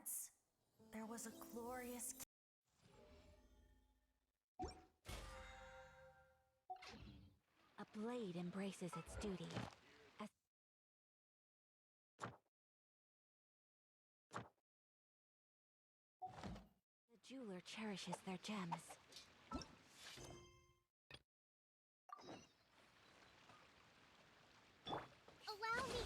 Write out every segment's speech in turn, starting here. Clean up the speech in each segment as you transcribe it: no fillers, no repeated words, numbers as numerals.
Once, there was a glorious... A blade embraces its duty. As the jeweler cherishes their gems. Allow me!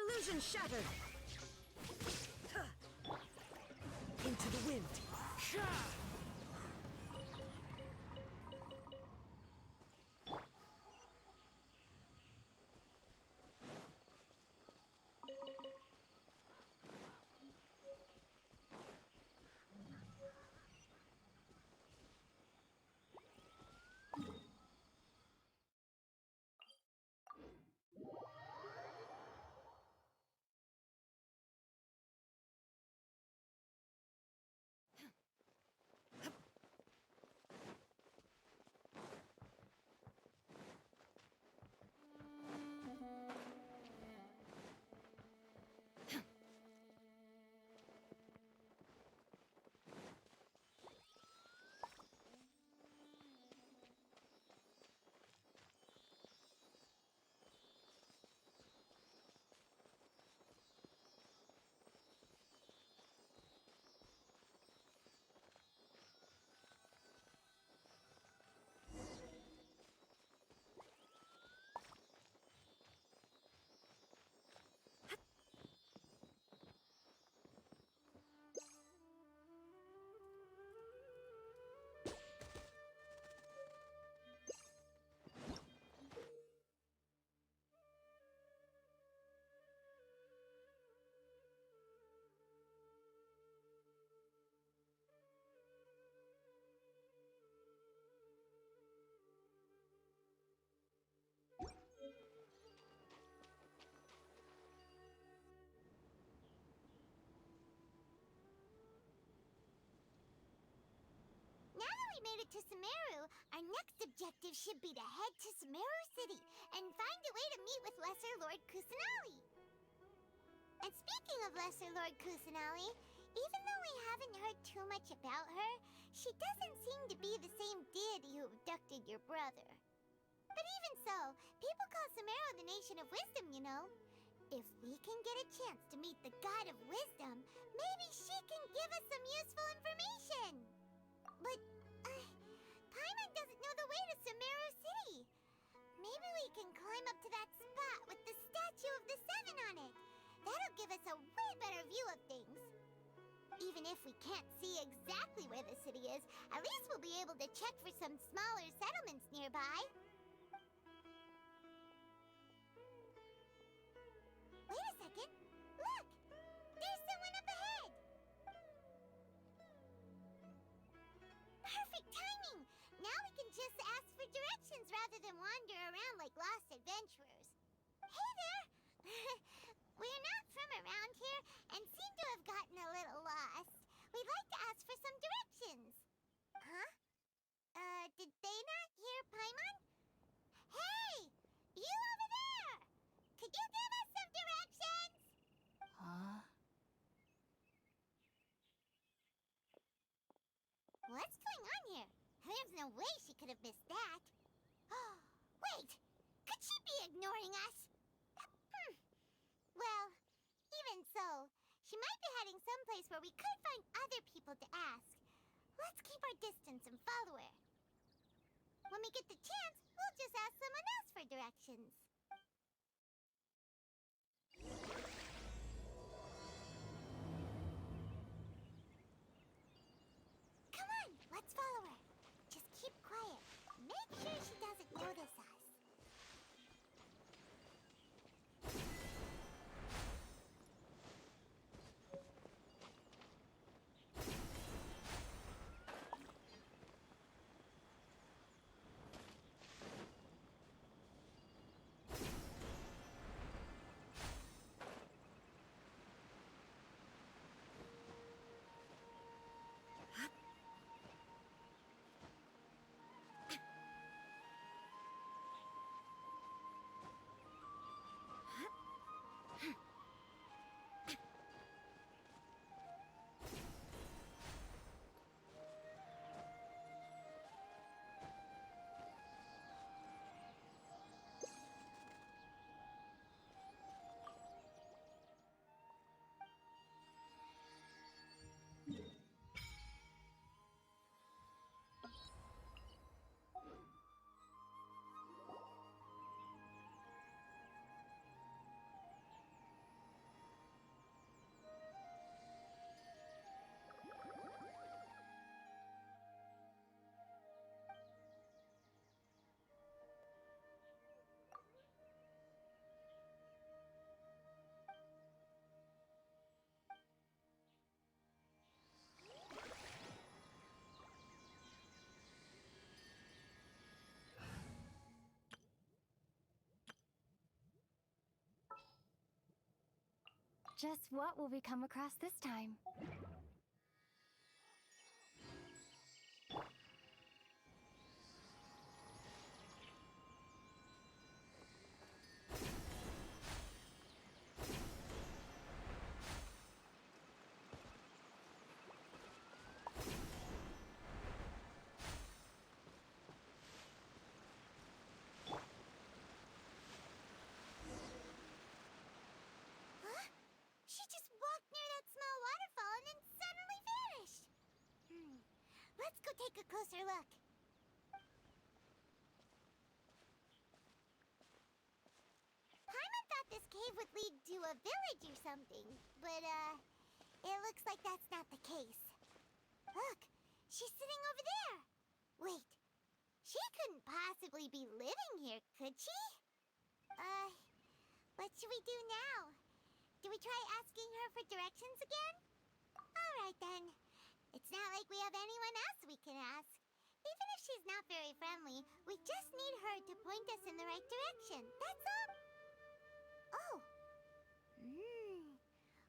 Illusion shattered! Into the wind! Made it to Sumero, our next objective should be to head to Sumero City and find a way to meet with Lesser Lord Kusanali. And speaking of Lesser Lord Kusanali, Even though we haven't heard too much about her, she doesn't seem to be the same deity who abducted your brother. But even so, people call Sumero the Nation of Wisdom, you know. If we can get a chance to meet the God of Wisdom, maybe she can give us some useful information. But, Paimon doesn't know the way to Sumeru City. Maybe we can climb up to that spot with the statue of the Seven on it. That'll give us a way better view of things. Even if we can't see exactly where the city is, at least we'll be able to check for some smaller settlements nearby. Wait a second. Look! There's someone up ahead! Perfect timing! Now we can just ask for directions rather than wander around like lost adventurers. Hey there! We're not from around here and seem to have gotten a little lost. We'd like to ask for some directions. Huh? Did they not hear Paimon? Hey! You over there! Could you give us some directions? Huh? What's going on here? There's no way she could have missed that. Wait! Could she be ignoring us? Well, even so, she might be heading someplace where we could find other people to ask. Let's keep our distance and follow her. When we get the chance, we'll just ask someone else for directions. Come on, let's follow her. Just keep quiet. Make sure she doesn't notice us. Just what will we come across this time? She just walked near that small waterfall and then suddenly vanished. Let's go take a closer look. Paimon thought this cave would lead to a village or something, but, it looks like that's not the case. Look, she's sitting over there. Wait, she couldn't possibly be living here, could she? What should we do now? Do we try asking her for directions again? Alright then. It's not like we have anyone else we can ask. Even if she's not very friendly, we just need her to point us in the right direction. That's all. Oh.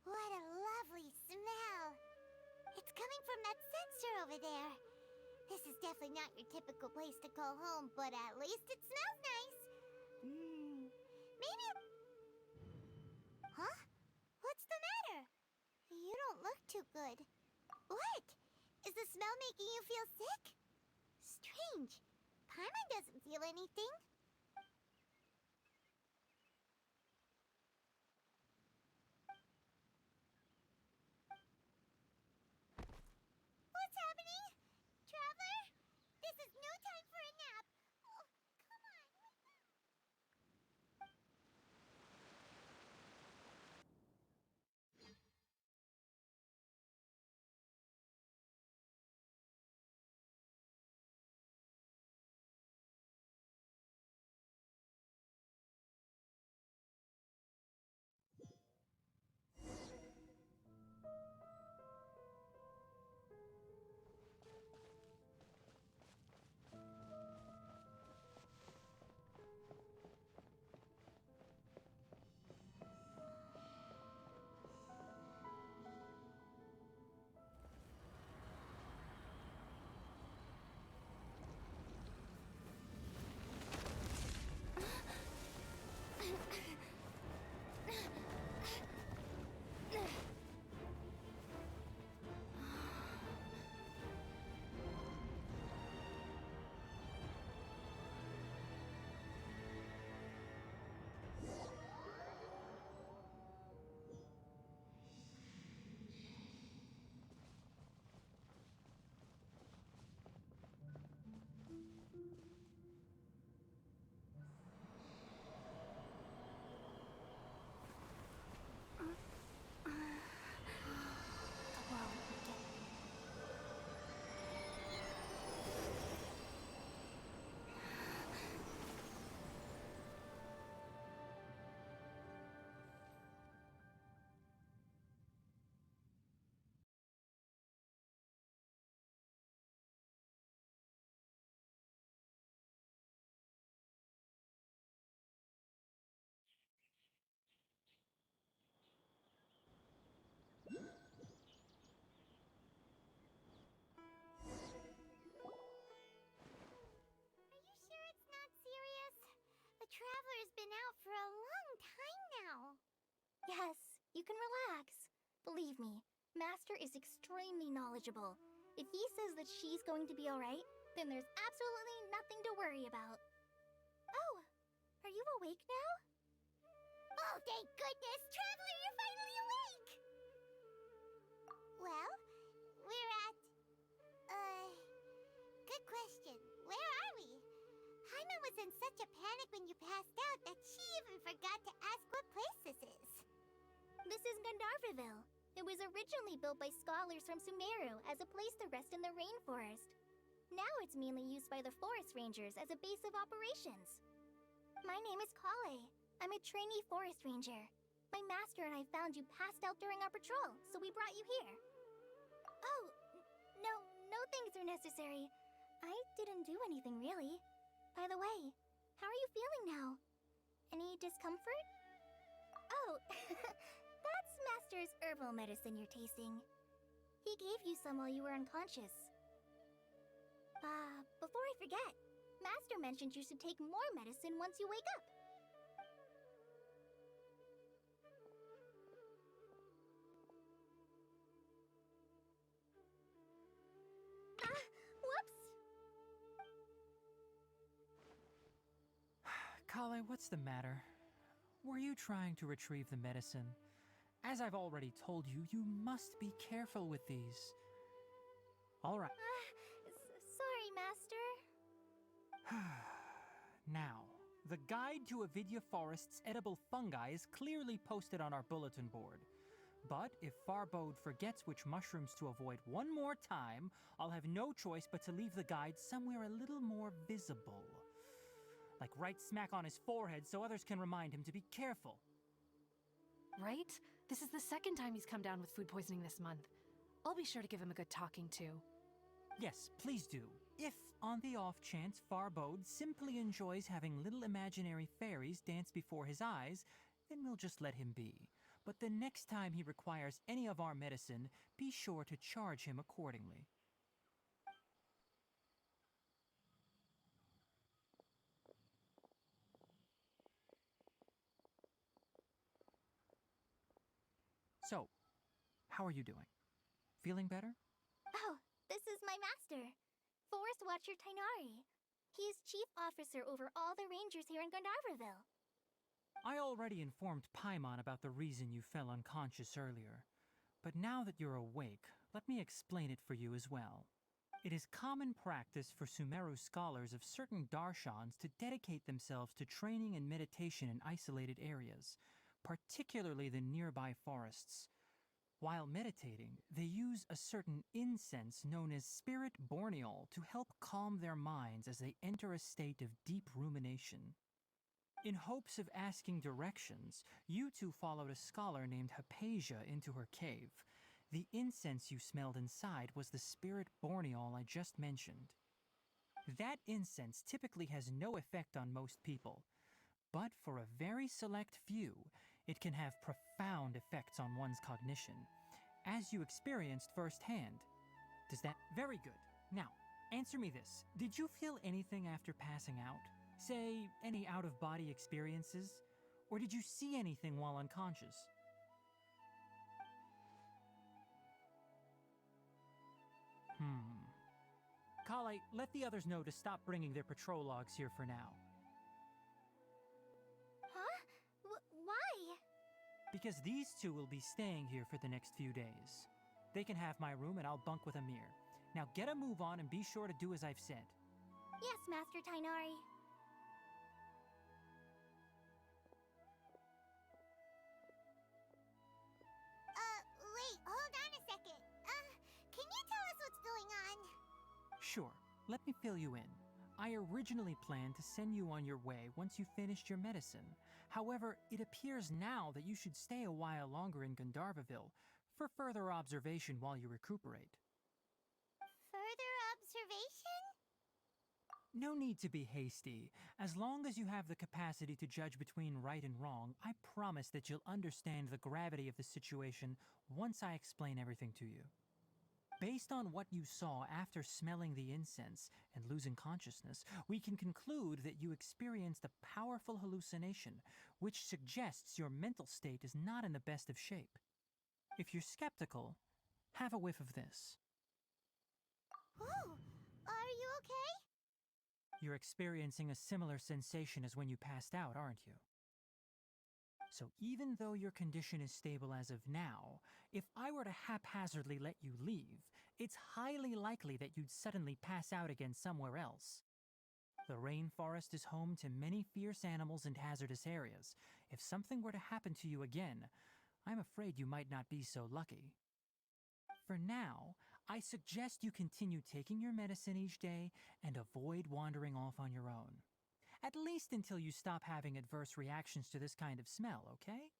What a lovely smell. It's coming from that sensor over there. This is definitely not your typical place to call home, but at least it smells nice. Maybe... Huh? What's the matter? You don't look too good. What? Is the smell making you feel sick? Strange. Paimon doesn't feel anything. What's happening? Traveler? This is no time for a nap. Oh, come on, wake up. Are you sure it's not serious? The Traveler's been out for a long time now. Yes, you can relax. Believe me, Master is extremely knowledgeable. If he says that she's going to be alright, then there's absolutely nothing to worry about. Oh, are you awake now? Oh, thank goodness! Traveler, you're finally awake! Well, we're at... Good question. Where are we? Hyman was in such a panic when you passed out that she even forgot to ask what place this is. This is Gandharvaville. It was originally built by scholars from Sumeru as a place to rest in the rainforest. Now it's mainly used by the forest rangers as a base of operations. My name is Kale. I'm a trainee forest ranger. My master and I found you passed out during our patrol, so we brought you here. Oh, no things are necessary. I didn't do anything really. By the way, how are you feeling now? Any discomfort? Oh, that's Master's herbal medicine you're tasting. He gave you some while you were unconscious. Before I forget, Master mentioned you should take more medicine once you wake up. Whoops! Kale, what's the matter? Were you trying to retrieve the medicine? As I've already told you, you must be careful with these. All right. Sorry, Master. Now, the guide to Avidya Forest's edible fungi is clearly posted on our bulletin board. But if Farbode forgets which mushrooms to avoid one more time, I'll have no choice but to leave the guide somewhere a little more visible. Like right smack on his forehead so others can remind him to be careful. Right? This is the second time he's come down with food poisoning this month. I'll be sure to give him a good talking to. Yes, please do. If, on the off chance, Farbode simply enjoys having little imaginary fairies dance before his eyes, then we'll just let him be. But the next time he requires any of our medicine, be sure to charge him accordingly. So, how are you doing? Feeling better? Oh, this is my master, Forest Watcher Tainari. He is chief officer over all the rangers here in Gandharvaville. I already informed Paimon about the reason you fell unconscious earlier. But now that you're awake, let me explain it for you as well. It is common practice for Sumeru scholars of certain darshans to dedicate themselves to training and meditation in isolated areas, particularly the nearby forests. While meditating, they use a certain incense known as spirit borneol to help calm their minds as they enter a state of deep rumination. In hopes of asking directions, you two followed a scholar named Hypatia into her cave. The incense you smelled inside was the spirit borneol I just mentioned. That incense typically has no effect on most people, but for a very select few, it can have profound effects on one's cognition, as you experienced firsthand. Does that... Very good. Now, answer me this. Did you feel anything after passing out? Say, any out-of-body experiences? Or did you see anything while unconscious? Kale, let the others know to stop bringing their patrol logs here for now. Huh? Why? Because these two will be staying here for the next few days. They can have my room and I'll bunk with Amir. Now get a move on and be sure to do as I've said. Yes, Master Tainari. Wait, hold on a second. Can you tell us what's going on? Sure, let me fill you in. I originally planned to send you on your way once you finished your medicine. However, it appears now that you should stay a while longer in Gandharvaville for further observation while you recuperate. Further observation? No need to be hasty. As long as you have the capacity to judge between right and wrong, I promise that you'll understand the gravity of the situation once I explain everything to you. Based on what you saw after smelling the incense and losing consciousness, we can conclude that you experienced a powerful hallucination, which suggests your mental state is not in the best of shape. If you're skeptical, have a whiff of this. Oh, are you okay? You're experiencing a similar sensation as when you passed out, aren't you? So even though your condition is stable as of now, if I were to haphazardly let you leave, it's highly likely that you'd suddenly pass out again somewhere else. The rainforest is home to many fierce animals and hazardous areas. If something were to happen to you again, I'm afraid you might not be so lucky. For now, I suggest you continue taking your medicine each day and avoid wandering off on your own. At least until you stop having adverse reactions to this kind of smell, okay?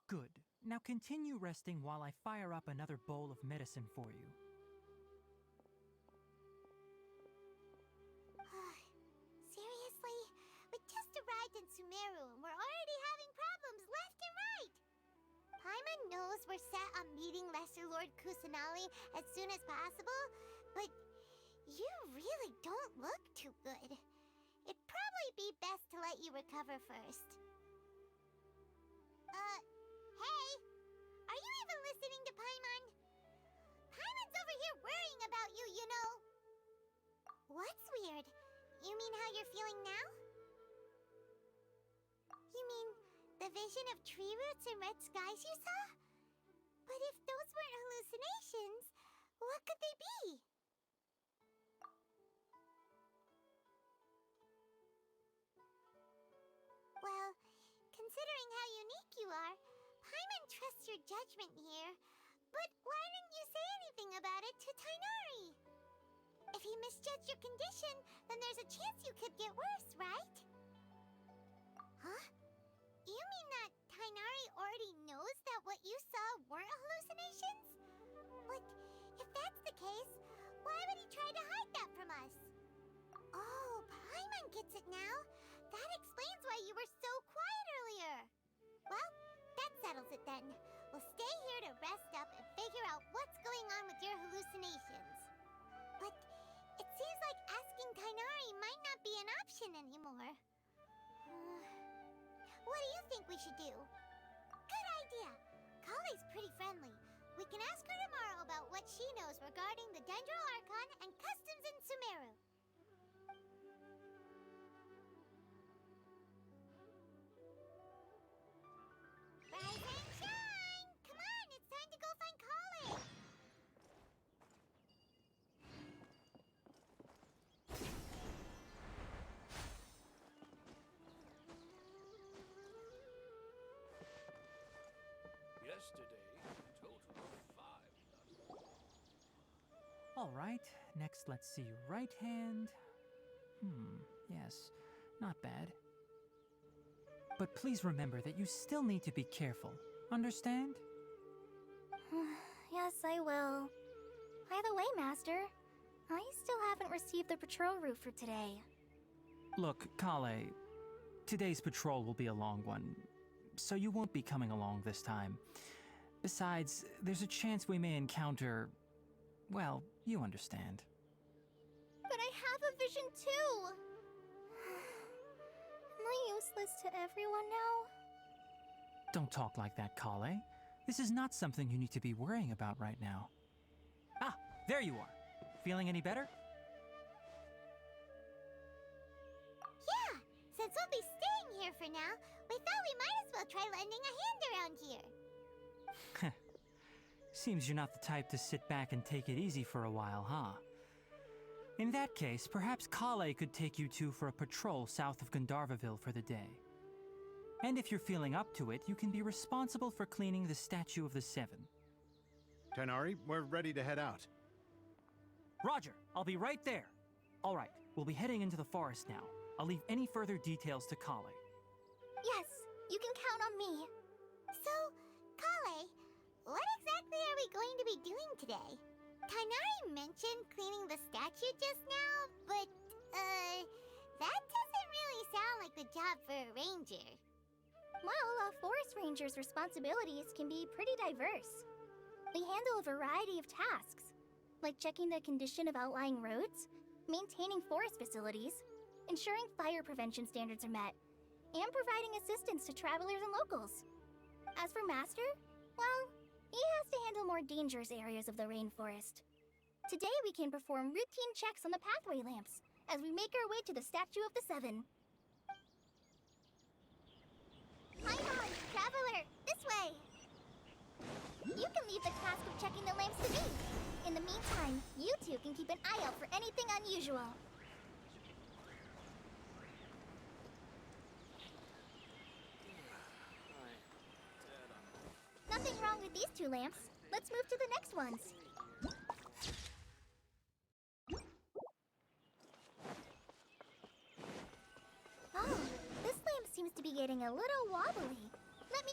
Good. Now continue resting while I fire up another bowl of medicine for you. Seriously? We just arrived in Sumeru and we're already having problems left and right! Paimon knows we're set on meeting Lesser Lord Kusanali as soon as possible, but you really don't look too good. It'd probably be best to let you recover first. Hey! Are you even listening to Paimon? Paimon's over here worrying about you, you know! What's weird? You mean how you're feeling now? You mean the vision of tree roots and red skies you saw? But if those weren't hallucinations, what could they be? Well, considering how unique you are, Paimon trusts your judgment here. But why didn't you say anything about it to Tainari? If he misjudged your condition, then there's a chance you could get worse, right? Huh? You mean that Tainari already knows that what you saw weren't hallucinations? But if that's the case, why would he try to hide that from us? Oh, Paimon gets it now. That explains why you were so quiet earlier. Well, that settles it then. We'll stay here to rest up and figure out what's going on with your hallucinations. But it seems like asking Tainari might not be an option anymore. What do you think we should do? Good idea. Kale's pretty friendly. We can ask her tomorrow about what she knows regarding the Dendro Archon and customs in Sumeru. Rise and shine! Come on, it's time to go find Kale! Yesterday, total of 5 done. All right, next let's see. Right hand. Yes, not bad. But please remember that you still need to be careful. Understand? Yes, I will. By the way, Master, I still haven't received the patrol route for today. Look, Kale, today's patrol will be a long one, so you won't be coming along this time. Besides, there's a chance we may encounter... well, you understand. But I have a vision too! Am I useless to everyone now? Don't talk like that, Kale. This is not something you need to be worrying about right now. Ah, there you are. Feeling any better? Yeah, since we'll be staying here for now, we thought we might as well try lending a hand around here. Seems you're not the type to sit back and take it easy for a while, huh? In that case, perhaps Kale could take you two for a patrol south of Gandharvaville for the day. And if you're feeling up to it, you can be responsible for cleaning the Statue of the Seven. Tighnari, we're ready to head out. Roger, I'll be right there. All right, we'll be heading into the forest now. I'll leave any further details to Kale. Yes, you can count on me. So, Kale, what exactly are we going to be doing today? Tighnari mentioned cleaning the statue just now, but, that doesn't really sound like the job for a ranger. Well, a forest ranger's responsibilities can be pretty diverse. They handle a variety of tasks, like checking the condition of outlying roads, maintaining forest facilities, ensuring fire prevention standards are met, and providing assistance to travelers and locals. As for Master, well, he has to handle more dangerous areas of the rainforest. Today we can perform routine checks on the pathway lamps as we make our way to the Statue of the Seven. Paimon, traveler, this way! You can leave the task of checking the lamps to me. In the meantime, you two can keep an eye out for anything unusual. Nothing wrong with these two lamps. Let's move to the next ones. Oh, this lamp seems to be getting a little wobbly. Let me...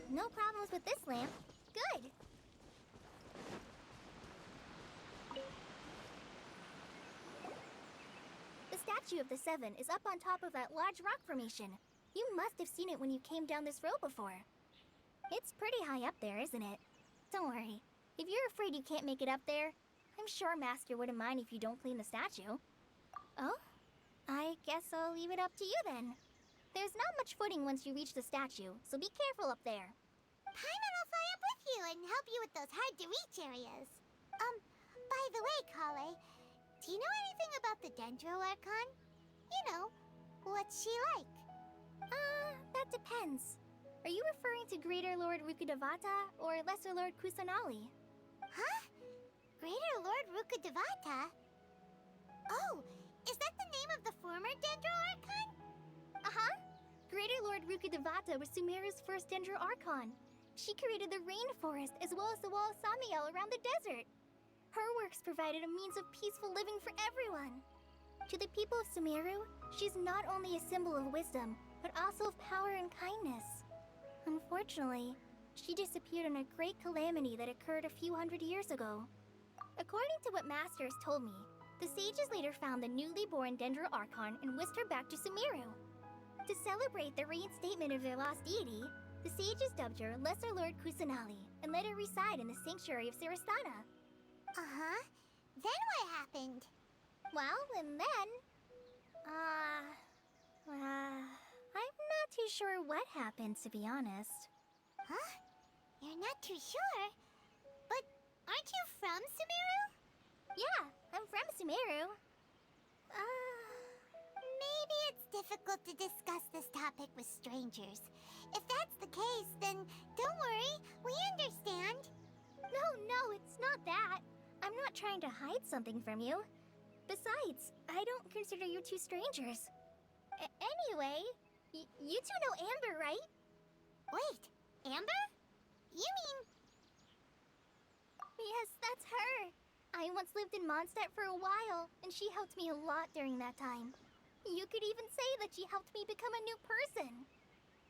no problems with this lamp. Good. The Statue of the Seven is up on top of that large rock formation. You must have seen it when you came down this road before. It's pretty high up there, isn't it? Don't worry. If you're afraid you can't make it up there, I'm sure Master wouldn't mind if you don't clean the statue. Oh? I guess I'll leave it up to you then. There's not much footing once you reach the statue, so be careful up there. Paimon will fly up with you and help you with those hard-to-reach areas. By the way, Kale, do you know anything about the Dendro Archon? You know, what's she like? That depends. Are you referring to Greater Lord Rukkhadevata or Lesser Lord Kusanali? Huh? Greater Lord Rukkhadevata? Oh, is that the name of the former Dendro Archon? Uh-huh. Greater Lord Rukkhadevata was Sumeru's first Dendro Archon. She created the rainforest as well as the wall of Samiel around the desert. Her works provided a means of peaceful living for everyone. To the people of Sumeru, she's not only a symbol of wisdom, but also of power and kindness. Unfortunately, she disappeared in a great calamity that occurred a few hundred years ago. According to what Master has told me, the sages later found the newly born Dendro Archon and whisked her back to Sumeru. To celebrate the reinstatement of their lost deity, the sages dubbed her Lesser Lord Kusanali and let her reside in the sanctuary of Sarasthana. Uh-huh. Then what happened? Well, and then... I'm not too sure what happened, to be honest. Huh? You're not too sure? Aren't you from Sumeru? Yeah, I'm from Sumeru. Maybe it's difficult to discuss this topic with strangers. If that's the case, then don't worry, we understand. No, it's not that. I'm not trying to hide something from you. Besides, I don't consider you two strangers. Anyway, you two know Amber, right? Wait, Amber? You mean... Yes, that's her. I once lived in Mondstadt for a while, and she helped me a lot during that time. You could even say that she helped me become a new person.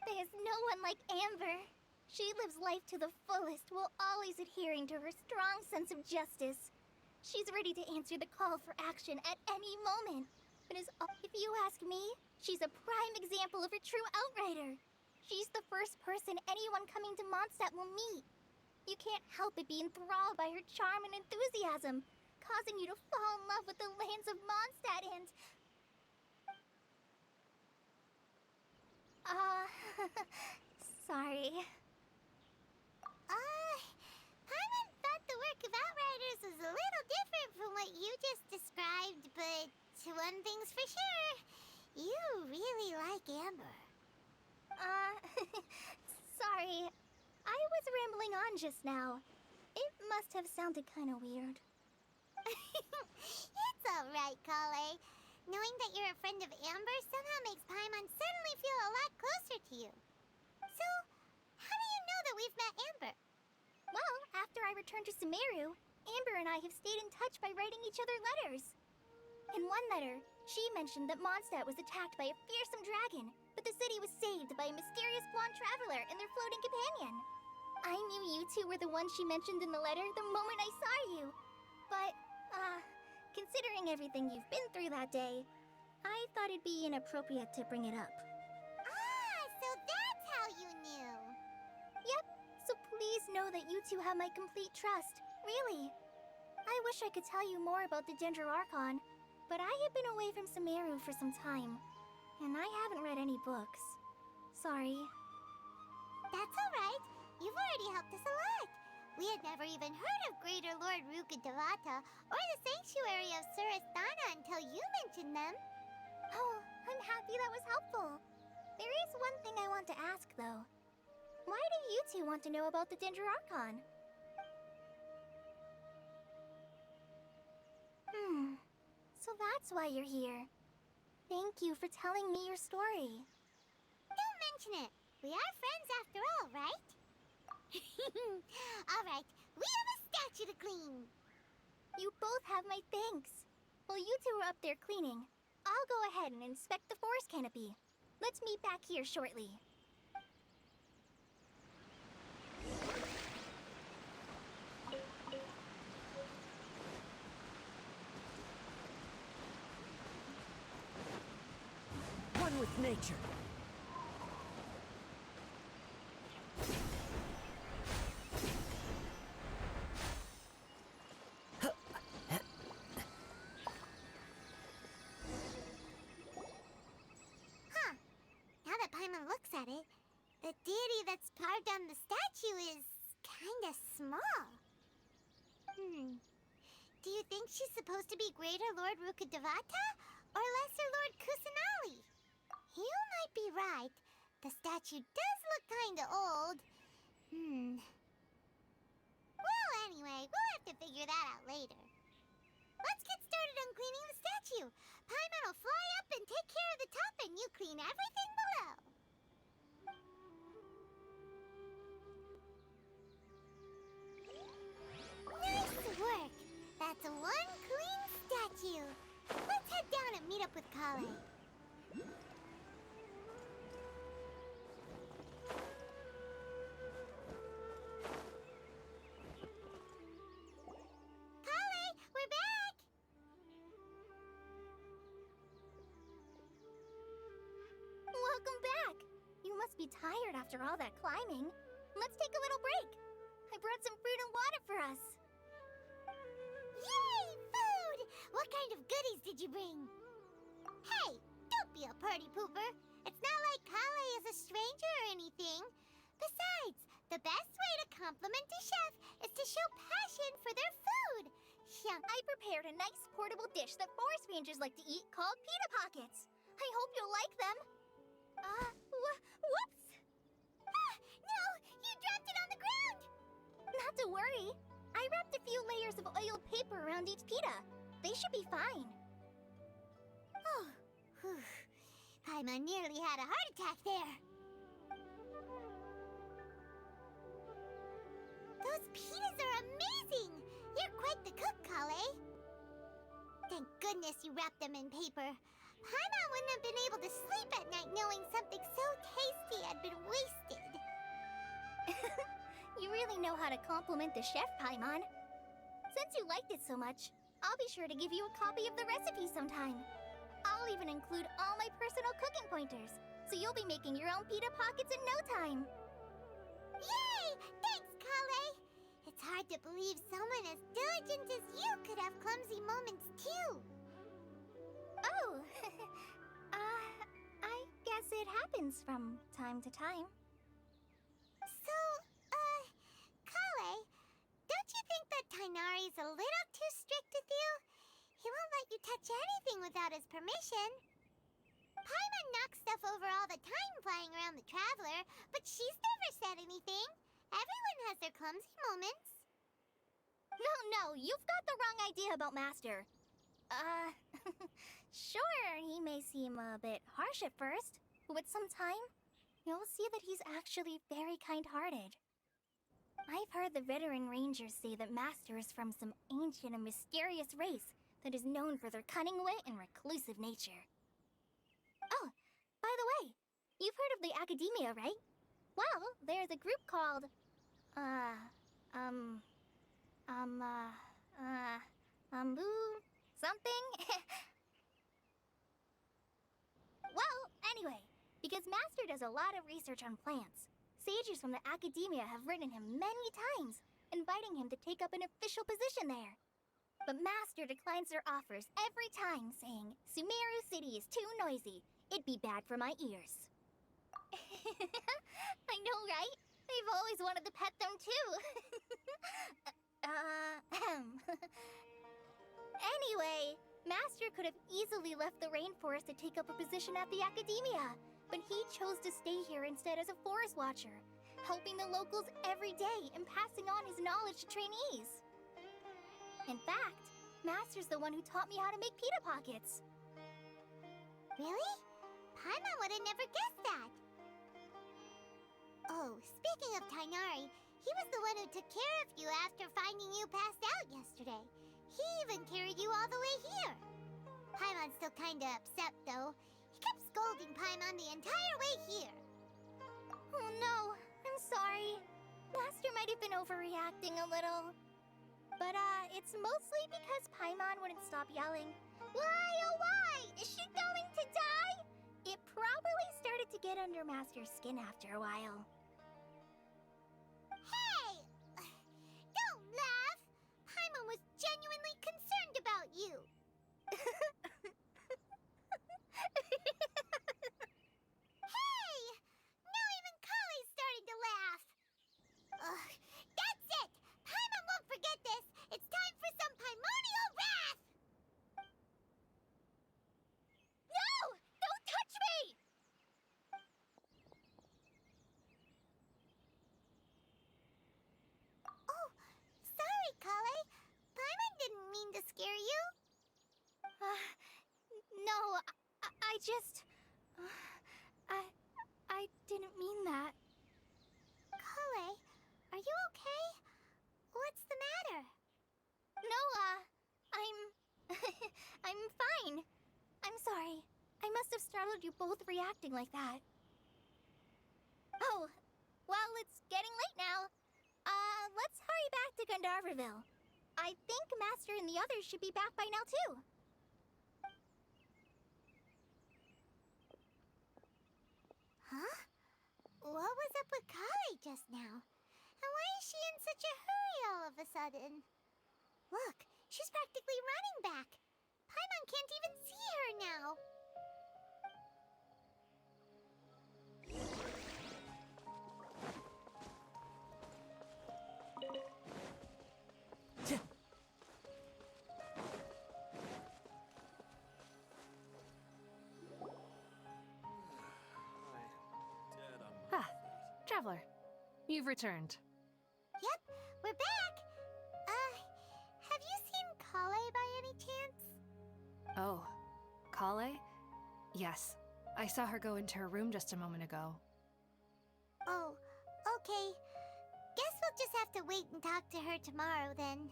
There's no one like Amber. She lives life to the fullest while always adhering to her strong sense of justice. She's ready to answer the call for action at any moment. If you ask me, she's a prime example of a true outrider. She's the first person anyone coming to Mondstadt will meet. You can't help but be enthralled by her charm and enthusiasm, causing you to fall in love with the lands of Mondstadt and... Sorry. Paimon thought the work of Outriders was a little different from what you just described, but one thing's for sure, you really like Amber. Sorry. I was rambling on just now. It must have sounded kind of weird. It's alright, Kale. Knowing that you're a friend of Amber somehow makes Paimon suddenly feel a lot closer to you. So, how do you know that we've met Amber? Well, after I returned to Sumeru, Amber and I have stayed in touch by writing each other letters. In one letter, she mentioned that Mondstadt was attacked by a fearsome dragon, but the city was saved by a mysterious blonde traveler and their floating companion. I knew you two were the ones she mentioned in the letter the moment I saw you. But, considering everything you've been through that day, I thought it'd be inappropriate to bring it up. So that's how you knew. Yep, so please know that you two have my complete trust, really. I wish I could tell you more about the Dendro Archon, but I have been away from Sumeru for some time, and I haven't read any books. Sorry. That's alright. You've already helped us a lot. We had never even heard of Greater Lord Rukkhadevata or the Sanctuary of Surasthana until you mentioned them. Oh, I'm happy that was helpful. There is one thing I want to ask, though. Why do you two want to know about the Dendro Archon? So that's why you're here. Thank you for telling me your story. Don't mention it. We are friends after all, right? Alright, we have a statue to clean. You both have my thanks. While you two are up there cleaning, I'll go ahead and inspect the forest canopy. Let's meet back here shortly. One with nature. Now that Paimon looks at it, the deity that's carved on the statue is kinda small. Do you think she's supposed to be Greater Lord Rukkhadevata or Lesser Lord Kusanali? You might be right. The statue does look kinda old. Well, anyway, we'll have to figure that out later. Let's get started on cleaning the statue. Paimon will fly up and take care of the top, and you clean everything below. Nice work. That's one clean statue. Let's head down and meet up with Kale. Kale, we're back! Welcome back! You must be tired after all that climbing. Let's take a little break. I brought some fruit and water for us. Yay, food! What kind of goodies did you bring? Hey, don't be a party pooper. It's not like Kale is a stranger or anything. Besides, The best way to compliment a chef is to show passion for their food. I prepared a nice portable dish that forest rangers like to eat called pita pockets. I hope you'll like them. Whoops! Ah, no! You dropped it on the ground! Not to worry. I wrapped a few layers of oiled paper around each pita. They should be fine. Oh, whew. Paimon nearly had a heart attack there. Those pitas are amazing! You're quite the cook, Kale. Thank goodness you wrapped them in paper. Paimon wouldn't have been able to sleep at night knowing something so tasty had been wasted. You really know how to compliment the chef, Paimon. Since you liked it so much, I'll be sure to give you a copy of the recipe sometime. I'll even include all my personal cooking pointers, so you'll be making your own pita pockets in no time. Yay! Thanks, Kale. It's hard to believe someone as diligent as you could have clumsy moments too. Oh, I guess it happens from time to time. So, Kale, don't you think that Tainari's a little too strict with you? He won't let you touch anything without his permission. Paimon knocks stuff over all the time flying around the Traveler, but she's never said anything. Everyone has their clumsy moments. No, you've got the wrong idea about Master. Sure, he may seem a bit harsh at first, but with some time, you'll see that he's actually very kind-hearted. I've heard the veteran rangers say that Master is from some ancient and mysterious race that is known for their cunning wit and reclusive nature. Oh, by the way, you've heard of the Academia, right? Well, there's a group called, something? Well, anyway, because Master does a lot of research on plants, sages from the Academia have written him many times, inviting him to take up an official position there. But Master declines their offers every time, saying, Sumeru City is too noisy. It'd be bad for my ears. I know, right? I've always wanted to pet them too. Anyway, Master could have easily left the rainforest to take up a position at the Academia, but he chose to stay here instead as a forest watcher, helping the locals every day and passing on his knowledge to trainees. In fact, Master's the one who taught me how to make pita pockets. Really? Paimon would have never guessed that. Oh, speaking of Tainari, he was the one who took care of you after finding you passed out yesterday. He even carried you all the way here. Paimon's still kinda upset, though. He kept scolding Paimon the entire way here. Oh no, I'm sorry. Master might have been overreacting a little. But, it's mostly because Paimon wouldn't stop yelling, Why, oh why? Is she going to die? It probably started to get under Master's skin after a while. Hey! Don't laugh! Paimon was genuinely concerned about you. Hey! Now even Kale's starting to laugh. Ugh, that's it! Paimon won't forget this! It's time for some primordial wrath! No! Don't touch me! Oh, sorry, Kale. Paimon didn't mean to scare you. No, I just... I didn't mean that. Kale, are you okay? What's the matter? No, I'm fine. I'm sorry. I must have startled you both reacting like that. Oh, well, it's getting late now. Let's hurry back to Gandharville. I think Master and the others should be back by now, too. Huh? What was up with Kale just now? And why is she in such a hurry all of a sudden? Look, she's practically running back. Paimon can't even see her now. You've returned. Yep, we're back. Have you seen Kale by any chance? Oh, Kale? Yes. I saw her go into her room just a moment ago. Oh, okay. Guess we'll just have to wait and talk to her tomorrow then.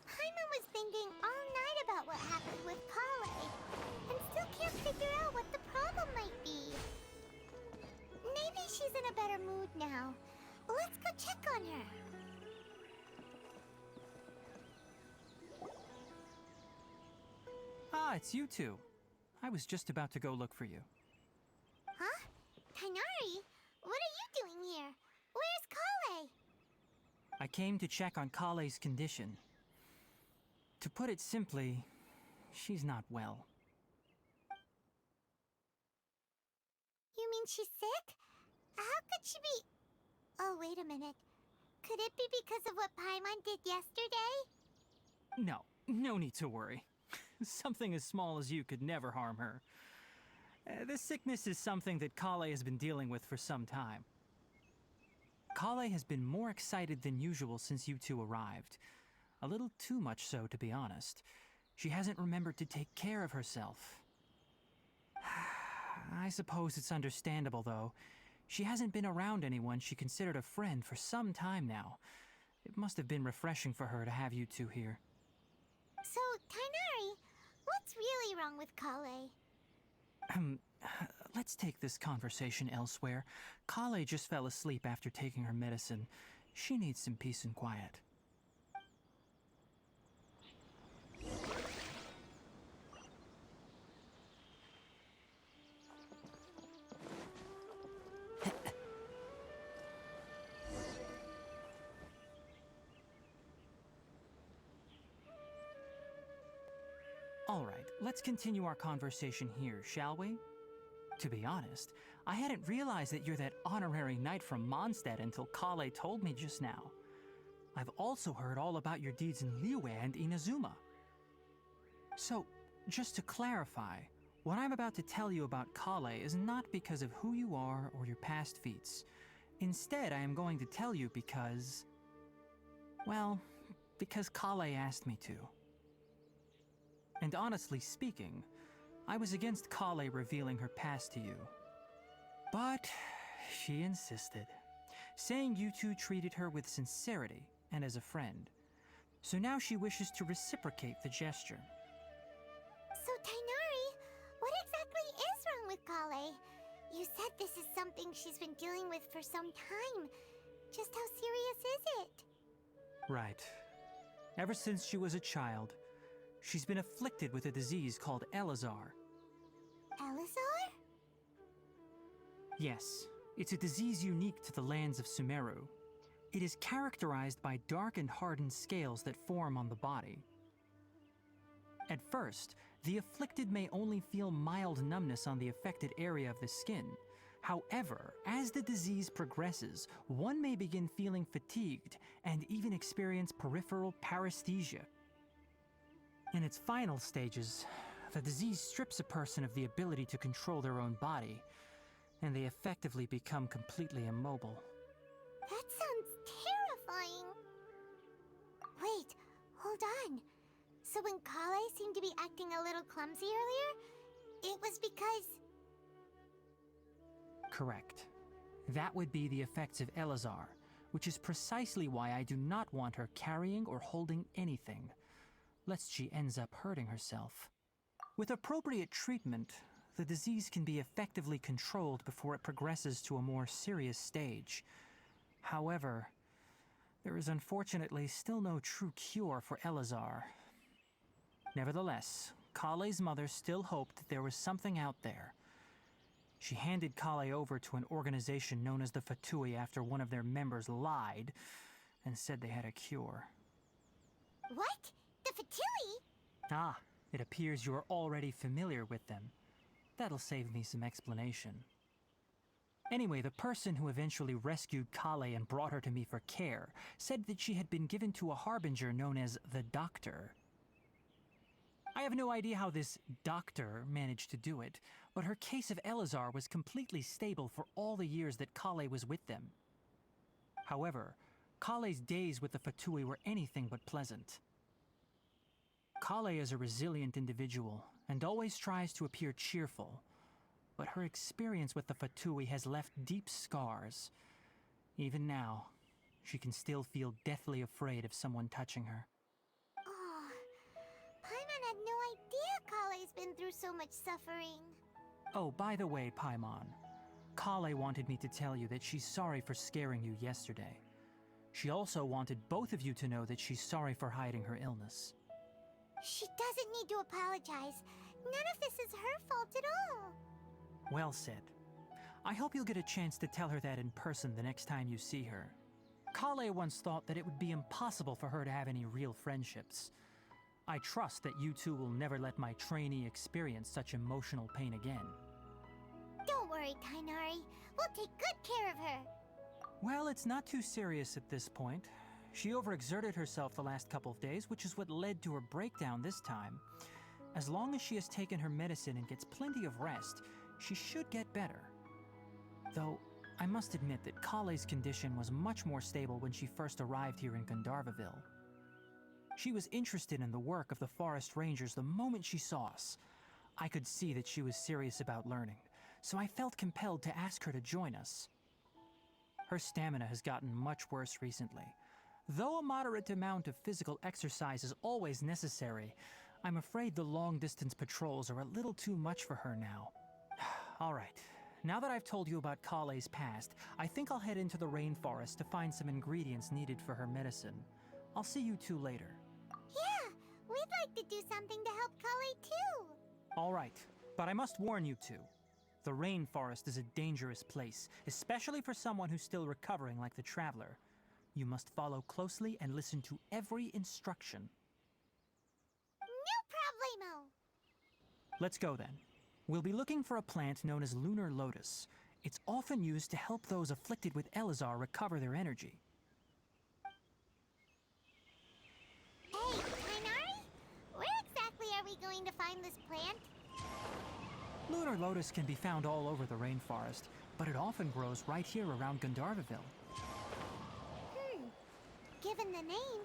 Paimon was thinking all night about what happened with Kale, and still can't figure out what the problem might be. Maybe she's in a better mood now. Let's go check on her. Ah, it's you two. I was just about to go look for you. Huh? Tainari? What are you doing here? Where's Kale? I came to check on Kale's condition. To put it simply, she's not well. You mean she's sick? How could she be... Oh, wait a minute. Could it be because of what Paimon did yesterday? No need to worry. Something as small as you could never harm her. This sickness is something that Kale has been dealing with for some time. Kale has been more excited than usual since you two arrived. A little too much so, to be honest. She hasn't remembered to take care of herself. I suppose it's understandable, though. She hasn't been around anyone she considered a friend for some time now. It must have been refreshing for her to have you two here. So, Tainari, what's really wrong with Kale? Let's take this conversation elsewhere. Kale just fell asleep after taking her medicine. She needs some peace and quiet. All right, let's continue our conversation here, shall we? To be honest, I hadn't realized that you're that honorary knight from Mondstadt until Kale told me just now. I've also heard all about your deeds in Liyue and Inazuma. So, just to clarify, what I'm about to tell you about Kale is not because of who you are or your past feats. Instead, I am going to tell you because... well, because Kale asked me to. And honestly speaking, I was against Kale revealing her past to you. But she insisted, saying you two treated her with sincerity and as a friend. So now she wishes to reciprocate the gesture. So, Tainari, what exactly is wrong with Kale? You said this is something she's been dealing with for some time. Just how serious is it? Right. Ever since she was a child, she's been afflicted with a disease called Elazar. Elazar? Yes, it's a disease unique to the lands of Sumeru. It is characterized by dark and hardened scales that form on the body. At first, the afflicted may only feel mild numbness on the affected area of the skin. However, as the disease progresses, one may begin feeling fatigued and even experience peripheral paresthesia. In its final stages, the disease strips a person of the ability to control their own body, and they effectively become completely immobile. That sounds terrifying. Wait, hold on. So when Kale seemed to be acting a little clumsy earlier, it was because... Correct. That would be the effects of Elazar, which is precisely why I do not want her carrying or holding anything, lest she ends up hurting herself. With appropriate treatment, the disease can be effectively controlled before it progresses to a more serious stage. However, there is unfortunately still no true cure for Elazar. Nevertheless, Kale's mother still hoped that there was something out there. She handed Kale over to an organization known as the Fatui after one of their members lied and said they had a cure. What? The Fatui? Ah, it appears you are already familiar with them. That'll save me some explanation. Anyway, the person who eventually rescued Kale and brought her to me for care said that she had been given to a harbinger known as the Doctor. I have no idea how this doctor managed to do it, but her case of Elazar was completely stable for all the years that Kale was with them. However, Kale's days with the Fatui were anything but pleasant. Kale is a resilient individual and always tries to appear cheerful, but her experience with the Fatui has left deep scars. Even now, she can still feel deathly afraid of someone touching her. Oh, Paimon had no idea Kale's been through so much suffering. Oh, by the way, Paimon, Kale wanted me to tell you that she's sorry for scaring you yesterday. She also wanted both of you to know that she's sorry for hiding her illness. She doesn't need to apologize. None of this is her fault at all. Well said. I hope you'll get a chance to tell her that in person the next time you see her. Kale once thought that it would be impossible for her to have any real friendships. I trust that you two will never let my trainee experience such emotional pain again. Don't worry, Tainari. We'll take good care of her. Well, it's not too serious at this point. She overexerted herself the last couple of days, which is what led to her breakdown this time. As long as she has taken her medicine and gets plenty of rest, she should get better. Though, I must admit that Kale's condition was much more stable when she first arrived here in Gandharvaville. She was interested in the work of the forest rangers the moment she saw us. I could see that she was serious about learning, so I felt compelled to ask her to join us. Her stamina has gotten much worse recently. Though a moderate amount of physical exercise is always necessary, I'm afraid the long-distance patrols are a little too much for her now. All right, now that I've told you about Kale's past, I think I'll head into the rainforest to find some ingredients needed for her medicine. I'll see you two later. Yeah, we'd like to do something to help Kale too. All right, but I must warn you two. The rainforest is a dangerous place, especially for someone who's still recovering like the Traveler. You must follow closely and listen to every instruction. No problemo. Let's go then. We'll be looking for a plant known as lunar lotus. It's often used to help those afflicted with Elazar recover their energy. Hey, Tainari? Where exactly are we going to find this plant? Lunar lotus can be found all over the rainforest, but it often grows right here around Gandharvaville. Given the name,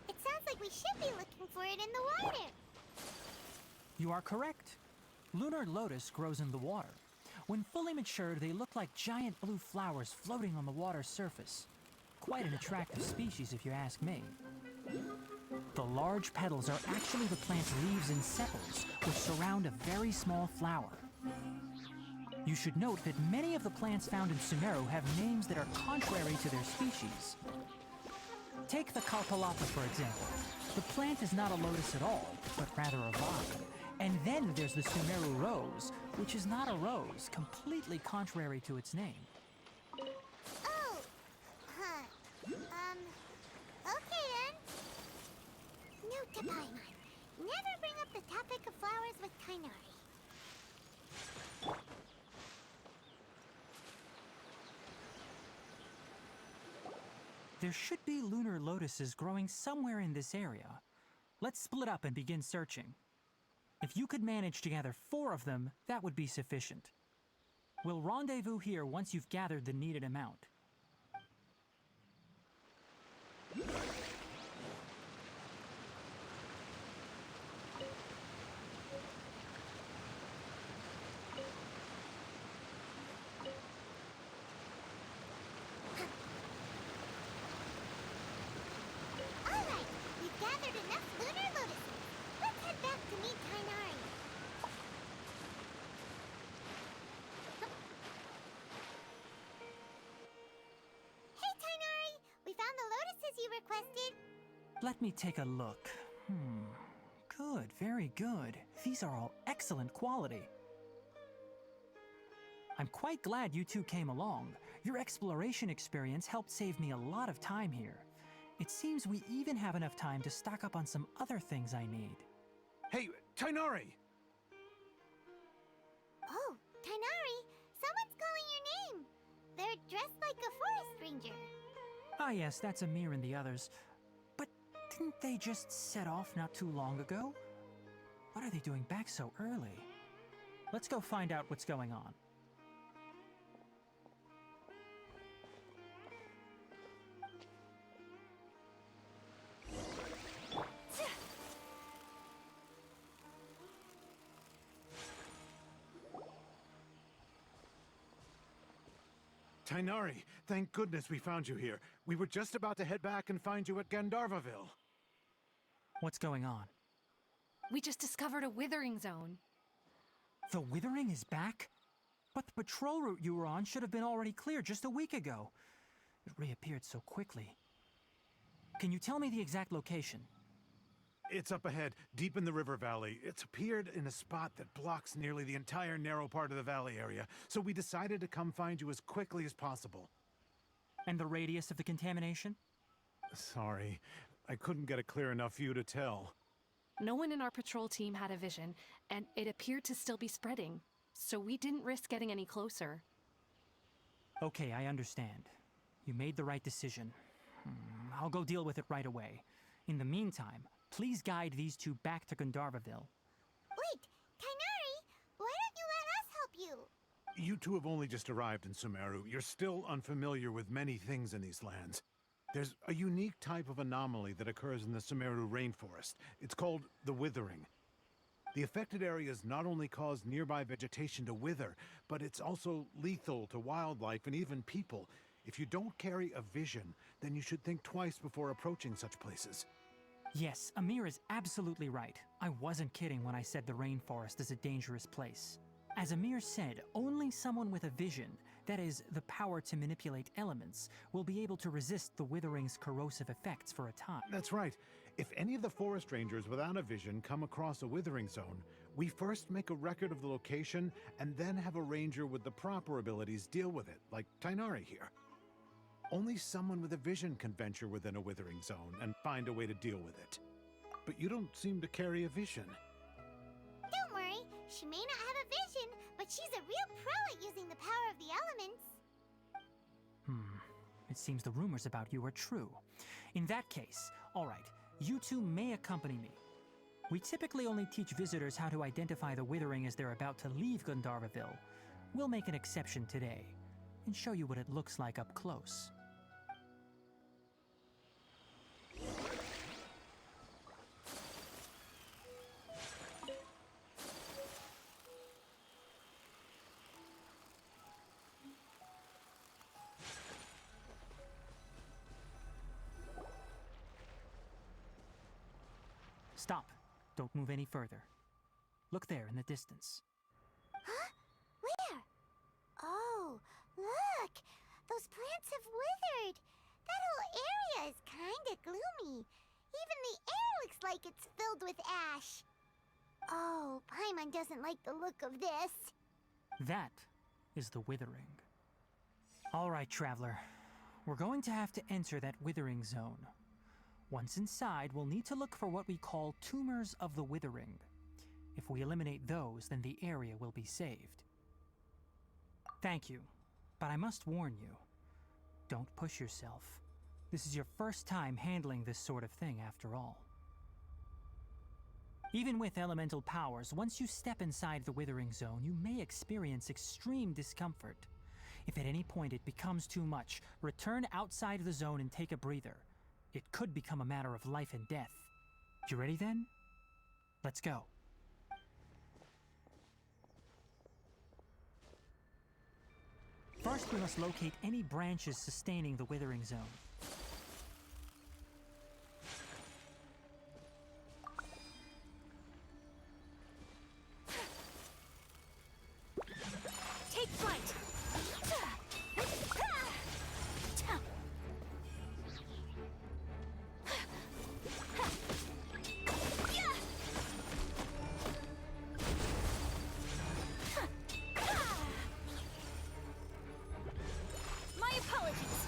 it sounds like we should be looking for it in the water. You are correct. Lunar lotus grows in the water. When fully matured, they look like giant blue flowers floating on the water's surface. Quite an attractive species, if you ask me. The large petals are actually the plant's leaves and sepals, which surround a very small flower. You should note that many of the plants found in Sumero have names that are contrary to their species. Take the Kalpalapa, for example. The plant is not a lotus at all, but rather a vine. And then there's the Sumeru rose, which is not a rose, completely contrary to its name. Oh, huh. Okay then. Note to Paimon. Never bring up the topic of flowers with Tainari. There should be lunar lotuses growing somewhere in this area. Let's split up and begin searching. If you could manage to gather 4 of them, that would be sufficient. We'll rendezvous here once you've gathered the needed amount. Alright, we've gathered enough lunar lotuses. Let's head back to meet Tainari. Hey Tainari, we found the lotuses you requested. Let me take a look. Good, very good. These are all excellent quality. I'm quite glad you two came along. Your exploration experience helped save me a lot of time here. It seems we even have enough time to stock up on some other things I need. Hey, Tainari! Oh, Tainari, someone's calling your name. They're dressed like a forest ranger. Ah yes, that's Amir and the others. But didn't they just set off not too long ago? What are they doing back so early? Let's go find out what's going on. Tainari, thank goodness we found you here. We were just about to head back and find you at Gandharvaville. What's going on? We just discovered a withering zone. The Withering is back? But the patrol route you were on should have been already cleared just a week ago. It reappeared so quickly. Can you tell me the exact location? It's up ahead, deep in the river valley. It's appeared in a spot that blocks nearly the entire narrow part of the valley area, so we decided to come find you as quickly as possible. And the radius of the contamination? Sorry, I couldn't get a clear enough view to tell. No one in our patrol team had a vision, and it appeared to still be spreading, so we didn't risk getting any closer. Okay, I understand. You made the right decision. I'll go deal with it right away. In the meantime, please guide these two back to Gandharvaville. Wait, Tainari, why don't you let us help you? You two have only just arrived in Sumeru. You're still unfamiliar with many things in these lands. There's a unique type of anomaly that occurs in the Sumeru rainforest. It's called the Withering. The affected areas not only cause nearby vegetation to wither, but it's also lethal to wildlife and even people. If you don't carry a vision, then you should think twice before approaching such places. Yes, Amir is absolutely right. I wasn't kidding when I said the rainforest is a dangerous place. As Amir said, only someone with a vision, that is, the power to manipulate elements, will be able to resist the Withering's corrosive effects for a time. That's right. If any of the forest rangers without a vision come across a withering zone, we first make a record of the location and then have a ranger with the proper abilities deal with it, like Tainari here. Only someone with a vision can venture within a withering zone and find a way to deal with it. But you don't seem to carry a vision. Don't worry, she may not have a vision, but she's a real pro at using the power of the elements. It seems the rumors about you are true. In that case, all right, you two may accompany me. We typically only teach visitors how to identify the Withering as they're about to leave Gandharvaville. We'll make an exception today and show you what it looks like up close. Stop. Don't move any further. Look there in the distance. Huh? Where? Oh, look! Those plants have withered. That whole area is kinda gloomy. Even the air looks like it's filled with ash. Oh, Paimon doesn't like the look of this. That is the Withering. All right, traveler. We're going to have to enter that Withering zone. Once inside, we'll need to look for what we call tumors of the Withering. If we eliminate those, then the area will be saved. Thank you, but I must warn you. Don't push yourself. This is your first time handling this sort of thing, after all. Even with elemental powers, once you step inside the Withering zone, you may experience extreme discomfort. If at any point it becomes too much, return outside the zone and take a breather. It could become a matter of life and death. You ready then? Let's go. First, we must locate any branches sustaining the Withering zone. Take flight! My apologies.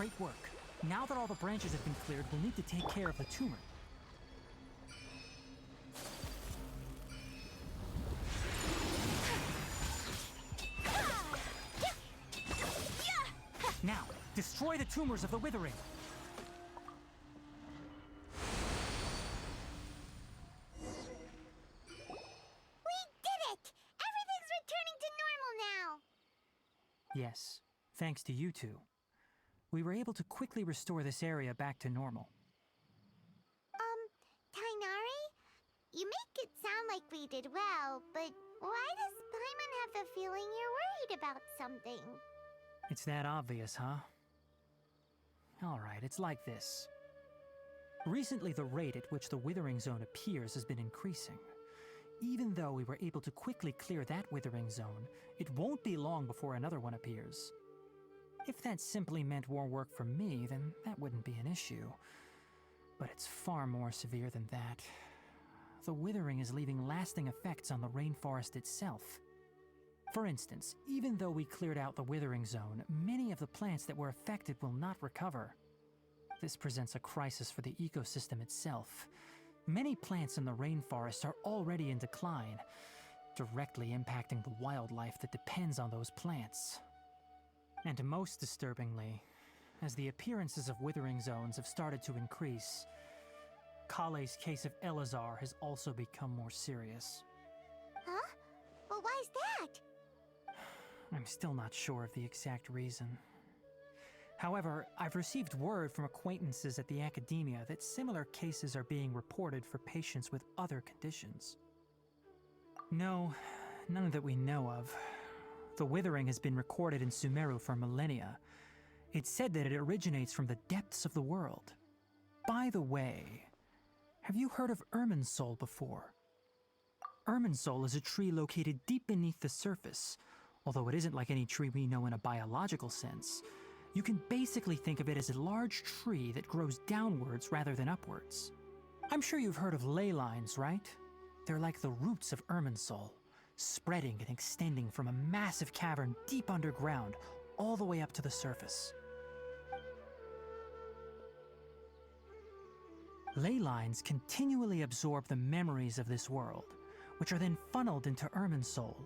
Great work. Now that all the branches have been cleared, we'll need to take care of the tumor. Now, destroy the tumors of the withering. We did it! Everything's returning to normal now! Yes, thanks to you two. We were able to quickly restore this area back to normal. Tainari? You make it sound like we did well, but why does Paimon have the feeling you're worried about something? It's that obvious, huh? Alright, it's like this. Recently, the rate at which the withering zone appears has been increasing. Even though we were able to quickly clear that withering zone, it won't be long before another one appears. If that simply meant more work for me, then that wouldn't be an issue. But it's far more severe than that. The withering is leaving lasting effects on the rainforest itself. For instance, even though we cleared out the withering zone, many of the plants that were affected will not recover. This presents a crisis for the ecosystem itself. Many plants in the rainforest are already in decline, directly impacting the wildlife that depends on those plants. And most disturbingly, as the appearances of withering zones have started to increase, Kale's case of Elazar has also become more serious. Huh? Well, why's that? I'm still not sure of the exact reason. However, I've received word from acquaintances at the academia that similar cases are being reported for patients with other conditions. No, none that we know of. The withering has been recorded in Sumero for millennia. It's said that it originates from the depths of the world. By the way, have you heard of Irminsul before? Irminsul is a tree located deep beneath the surface. Although it isn't like any tree we know in a biological sense, you can basically think of it as a large tree that grows downwards rather than upwards. I'm sure you've heard of ley lines, right? They're like the roots of Irminsul, spreading and extending from a massive cavern deep underground all the way up to the surface. Ley lines continually absorb the memories of this world, which are then funneled into Irminsul,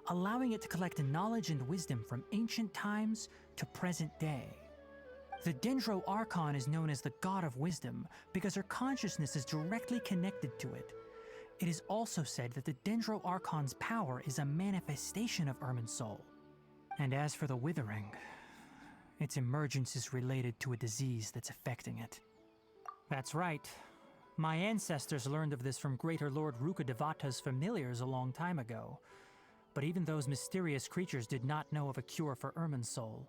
allowing it to collect knowledge and wisdom from ancient times to present day. The Dendro Archon is known as the God of Wisdom because her consciousness is directly connected to it. It is also said that the Dendro Archon's power is a manifestation of Irminsul. And as for the Withering, its emergence is related to a disease that's affecting it. That's right. My ancestors learned of this from Greater Lord Rukkhadevata's familiars a long time ago. But even those mysterious creatures did not know of a cure for Irminsul.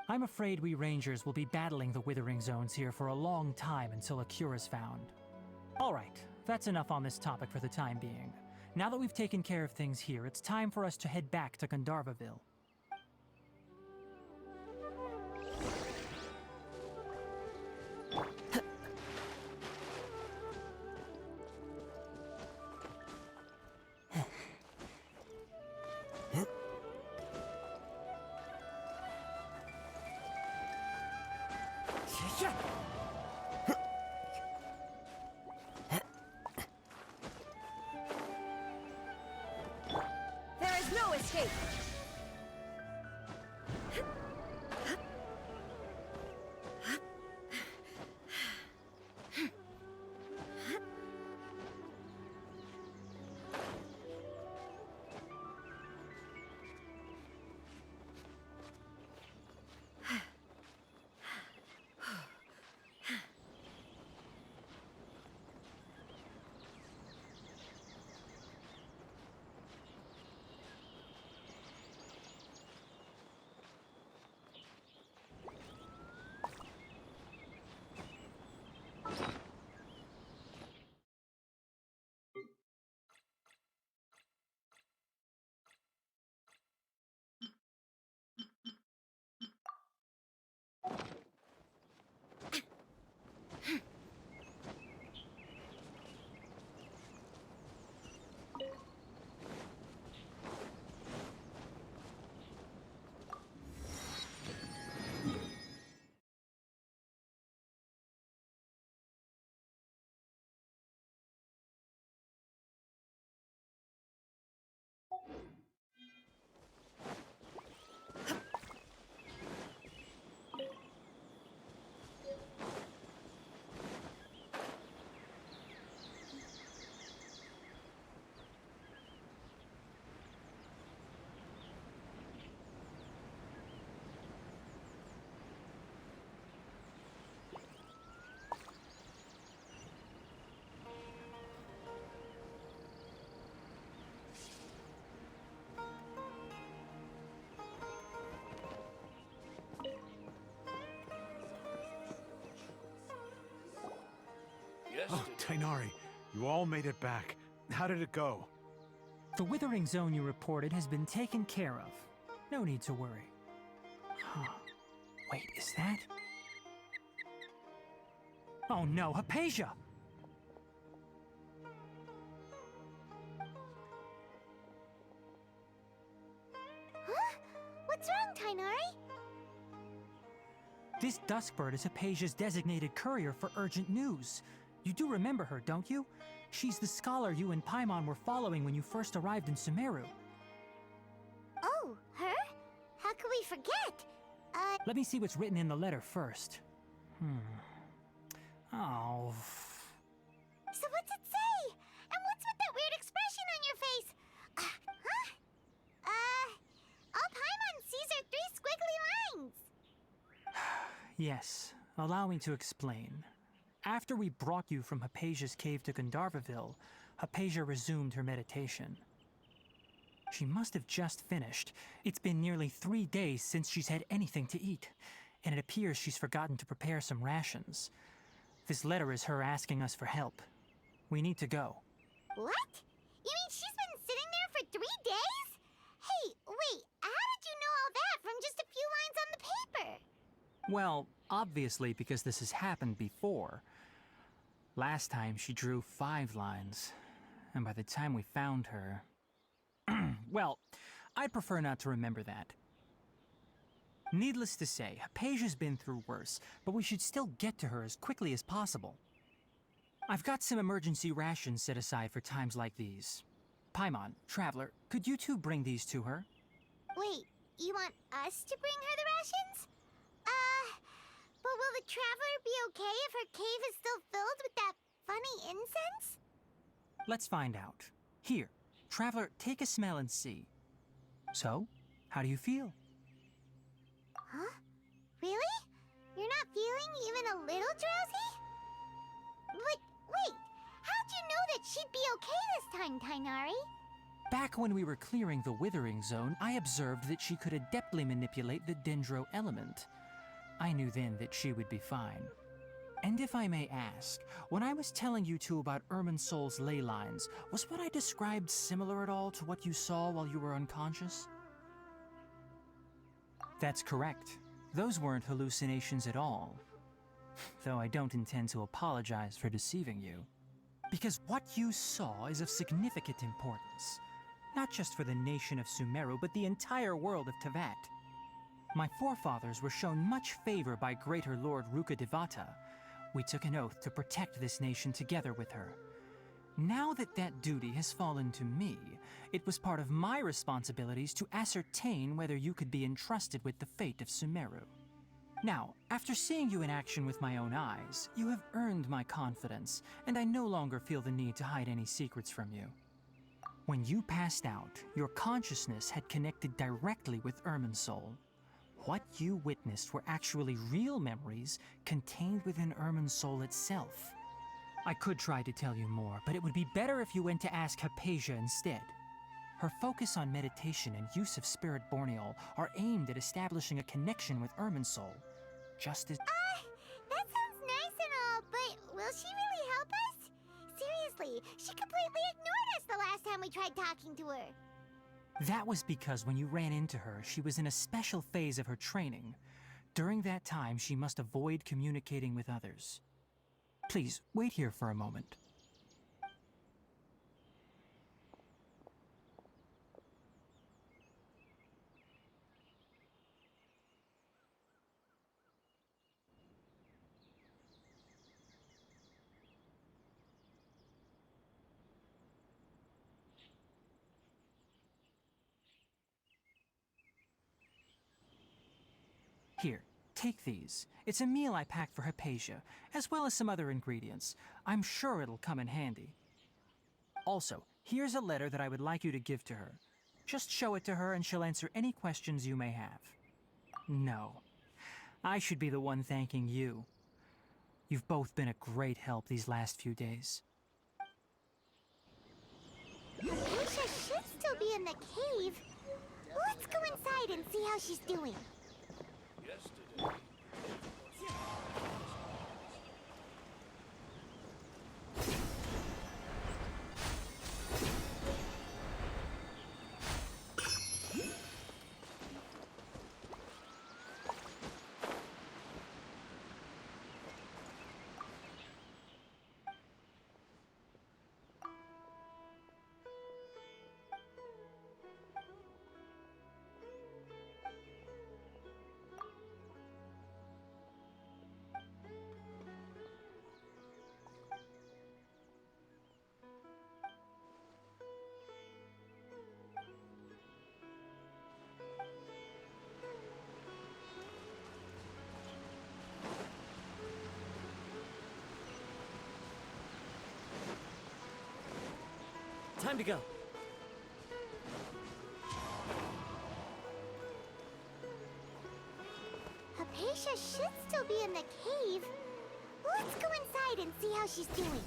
I'm afraid we Rangers will be battling the Withering Zones here for a long time until a cure is found. Alright, that's enough on this topic for the time being. Now that we've taken care of things here, it's time for us to head back to Gandharvaville. There is no escape! Yesterday. Tainari, you all made it back. How did it go? The withering zone you reported has been taken care of. No need to worry. Huh. Wait, is that? Oh no, Hypatia! Huh? What's wrong, Tainari? This Duskbird is Hypatia's designated courier for urgent news. You do remember her, don't you? She's the scholar you and Paimon were following when you first arrived in Sumeru. Oh, her? How could we forget? Let me see what's written in the letter first. Oh. So what's it say? And what's with that weird expression on your face? All Paimon sees are 3 squiggly lines. Yes, allow me to explain. After we brought you from Hypatia's cave to Gandharvaville, Hypatia resumed her meditation. She must have just finished. It's been nearly 3 days since she's had anything to eat, and it appears she's forgotten to prepare some rations. This letter is her asking us for help. We need to go. What? You mean she's been sitting there for 3 days? Hey, wait, how did you know all that from just a few lines on the paper? Well, obviously because this has happened before. Last time she drew 5 lines, and by the time we found her... Well, I'd prefer not to remember that. Needless to say, Hypatia's been through worse, but we should still get to her as quickly as possible. I've got some emergency rations set aside for times like these. Paimon, Traveler, could you two bring these to her? Wait, you want us to bring her the rations? But will the Traveler be okay if her cave is still filled with that funny incense? Let's find out. Here, Traveler, take a smell and see. So, how do you feel? Huh? Really? You're not feeling even a little drowsy? But wait, how'd you know that she'd be okay this time, Tainari? Back when we were clearing the Withering Zone, I observed that she could adeptly manipulate the Dendro element. I knew then that she would be fine. And if I may ask, when I was telling you two about Irminsol's ley lines, was what I described similar at all to what you saw while you were unconscious? That's correct. Those weren't hallucinations at all. Though I don't intend to apologize for deceiving you. Because what you saw is of significant importance. Not just for the nation of Sumeru, but the entire world of Tevat. My forefathers were shown much favor by Greater Lord Rukkhadevata. We took an oath to protect this nation together with her. Now that that duty has fallen to me, it was part of my responsibilities to ascertain whether you could be entrusted with the fate of Sumeru. Now, after seeing you in action with my own eyes, you have earned my confidence, and I no longer feel the need to hide any secrets from you. When you passed out, your consciousness had connected directly with Irminsol. What you witnessed were actually real memories contained within Irminsol itself. I could try to tell you more, but it would be better if you went to ask Hypatia instead. Her focus on meditation and use of Spirit Borneol are aimed at establishing a connection with Irminsol, just as... That sounds nice and all, but will she really help us? Seriously, she completely ignored us the last time we tried talking to her. That was because when you ran into her, she was in a special phase of her training. During that time, she must avoid communicating with others. Please, wait here for a moment. Here, take these. It's a meal I packed for Hypatia, as well as some other ingredients. I'm sure it'll come in handy. Also, here's a letter that I would like you to give to her. Just show it to her and she'll answer any questions you may have. No, I should be the one thanking you. You've both been a great help these last few days. Hypatia should still be in the cave. Let's go inside and see how she's doing. Yesterday. Time to go. Hypatia should still be in the cave. Let's go inside and see how she's doing.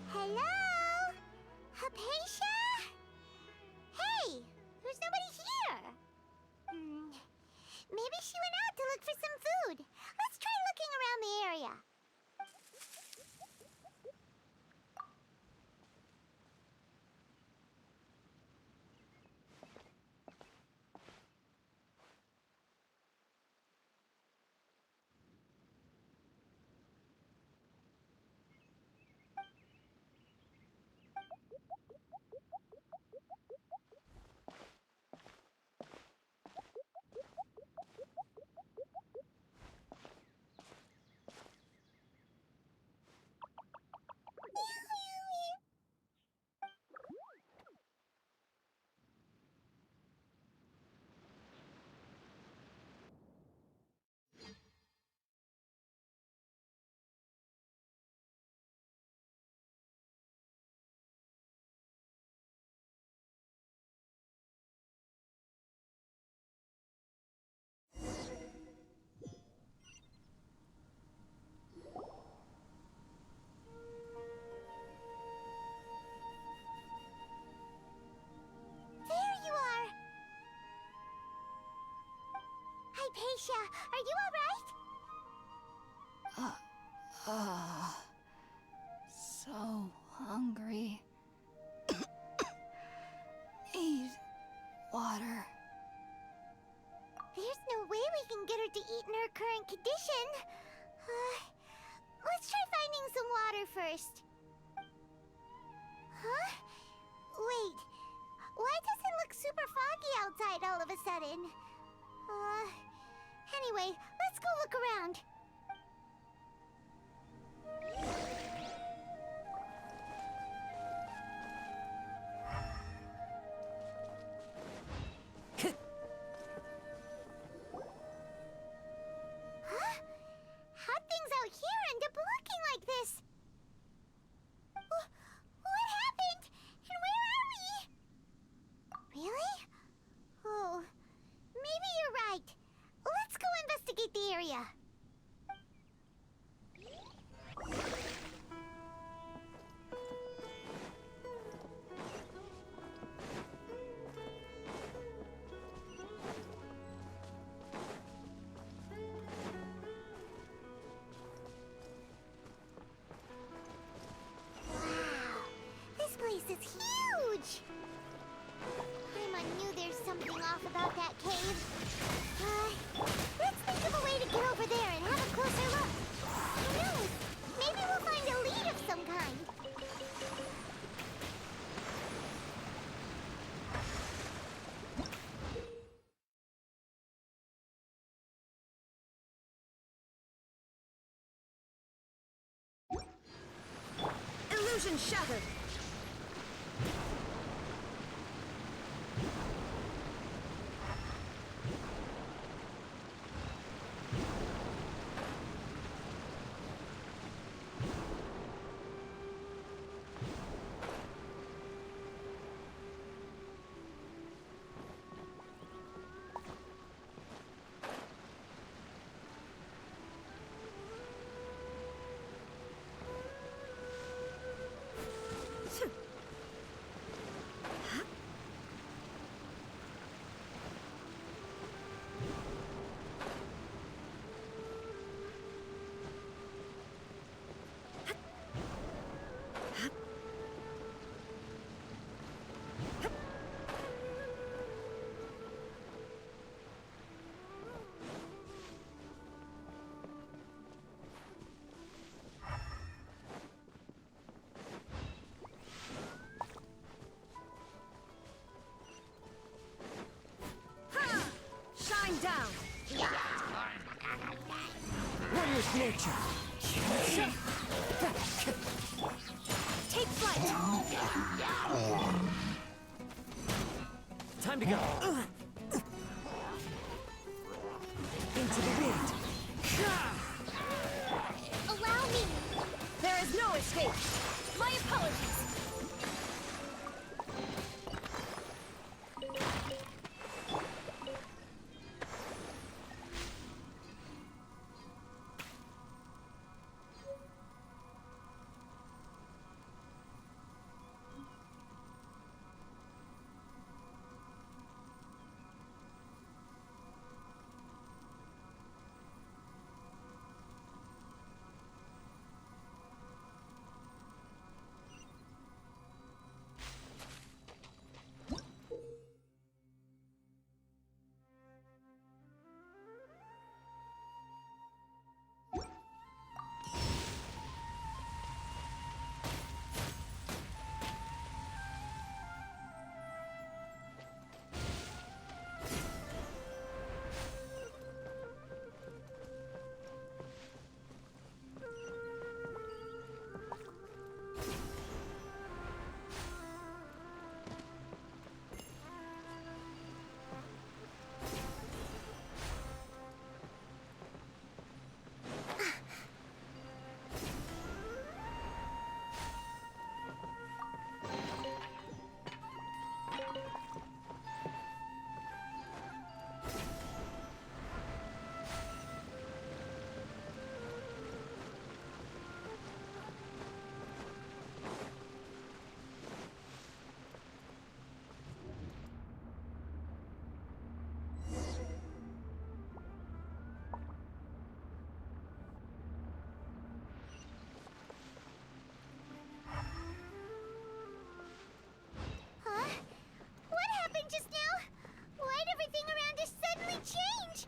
Hello? Hypatia? Hey, there's nobody here. Maybe she went out to look for some food. Let's try looking around the area. Hypatia, are you alright? So hungry. Need water. There's no way we can get her to eat in her current condition. Let's try finding some water first. Huh? Wait, why does it look super foggy outside all of a sudden? Anyway, let's go look around. Huh? How'd things out here end up looking like this? What happened? And where are we? Really? Oh, maybe you're right. Let's go investigate the area. Wow, this place is huge. I knew there's something off about that cave. Let's think of a way to get over there and have a closer look. Who knows? Maybe we'll find a lead of some kind. Illusion shattered. Down. One with nature. Take flight. Time to go. to the wind. Allow me! There is no escape. My apologies! Just now? Why'd everything around us suddenly change?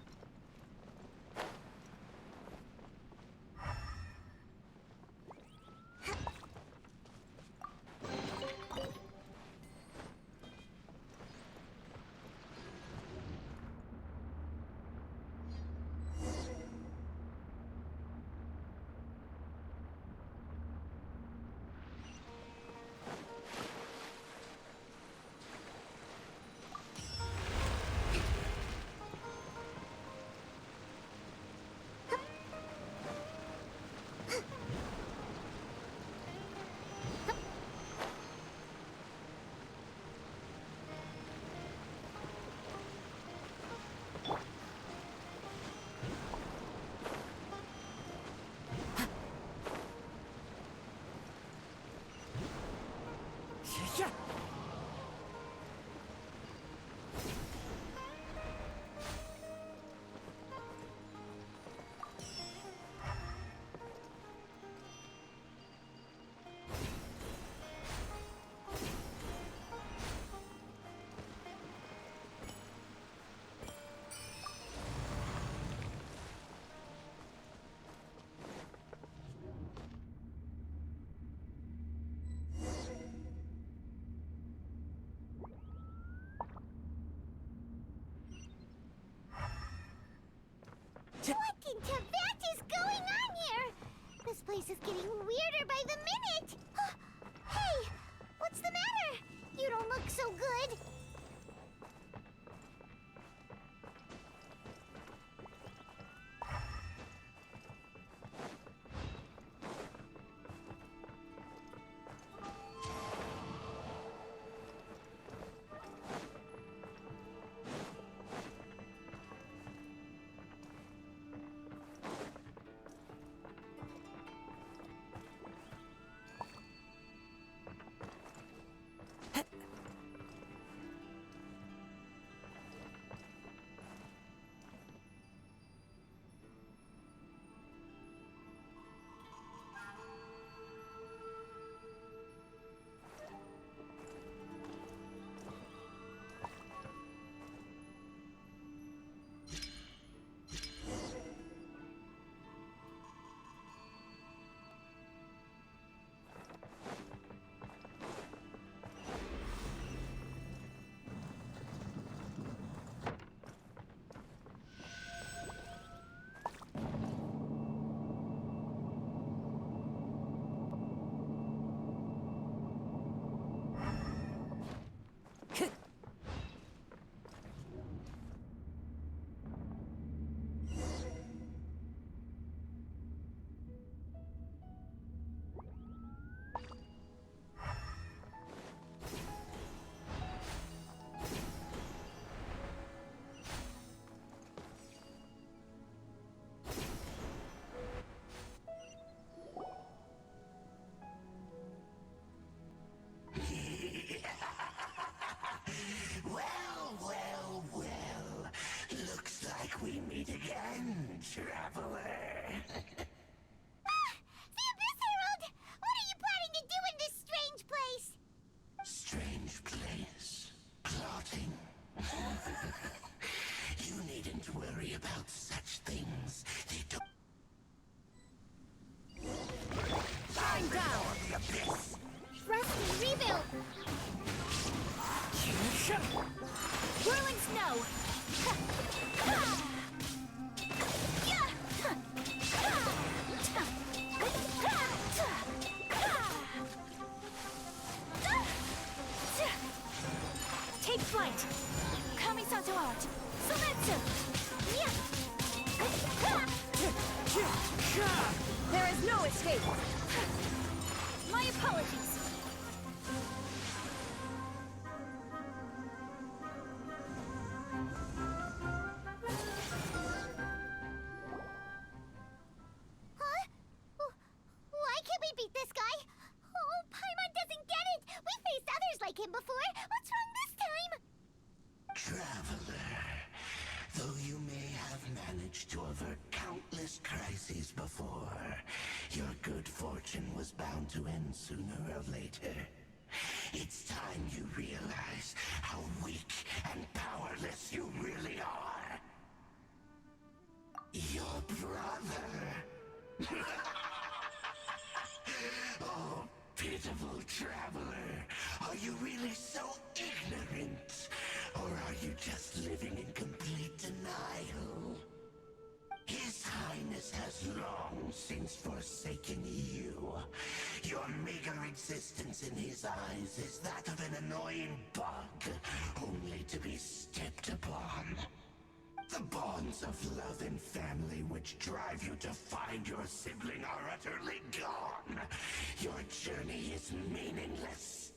Yeah. What in Tibet is going on here? This place is getting weirder by the minute. Hey, what's the matter? You don't look so good. traveler. The Abyss Herald! What are you planning to do in this strange place? Strange place. Plotting. You needn't worry about such things. They don't. Shine down! The abyss. Rusty, rebuild! Whirling snow! Take flight! Kamisato out! Sumetsu! There is no escape! My apologies! Huh? Why can't we beat this guy? Oh, Paimon doesn't get it! We faced others like him before! What's wrong this time? Traveler. Though you may have managed to avert countless crises before, your good fortune was bound to end sooner or later. It's time you realize how weak and powerless you really are. Your brother. Oh, pitiful traveler. Are you really so ignorant? Or are you just living in complete denial? His Highness has long since forsaken you. Your meager existence in his eyes is that of an annoying bug, only to be stepped upon. The bonds of love and family which drive you to find your sibling are utterly gone. Your journey is meaningless.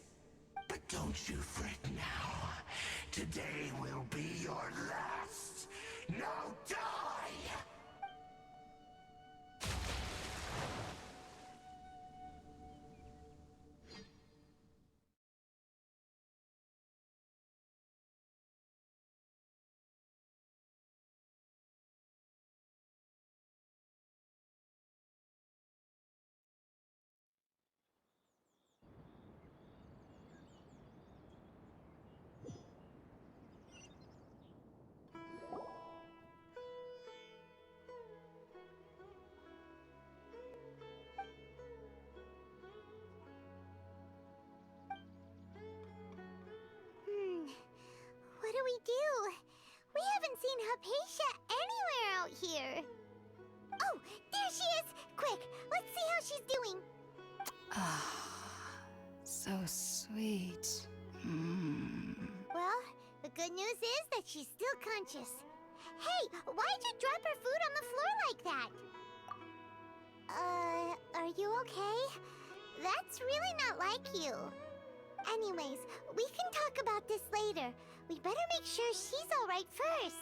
But don't you fret now. Today will be your last. Now die! What do we do? We haven't seen Hypatia anywhere out here. Oh, there she is! Quick, let's see how she's doing. So sweet. Well, the good news is that she's still conscious. Hey, why'd you drop her food on the floor like that? Are you okay? That's really not like you. Anyways, we can talk about this later. We better make sure she's alright first.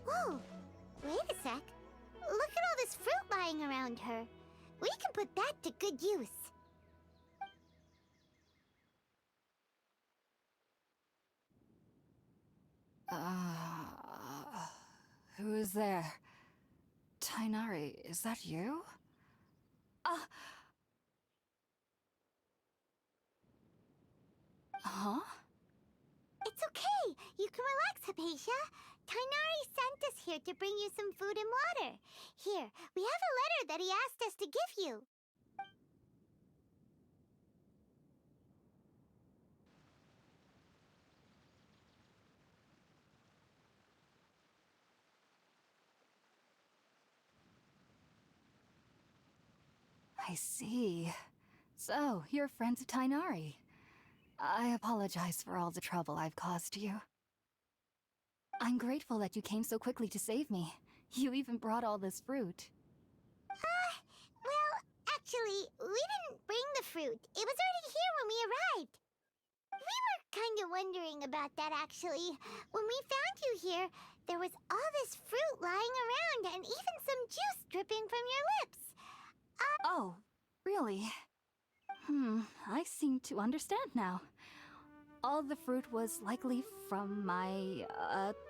Whoa, wait a sec. Look at all this fruit lying around her. We can put that to good use. Who is there? Tainari, is that you? Huh? It's okay. You can relax, Hypatia. Tainari sent us here to bring you some food and water. Here, we have a letter that he asked us to give you. I see. So, you're friends of Tainari. I apologize for all the trouble I've caused you. I'm grateful that you came so quickly to save me. You even brought all this fruit. Well, actually, we didn't bring the fruit. It was already here when we arrived. We were kind of wondering about that, actually. When we found you here, there was all this fruit lying around and even some juice dripping from your lips. Oh, really? I seem to understand now. All the fruit was likely from my,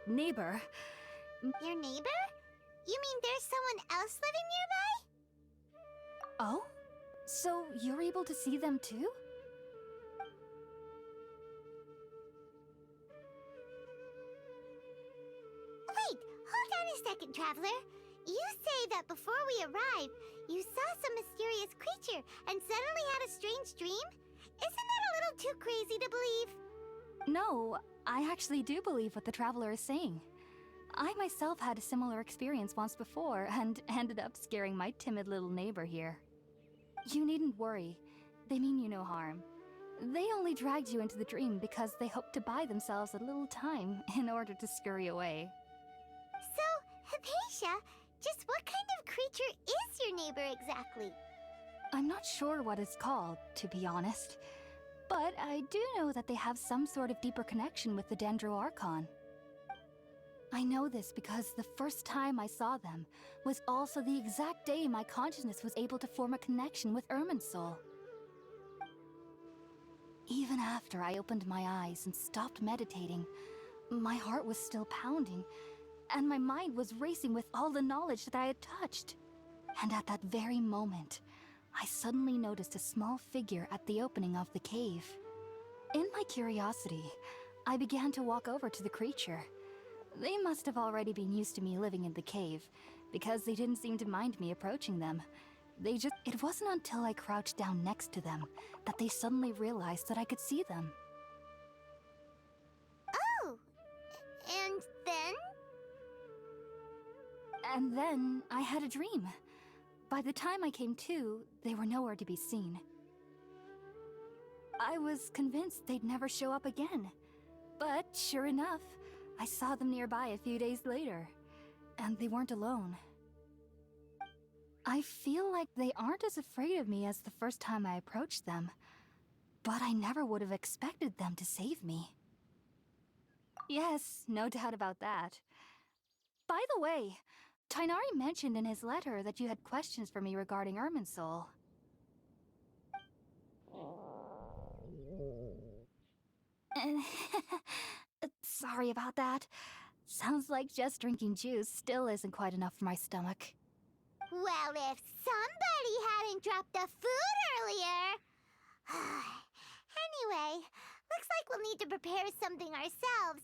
neighbor. Your neighbor? You mean there's someone else living nearby? Oh? So you're able to see them too? Wait, hold on a second, Traveler. You say that before we arrived, you saw some mysterious creature and suddenly had a strange dream? Isn't that a little too crazy to believe? No, I actually do believe what the traveler is saying. I myself had a similar experience once before and ended up scaring my timid little neighbor here. You needn't worry. They mean you no harm. They only dragged you into the dream because they hoped to buy themselves a little time in order to scurry away. So, Hypatia, just what kind of creature is your neighbor exactly? I'm not sure what it's called, to be honest. But I do know that they have some sort of deeper connection with the Dendro Archon. I know this because the first time I saw them was also the exact day my consciousness was able to form a connection with Irminsul. Even after I opened my eyes and stopped meditating, my heart was still pounding, and my mind was racing with all the knowledge that I had touched. And at that very moment, I suddenly noticed a small figure at the opening of the cave. In my curiosity, I began to walk over to the creature. They must have already been used to me living in the cave, because they didn't seem to mind me approaching them. It wasn't until I crouched down next to them that they suddenly realized that I could see them. Oh! And then? And then I had a dream. By the time I came to, they were nowhere to be seen. I was convinced they'd never show up again. But sure enough, I saw them nearby a few days later. And they weren't alone. I feel like they aren't as afraid of me as the first time I approached them. But I never would have expected them to save me. Yes, no doubt about that. By the way, Tighnari mentioned in his letter that you had questions for me regarding Irminsul. Sorry about that. Sounds like just drinking juice still isn't quite enough for my stomach. Well, if somebody hadn't dropped the food earlier... Anyway, looks like we'll need to prepare something ourselves.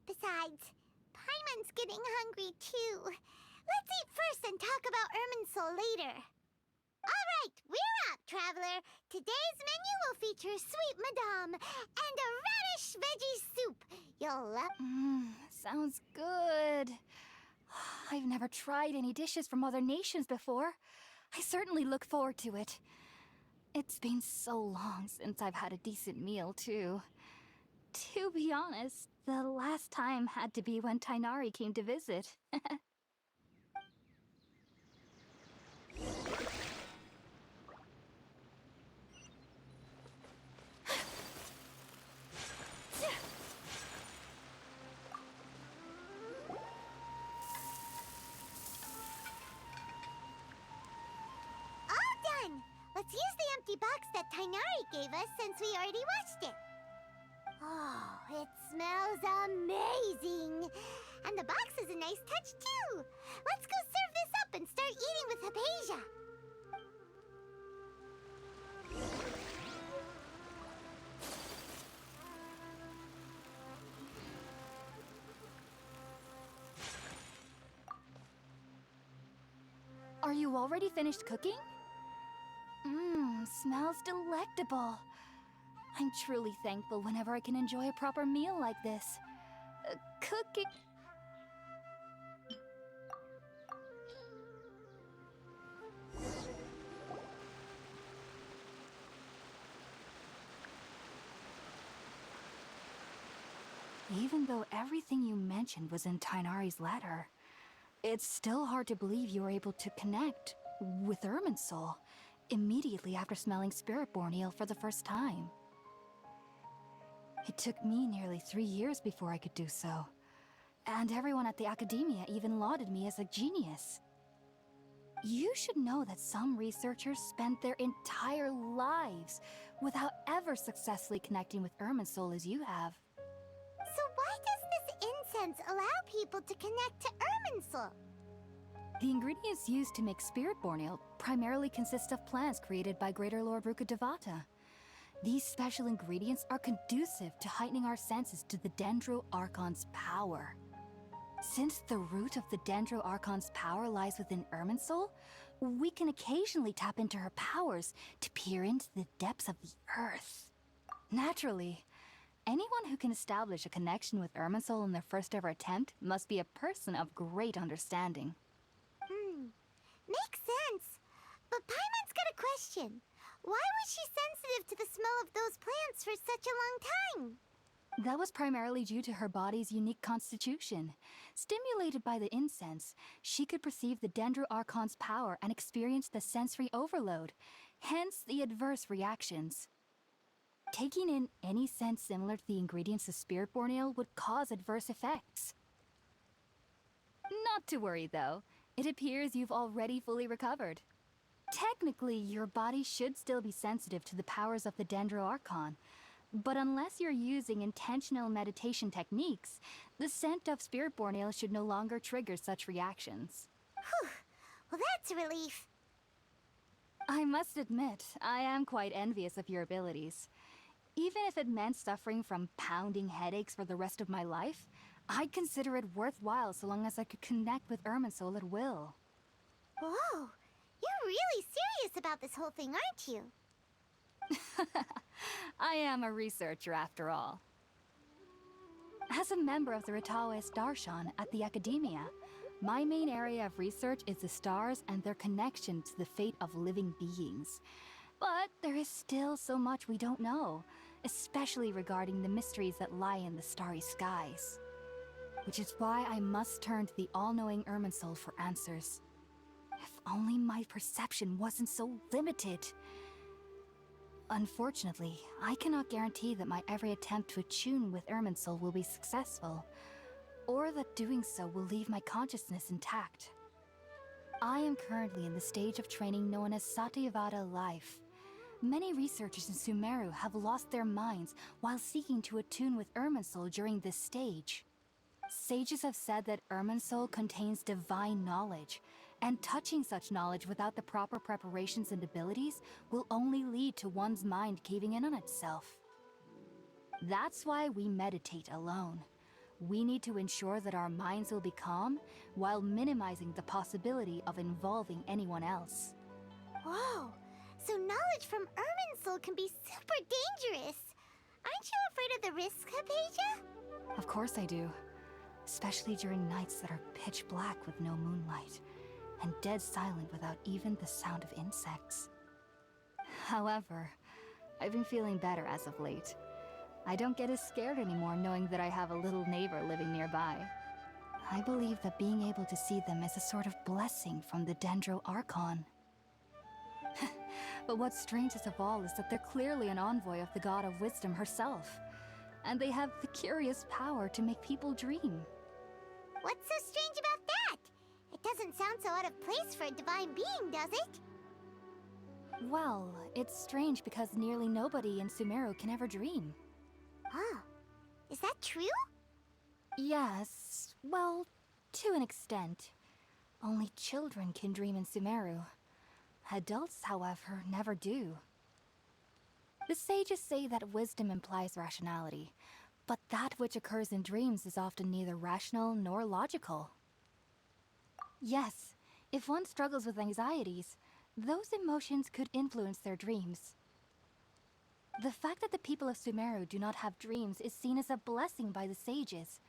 Besides, Paimon's getting hungry too. Let's eat first and talk about Irminsul later. Alright, we're up, Traveler. Today's menu will feature sweet madame and a radish veggie soup. You'll love... Sounds good. I've never tried any dishes from other nations before. I certainly look forward to it. It's been so long since I've had a decent meal, too. To be honest, the last time had to be when Tighnari came to visit. Let's use the empty box that Tighnari gave us since we already watched it. Oh, it smells amazing. And the box is a nice touch, too. Let's go serve this up and start eating with Hypatia. Are you already finished cooking? Smells delectable. I'm truly thankful whenever I can enjoy a proper meal like this. Cooking... Even though everything you mentioned was in Tighnari's letter, it's still hard to believe you were able to connect with Irminsul immediately after smelling Spiritborn eel for the first time. It took me nearly 3 years before I could do so, and everyone at the Academia even lauded me as a genius. You should know that some researchers spend their entire lives without ever successfully connecting with Irminsul as you have. So why does this incense allow people to connect to Irminsul? The ingredients used to make Spiritborn Ale primarily consist of plants created by Greater Lord Rukkhadevata. These special ingredients are conducive to heightening our senses to the Dendro Archon's power. Since the root of the Dendro Archon's power lies within Irminsul, we can occasionally tap into her powers to peer into the depths of the earth. Naturally, anyone who can establish a connection with Irminsul in their first ever attempt must be a person of great understanding. Makes sense. But Paimon's got a question. Why was she sensitive to the smell of those plants for such a long time? That was primarily due to her body's unique constitution. Stimulated by the incense, she could perceive the Dendro Archon's power and experience the sensory overload, hence the adverse reactions. Taking in any scent similar to the ingredients of Spiritborn Ale would cause adverse effects. Not to worry, though. It appears you've already fully recovered. Technically, your body should still be sensitive to the powers of the Dendro Archon, but unless you're using intentional meditation techniques, the scent of Spiritborn Ale should no longer trigger such reactions. Whew. Well, that's a relief. I must admit, I am quite envious of your abilities. Even if it meant suffering from pounding headaches for the rest of my life, I'd consider it worthwhile so long as I could connect with Irminsul at will. Whoa, you're really serious about this whole thing, aren't you? I am a researcher after all. As a member of the Ritawes Darshan at the Academia, my main area of research is the stars and their connection to the fate of living beings. But there is still so much we don't know, especially regarding the mysteries that lie in the starry skies. Which is why I must turn to the all-knowing Irminsul for answers. If only my perception wasn't so limited. Unfortunately, I cannot guarantee that my every attempt to attune with Irminsul will be successful, or that doing so will leave my consciousness intact. I am currently in the stage of training known as Satyavada life. Many researchers in Sumeru have lost their minds while seeking to attune with Irminsul during this stage. Sages have said that Irminsul contains divine knowledge, and touching such knowledge without the proper preparations and abilities will only lead to one's mind caving in on itself. That's why we meditate alone. We need to ensure that our minds will be calm while minimizing the possibility of involving anyone else. Whoa, so knowledge from Irminsul can be super dangerous. Aren't you afraid of the risks, Hypatia? Of course I do. Especially during nights that are pitch black with no moonlight, and dead silent without even the sound of insects. However, I've been feeling better as of late. I don't get as scared anymore knowing that I have a little neighbor living nearby. I believe that being able to see them is a sort of blessing from the Dendro Archon. But what's strangest of all is that they're clearly an envoy of the God of Wisdom herself, and they have the curious power to make people dream. What's so strange about that? It doesn't sound so out of place for a divine being, does it? Well, it's strange because nearly nobody in Sumeru can ever dream. Oh, is that true? Yes, well, to an extent. Only children can dream in Sumeru. Adults, however, never do. The sages say that wisdom implies rationality, but that which occurs in dreams is often neither rational nor logical. Yes, if one struggles with anxieties, those emotions could influence their dreams. The fact that the people of Sumeru do not have dreams is seen as a blessing by the sages.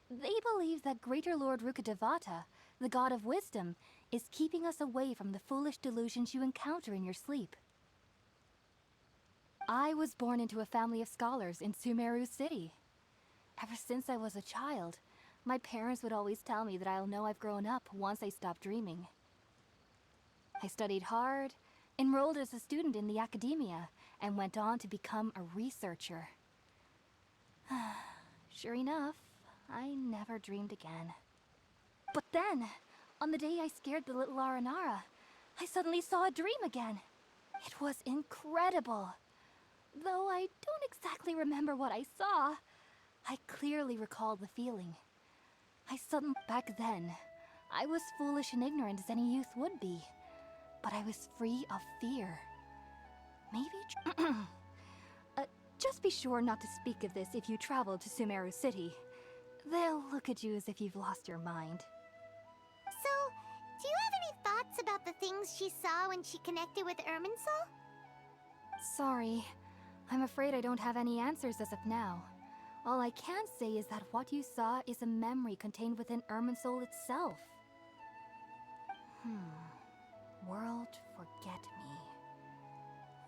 They believe that Greater Lord Rukkhadevata, the God of Wisdom, is keeping us away from the foolish delusions you encounter in your sleep. I was born into a family of scholars in Sumeru City. Ever since I was a child, my parents would always tell me that I'll know I've grown up once I stop dreaming. I studied hard, enrolled as a student in the academia, and went on to become a researcher. Sure enough, I never dreamed again. But then, on the day I scared the little Aranara, I suddenly saw a dream again. It was incredible. Though I don't exactly remember what I saw, I clearly recall the feeling. Back then, I was foolish and ignorant as any youth would be, but I was free of fear. Maybe just be sure not to speak of this if you travel to Sumeru City. They'll look at you as if you've lost your mind. So, do you have any thoughts about the things she saw when she connected with Irminsul? Sorry, I'm afraid I don't have any answers as of now. All I can say is that what you saw is a memory contained within Irminsul itself. World forget me.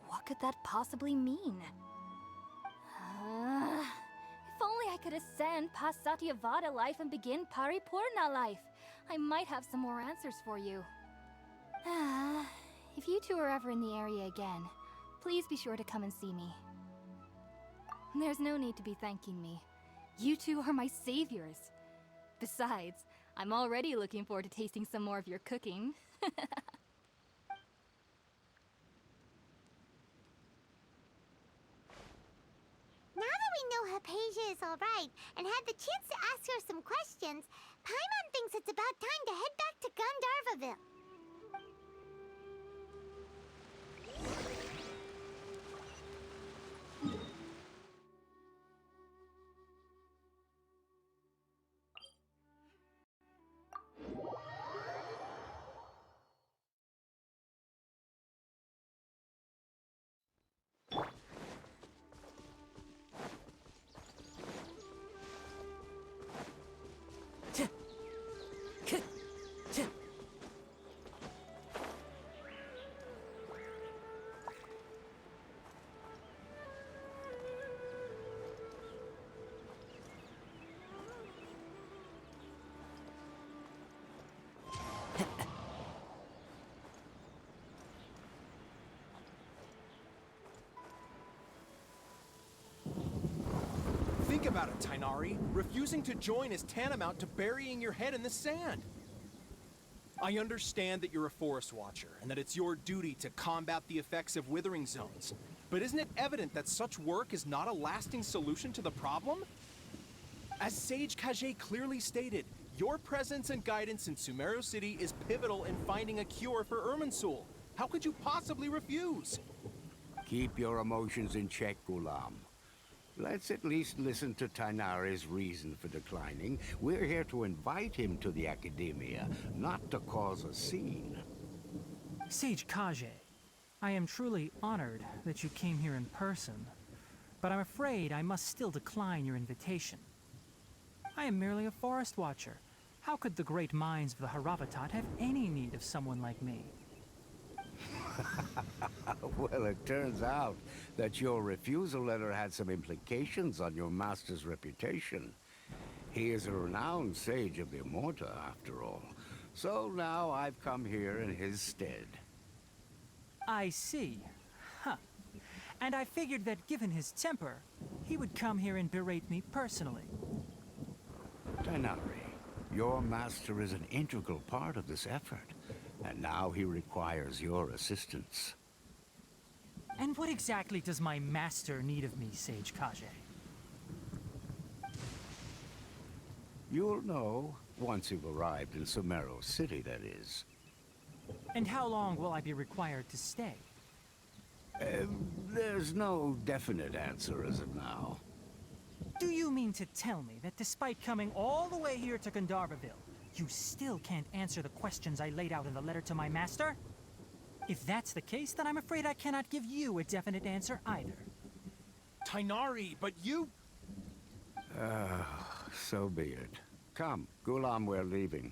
What could that possibly mean? If only I could ascend past Satyavada life and begin Paripurna life, I might have some more answers for you. If you two are ever in the area again, please be sure to come and see me. There's no need to be thanking me. You two are my saviors. Besides, I'm already looking forward to tasting some more of your cooking. Now that we know Hypatia is alright and had the chance to ask her some questions, Paimon thinks it's about time to head back to Gandharvaville. Think about it, Tainari. Refusing to join is tantamount to burying your head in the sand. I understand that you're a forest watcher, and that it's your duty to combat the effects of withering zones. But isn't it evident that such work is not a lasting solution to the problem? As Sage Kage clearly stated, your presence and guidance in Sumeru City is pivotal in finding a cure for Irminsul. How could you possibly refuse? Keep your emotions in check, Gulam. Let's at least listen to Tainari's reason for declining. We're here to invite him to the Academia, not to cause a scene. Sage Kage, I am truly honored that you came here in person, but I'm afraid I must still decline your invitation. I am merely a forest watcher. How could the great minds of the Haravatat have any need of someone like me? Well, it turns out that your refusal letter had some implications on your master's reputation. He is a renowned sage of the Immorta, after all. So now I've come here in his stead. I see. Huh. And I figured that given his temper, he would come here and berate me personally. Tainari, your master is an integral part of this effort, and now he requires your assistance. And what exactly does my master need of me, Sage Kage? You'll know once you've arrived in Sumeru City, that is. And how long will I be required to stay? There's no definite answer as of now. Do you mean to tell me that despite coming all the way here to Gandharvaville, you still can't answer the questions I laid out in the letter to my master? If that's the case, then I'm afraid I cannot give you a definite answer either. Tainari, but you... So be it. Come, Gulam, we're leaving.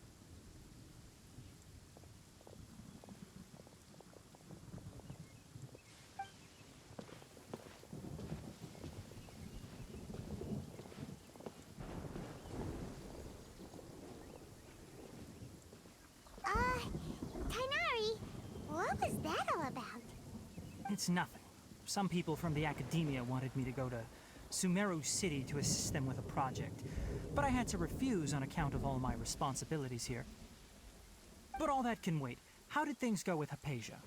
Tainari, what was that all about? It's nothing. Some people from the Academia wanted me to go to Sumeru City to assist them with a project, but I had to refuse on account of all my responsibilities here. But all that can wait. how did things go with Hypatia?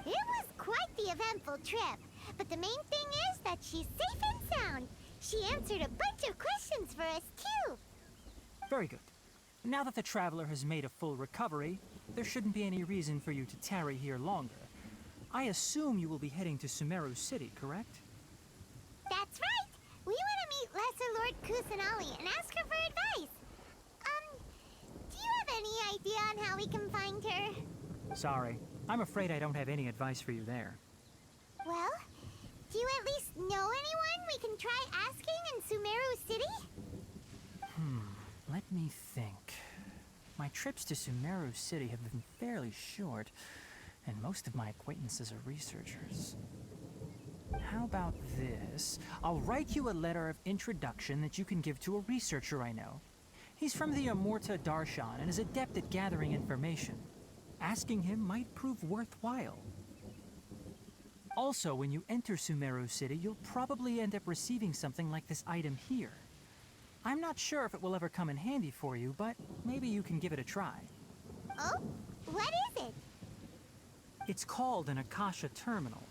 It was quite the eventful trip, but the main thing is that she's safe and sound. She answered a bunch of questions for us, too. Very good. Now that the traveler has made a full recovery, there shouldn't be any reason for you to tarry here longer. I assume you will be heading to Sumeru City, correct? That's right! We want to meet Lesser Lord Kusanali and ask her for advice. Do you have any idea on how we can find her? Sorry, I'm afraid I don't have any advice for you there. Well, do you at least know anyone we can try asking in Sumeru City? Let me think. My trips to Sumeru City have been fairly short, and most of my acquaintances are researchers. How about this? I'll write you a letter of introduction that you can give to a researcher I know. He's from the Amurta Darshan and is adept at gathering information. Asking him might prove worthwhile. Also, when you enter Sumeru City, you'll probably end up receiving something like this item here. I'm not sure if it will ever come in handy for you, but maybe you can give it a try. Oh? What is it? It's called an Akasha Terminal.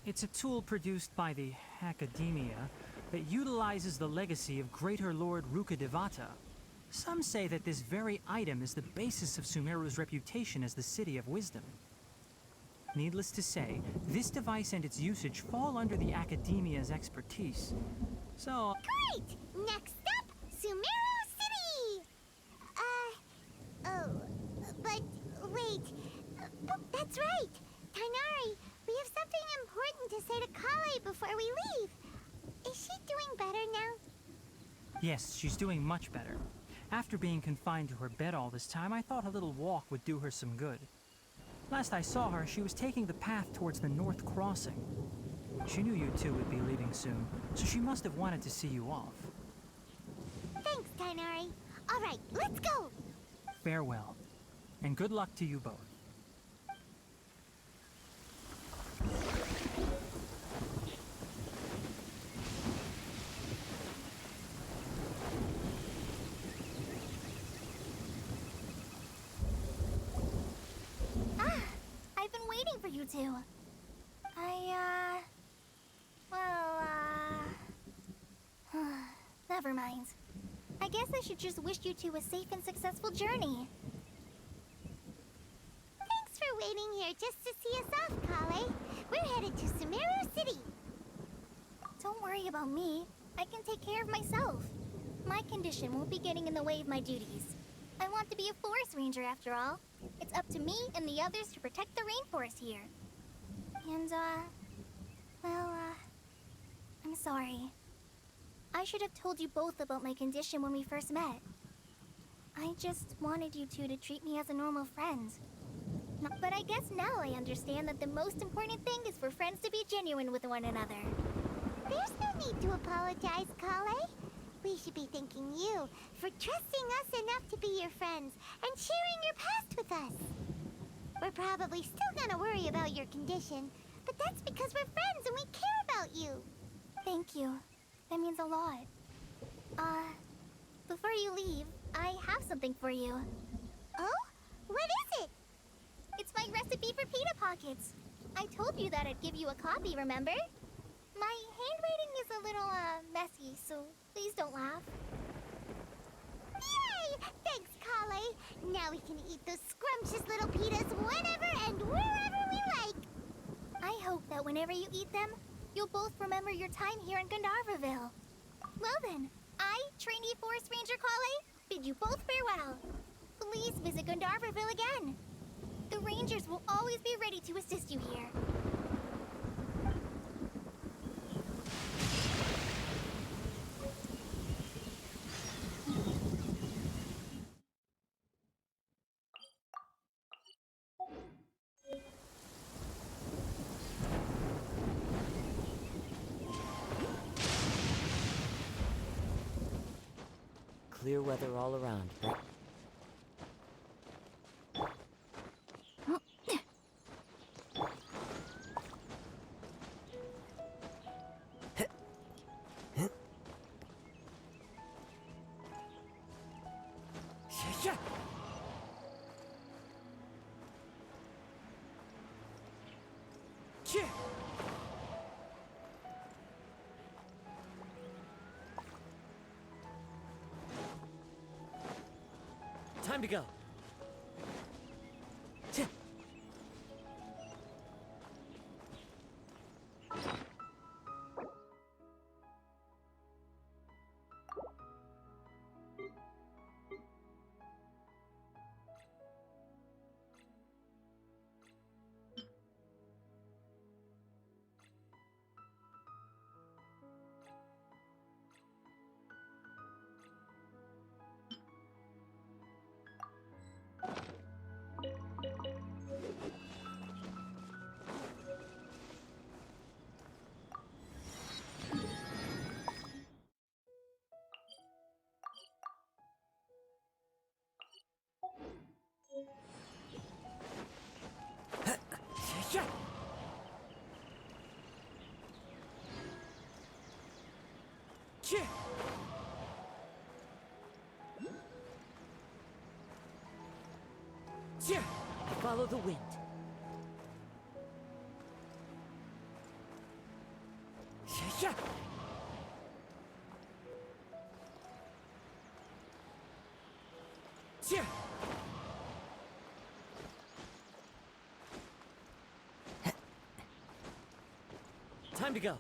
It's a tool produced by the Academia that utilizes the legacy of Greater Lord Rukadevata. Some say that this very item is the basis of Sumeru's reputation as the City of Wisdom. Needless to say, this device and its usage fall under the Academia's expertise. So... Great! Next up, Sumeru City! But wait. That's right! Tainari, we have something important to say to Kale before we leave. Is she doing better now? yes, she's doing much better. After being confined to her bed all this time, I thought a little walk would do her some good. Last I saw her, she was taking the path towards the North Crossing. She knew you two would be leaving soon, so she must have wanted to see you off. Thanks, Tainari. All right, let's go! Farewell, and good luck to you both. I've been waiting for you two. Never mind. I guess I should just wish you two a safe and successful journey. Thanks for waiting here just to see us off, Kale. We're headed to Sumeru City. Don't worry about me. I can take care of myself. My condition won't be getting in the way of my duties. I want to be a forest ranger after all. It's up to me and the others to protect the rainforest here. And, I'm sorry. I should have told you both about my condition when we first met. I just wanted you two to treat me as a normal friend. But I guess now I understand that the most important thing is for friends to be genuine with one another. There's no need to apologize, Kale. We should be thanking you for trusting us enough to be your friends and sharing your past with us. We're probably still gonna worry about your condition, but that's because we're friends and we care about you. Thank you. That means a lot. Before you leave, I have something for you. Oh? What is it? It's my recipe for pita pockets. I told you that I'd give you a copy, remember? My handwriting is a little, messy, so please don't laugh. Yay! Thanks, Kale. Now we can eat those scrumptious little pitas whenever and wherever we like. I hope that whenever you eat them, you'll both remember your time here in Gandharvaville. Well then, I, trainee Forest Ranger Kale, bid you both farewell. Please visit Gandharvaville again. The Rangers will always be ready to assist you here. Clear weather all around. Time to go. Follow the wind. Time to go.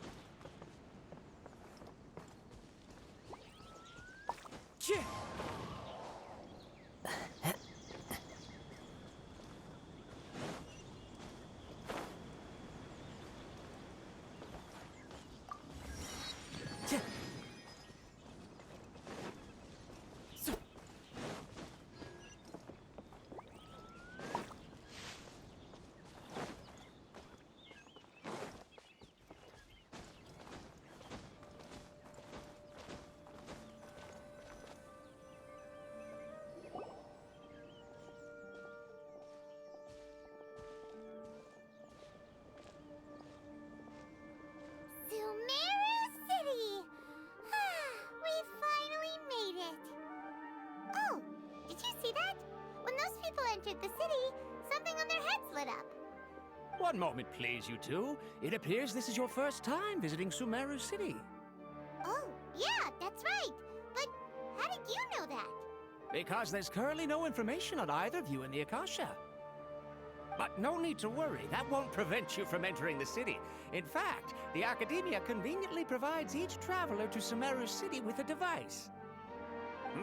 Sumeru City! We finally made it! Oh, did you see that? When those people entered the city, something on their heads lit up. One moment, please, you two. It appears this is your first time visiting Sumeru City. Oh, yeah, that's right. But how did you know that? Because there's currently no information on either of you in the Akasha. But no need to worry, that won't prevent you from entering the city. In fact, the Academia conveniently provides each traveler to Sumeru City with a device.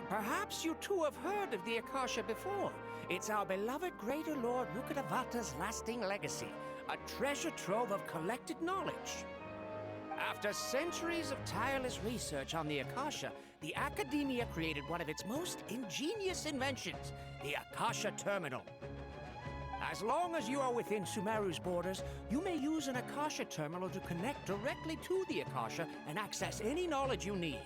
Perhaps you two have heard of the Akasha before. It's our beloved Greater Lord Rukkhadevata's lasting legacy, a treasure trove of collected knowledge. After centuries of tireless research on the Akasha, the Academia created one of its most ingenious inventions, the Akasha Terminal. As long as you are within Sumeru's borders, you may use an Akasha terminal to connect directly to the Akasha and access any knowledge you need.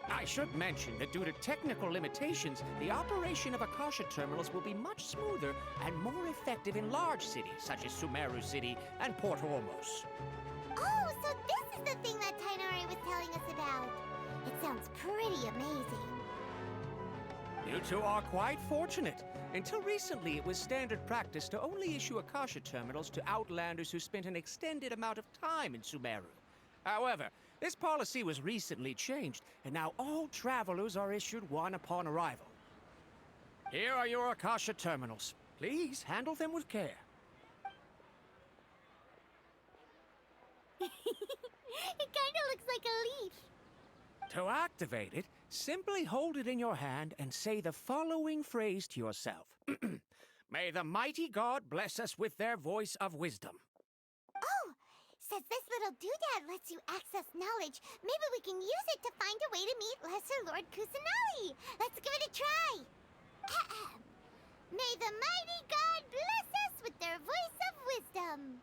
I should mention that due to technical limitations, the operation of Akasha terminals will be much smoother and more effective in large cities such as Sumeru City and Port Ormos. Oh, so this is the thing that Tainari was telling us about. It sounds pretty amazing. You two are quite fortunate. Until recently, it was standard practice to only issue Akasha terminals to outlanders who spent an extended amount of time in Sumeru. However, this policy was recently changed, and now all travelers are issued one upon arrival. Here are your Akasha terminals. Please handle them with care. It kinda looks like a leaf. To activate it, simply hold it in your hand and say the following phrase to yourself. May the mighty God bless us with their voice of wisdom. Oh, says this little doodad lets you access knowledge. Maybe we can use it to find a way to meet Lesser Lord Kusanali. Let's give it a try. May the mighty God bless us with their voice of wisdom.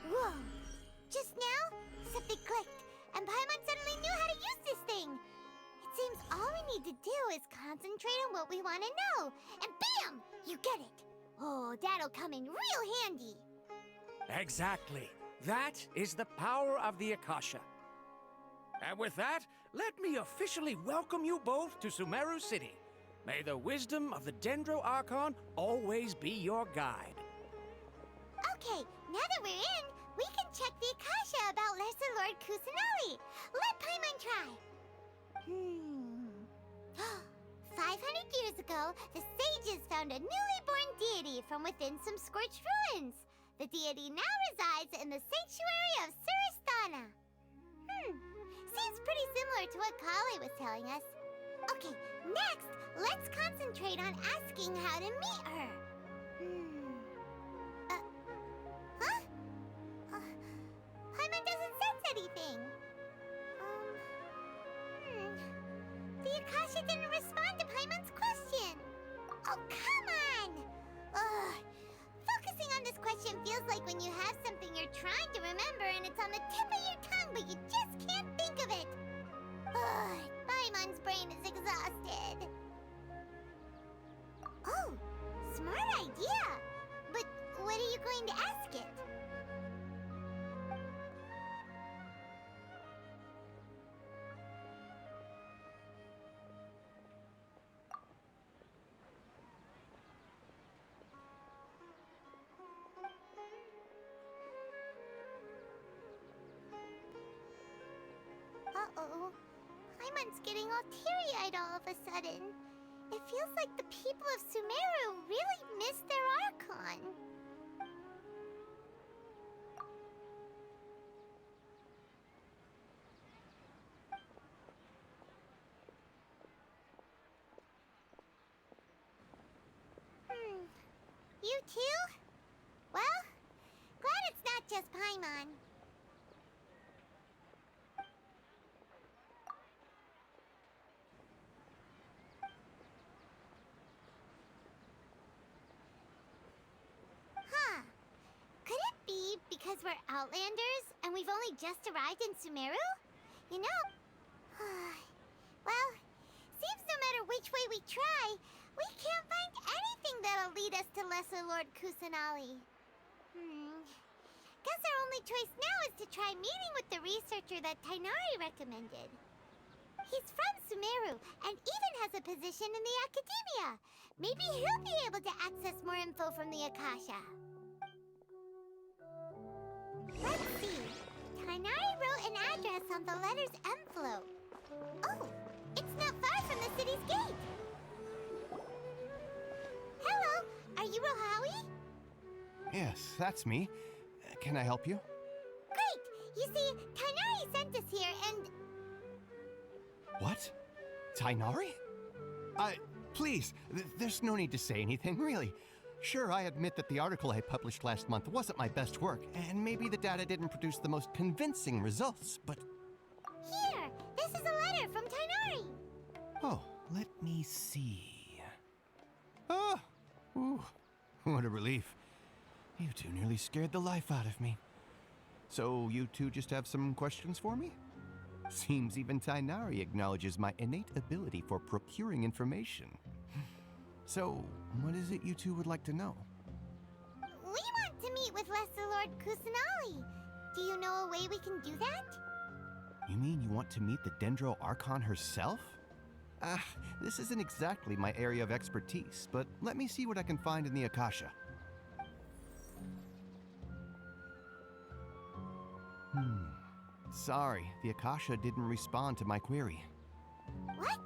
Whoa! Just now, something clicked, and Paimon suddenly knew how to use this thing. It seems all we need to do is concentrate on what we want to know, and bam! You get it. Oh, that'll come in real handy. Exactly. That is the power of the Akasha. And with that, let me officially welcome you both to Sumeru City. May the wisdom of the Dendro Archon always be your guide. Okay, now that we're in, we can check the Akasha about Lesser Lord Kusanali. Let Paimon try. 500 years ago, the sages found a newly born deity from within some scorched ruins. The deity now resides in the sanctuary of Surasthana. Seems pretty similar to what Kali was telling us. Okay, next, let's concentrate on asking how to meet her. Paimon doesn't sense anything. The Akasha didn't respond to Paimon's question. Oh, come on! Ugh. Focusing on this question feels like when you have something you're trying to remember and it's on the tip of your tongue, but you just can't think of it. Ugh. Paimon's brain is exhausted. Oh, smart idea! But what are you going to ask it? Uh-oh. Paimon's getting all teary-eyed all of a sudden. It feels like the people of Sumeru really miss their Archon. You too? Well, glad it's not just Paimon. Could it be because we're Outlanders and we've only just arrived in Sumeru? You know, well, seems no matter which way we try, we can't find anything that'll lead us to Lesser Lord Kusanali. Guess our only choice now is to try meeting with the researcher that Tainari recommended. He's from Sumeru and even has a position in the Academia. Maybe he'll be able to access more info from the Akasha. Let's see. Tainari wrote an address on the letter's envelope. Oh, it's not far from the city's gate. Hello, are you Rohawi? Yes, that's me. Can I help you? Great! You see, Tainari sent us here and... What? Tainari? Please, there's no need to say anything, really. Sure, I admit that the article I published last month wasn't my best work, and maybe the data didn't produce the most convincing results, but... Here! This is a letter from Tainari! Oh, let me see... Oh! Ooh, what a relief. You two nearly scared the life out of me. So, you two just have some questions for me? Seems even Tainari acknowledges my innate ability for procuring information. So, what is it you two would like to know? We want to meet with Lesser Lord Kusanali. Do you know a way we can do that? You mean you want to meet the Dendro Archon herself? This isn't exactly my area of expertise, but let me see what I can find in the Akasha. Sorry, the Akasha didn't respond to my query. What?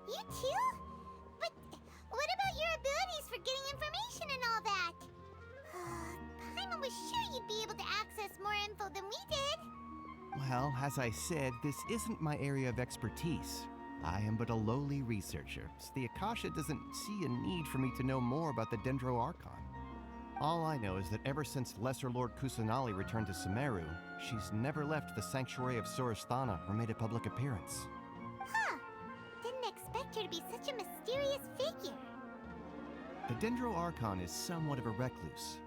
You too? But what about your abilities for getting information and all that? Paimon was sure you'd be able to access more info than we did. Well, as I said, this isn't my area of expertise. I am but a lowly researcher, so the Akasha doesn't see a need for me to know more about the Dendro Archon. All I know is that ever since Lesser Lord Kusanali returned to Sumeru, she's never left the sanctuary of Surasthana or made a public appearance. Didn't expect her to be such a mysterious figure. The Dendro Archon is somewhat of a recluse.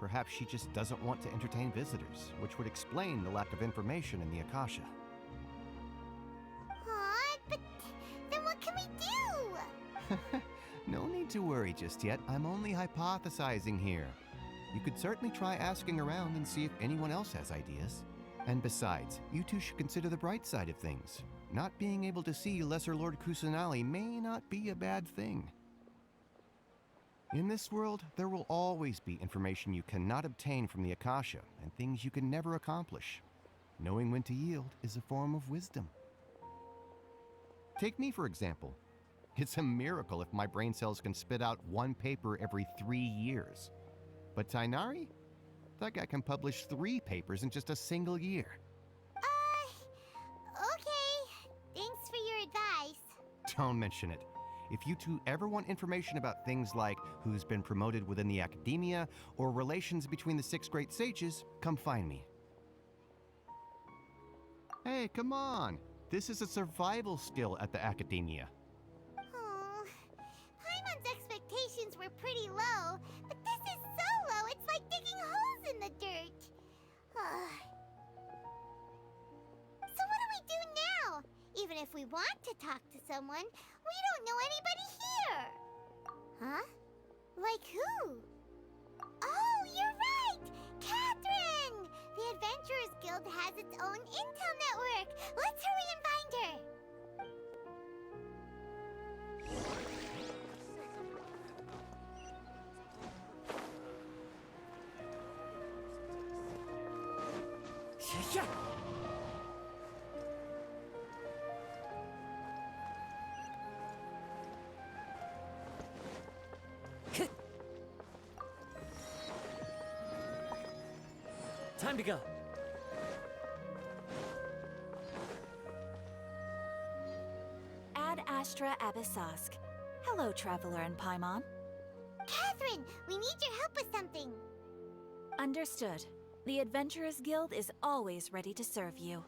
Perhaps she just doesn't want to entertain visitors, which would explain the lack of information in the Akasha. But then what can we do? No need to worry just yet. I'm only hypothesizing here. You could certainly try asking around and see if anyone else has ideas. And besides, you two should consider the bright side of things. not being able to see Lesser Lord Kusanali may not be a bad thing. In this world, there will always be information you cannot obtain from the Akasha and things you can never accomplish. Knowing when to yield is a form of wisdom. Take me, for example. It's a miracle if my brain cells can spit out one paper every 3 years. But Tainari? That guy can publish 3 papers in just a single year. Okay. Thanks for your advice. Don't mention it. If you two ever want information about things like who's been promoted within the academia or relations between the 6 great sages, come find me. Hey, come on. This is a survival skill at the academia. Oh, Paimon's expectations were pretty low, but this is so low it's like digging holes in the dirt. So what do we do now? Even if we want to talk to someone, we don't know anybody here. Huh? Like who? Oh, you're right! Catherine! The Adventurers Guild has its own intel network. Let's hurry and find her. Yeah. Time to go. Ad Astra Abyssosk. Hello, Traveler and Paimon. Catherine, we need your help with something. Understood. The Adventurers Guild is always ready to serve you.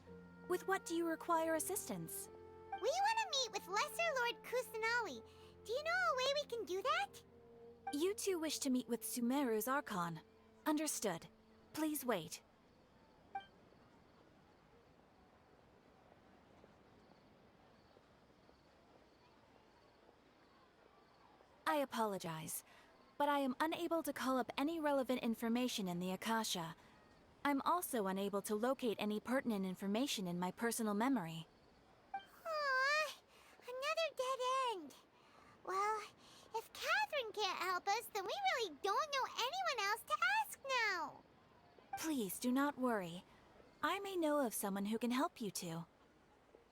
With what do you require assistance? We want to meet with Lesser Lord Kusanali. Do you know a way we can do that? You two wish to meet with Sumeru's Archon. Understood. Please wait. I apologize, but I am unable to call up any relevant information in the Akasha. I'm also unable to locate any pertinent information in my personal memory. Aww, another dead end. Well, if Catherine can't help us, then we really don't know anyone else to ask now. Please do not worry. I may know of someone who can help you two.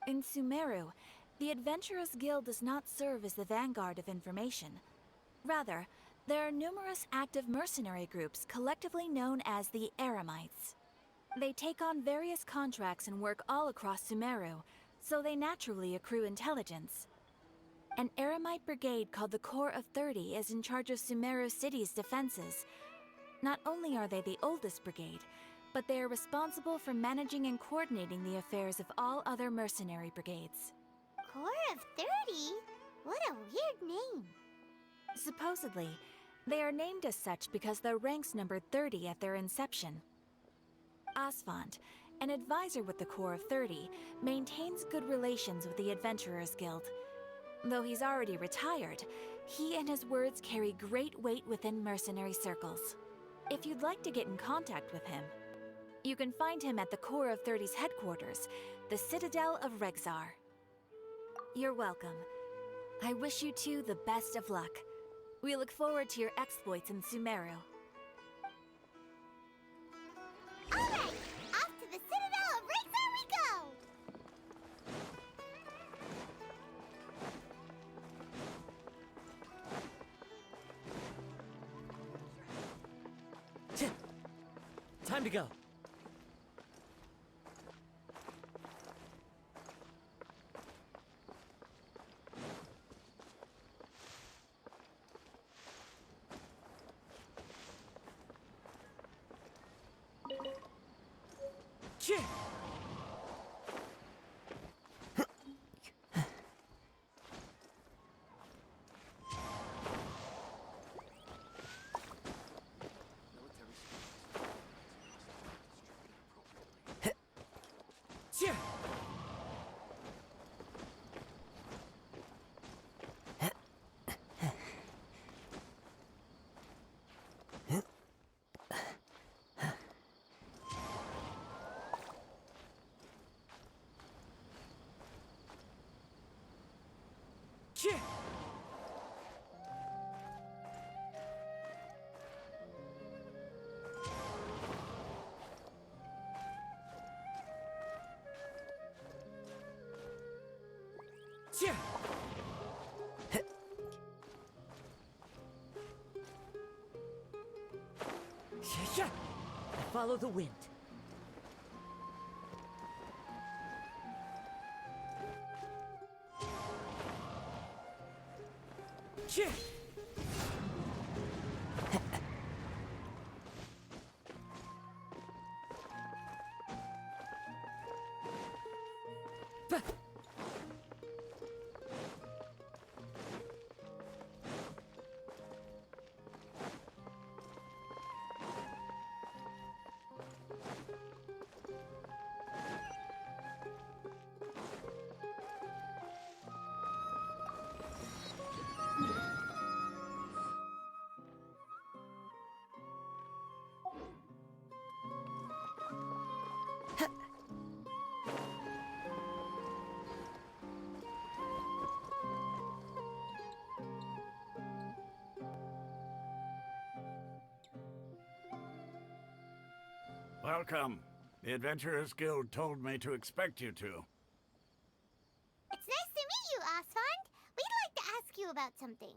In Sumeru, the Adventurers Guild does not serve as the vanguard of information. Rather, there are numerous active mercenary groups collectively known as the Eremites. They take on various contracts and work all across Sumeru, so they naturally accrue intelligence. An Eremite brigade called the Corps of 30 is in charge of Sumeru City's defenses. Not only are they the oldest brigade, but they are responsible for managing and coordinating the affairs of all other mercenary brigades. Corps of 30? What a weird name. Supposedly, they are named as such because their ranks numbered 30 at their inception. Asfand, an advisor with the Corps of 30, maintains good relations with the Adventurers Guild. Though he's already retired, he and his words carry great weight within mercenary circles. If you'd like to get in contact with him, you can find him at the Corps of 30's headquarters, the Citadel of Rexar. You're welcome. I wish you two the best of luck. We look forward to your exploits in Sumeru. Alright, off to the Citadel of Rexar we go! Time to go. Chih! Chih! Chih! Chih! Follow the wind. Chih! Welcome. The Adventurers Guild told me to expect you to. It's nice to meet you, Osfond. We'd like to ask you about something.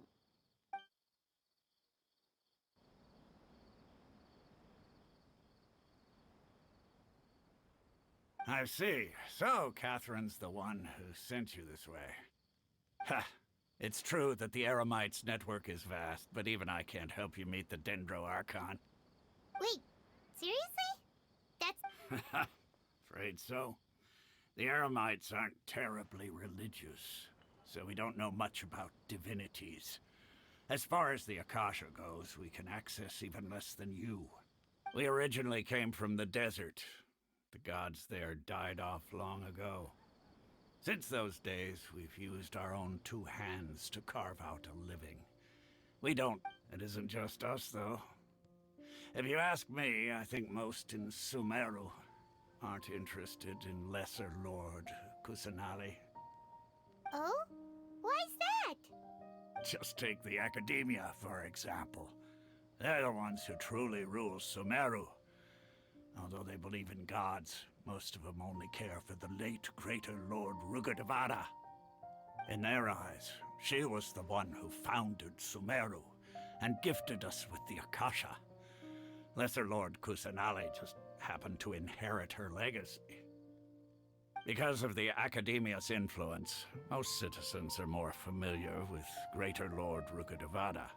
I see. So, Catherine's the one who sent you this way. Ha! It's true that the Eremites' network is vast, but even I can't help you meet the Dendro Archon. Wait, seriously? That's... Afraid so. The Eremites aren't terribly religious, so we don't know much about divinities. As far as the Akasha goes, we can access even less than you. We originally came from the desert. The gods there died off long ago. Since those days, we've used our own two hands to carve out a living. We don't... It isn't just us, though. If you ask me, I think most in Sumeru aren't interested in Lesser Lord Kusanali. Oh? Why's that? Just take the Academia, for example. They're the ones who truly rule Sumeru. Although they believe in gods, most of them only care for the late Greater Lord Rugadavada. In their eyes, she was the one who founded Sumeru and gifted us with the Akasha. Lesser Lord Kusanali just happened to inherit her legacy. Because of the Academia's influence, most citizens are more familiar with Greater Lord Rugadavada.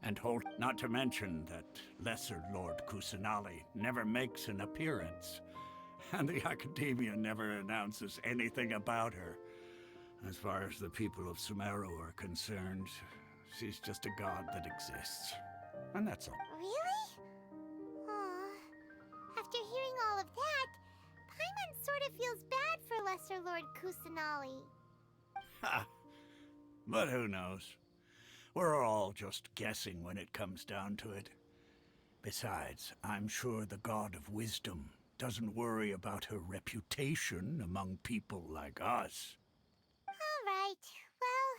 And hold, not to mention that Lesser Lord Kusanali never makes an appearance. And the Academia never announces anything about her. As far as the people of Sumeru are concerned, she's just a god that exists. And that's all. Really? Aw. After hearing all of that, Paimon sort of feels bad for Lesser Lord Kusanali. Ha! But who knows? We're all just guessing when it comes down to it. Besides, I'm sure the God of Wisdom doesn't worry about her reputation among people like us. All right. Well,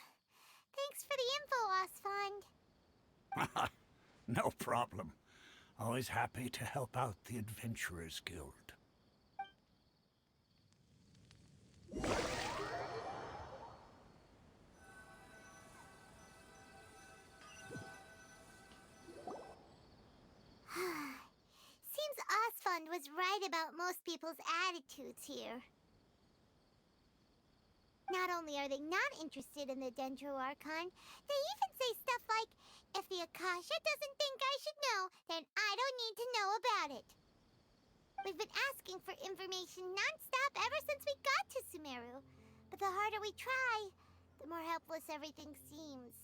thanks for the info, Osfond. No problem. Always happy to help out the Adventurers Guild. Seems Osfond was right about most people's attitudes here. Not only are they not interested in the Dendro Archon, they even say stuff like, if the Akasha doesn't think I should know, then I don't need to know about it. We've been asking for information non-stop ever since we got to Sumeru. But the harder we try, the more helpless everything seems.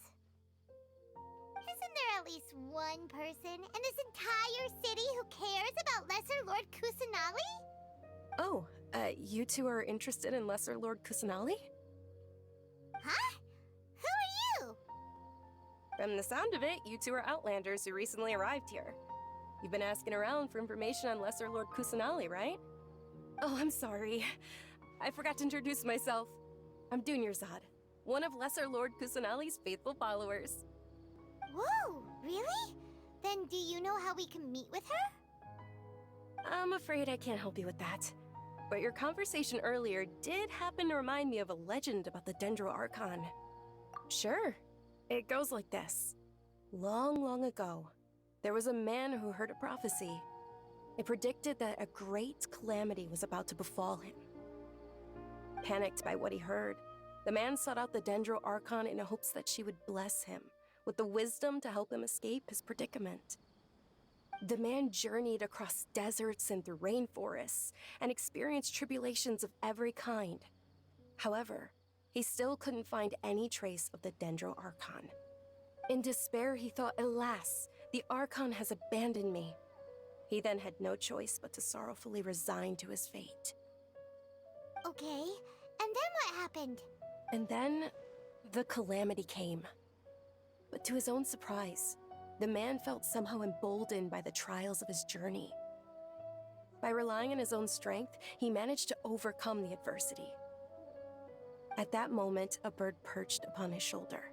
Isn't there at least one person in this entire city who cares about Lesser Lord Kusanali? Oh, you two are interested in Lesser Lord Kusanali? Huh? Who are you? From the sound of it, you two are Outlanders who recently arrived here. You've been asking around for information on Lesser Lord Kusanali, right? Oh, I'm sorry. I forgot to introduce myself. I'm Dunyarzad, one of Lesser Lord Kusanali's faithful followers. Whoa, really? Then do you know how we can meet with her? I'm afraid I can't help you with that. But your conversation earlier did happen to remind me of a legend about the Dendro Archon. Sure, it goes like this. Long, long ago, there was a man who heard a prophecy. It predicted that a great calamity was about to befall him. Panicked by what he heard, the man sought out the Dendro Archon in hopes that she would bless him with the wisdom to help him escape his predicament. The man journeyed across deserts and through rainforests and experienced tribulations of every kind. However, he still couldn't find any trace of the Dendro Archon. In despair, he thought, alas, the Archon has abandoned me. He then had no choice but to sorrowfully resign to his fate. Okay, and then what happened? And then, the calamity came. But to his own surprise, the man felt somehow emboldened by the trials of his journey. By relying on his own strength, he managed to overcome the adversity. At that moment, a bird perched upon his shoulder.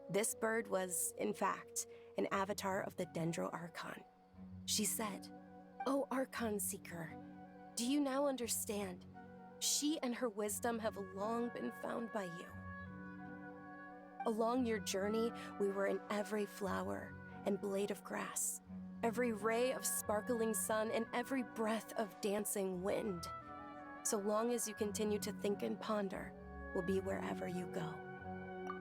This bird was, in fact, an avatar of the Dendro Archon. She said, "O Archon Seeker, do you now understand? She and her wisdom have long been found by you. Along your journey, we were in every flower and blade of grass, every ray of sparkling sun, and every breath of dancing wind. So long as you continue to think and ponder, we'll be wherever you go."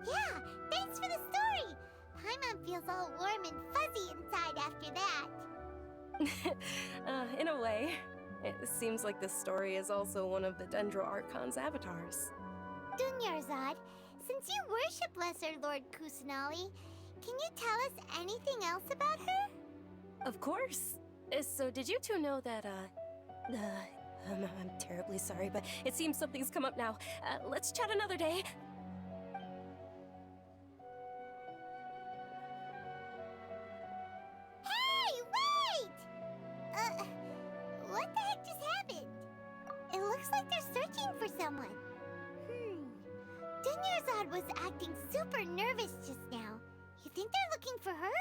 Yeah, thanks for the story! Paimon feels all warm and fuzzy inside after that. In a way, it seems like this story is also one of the Dendro Archon's avatars. Dunyarzad, since you worship Lesser Lord Kusanali, can you tell us anything else about her? Of course. So did you two know that, I'm terribly sorry, but it seems something's come up now. Let's chat another day. Hey, wait! What the heck just happened? It looks like they're searching for someone. Dunyarzad was acting super nervous just now. You think they're looking for her?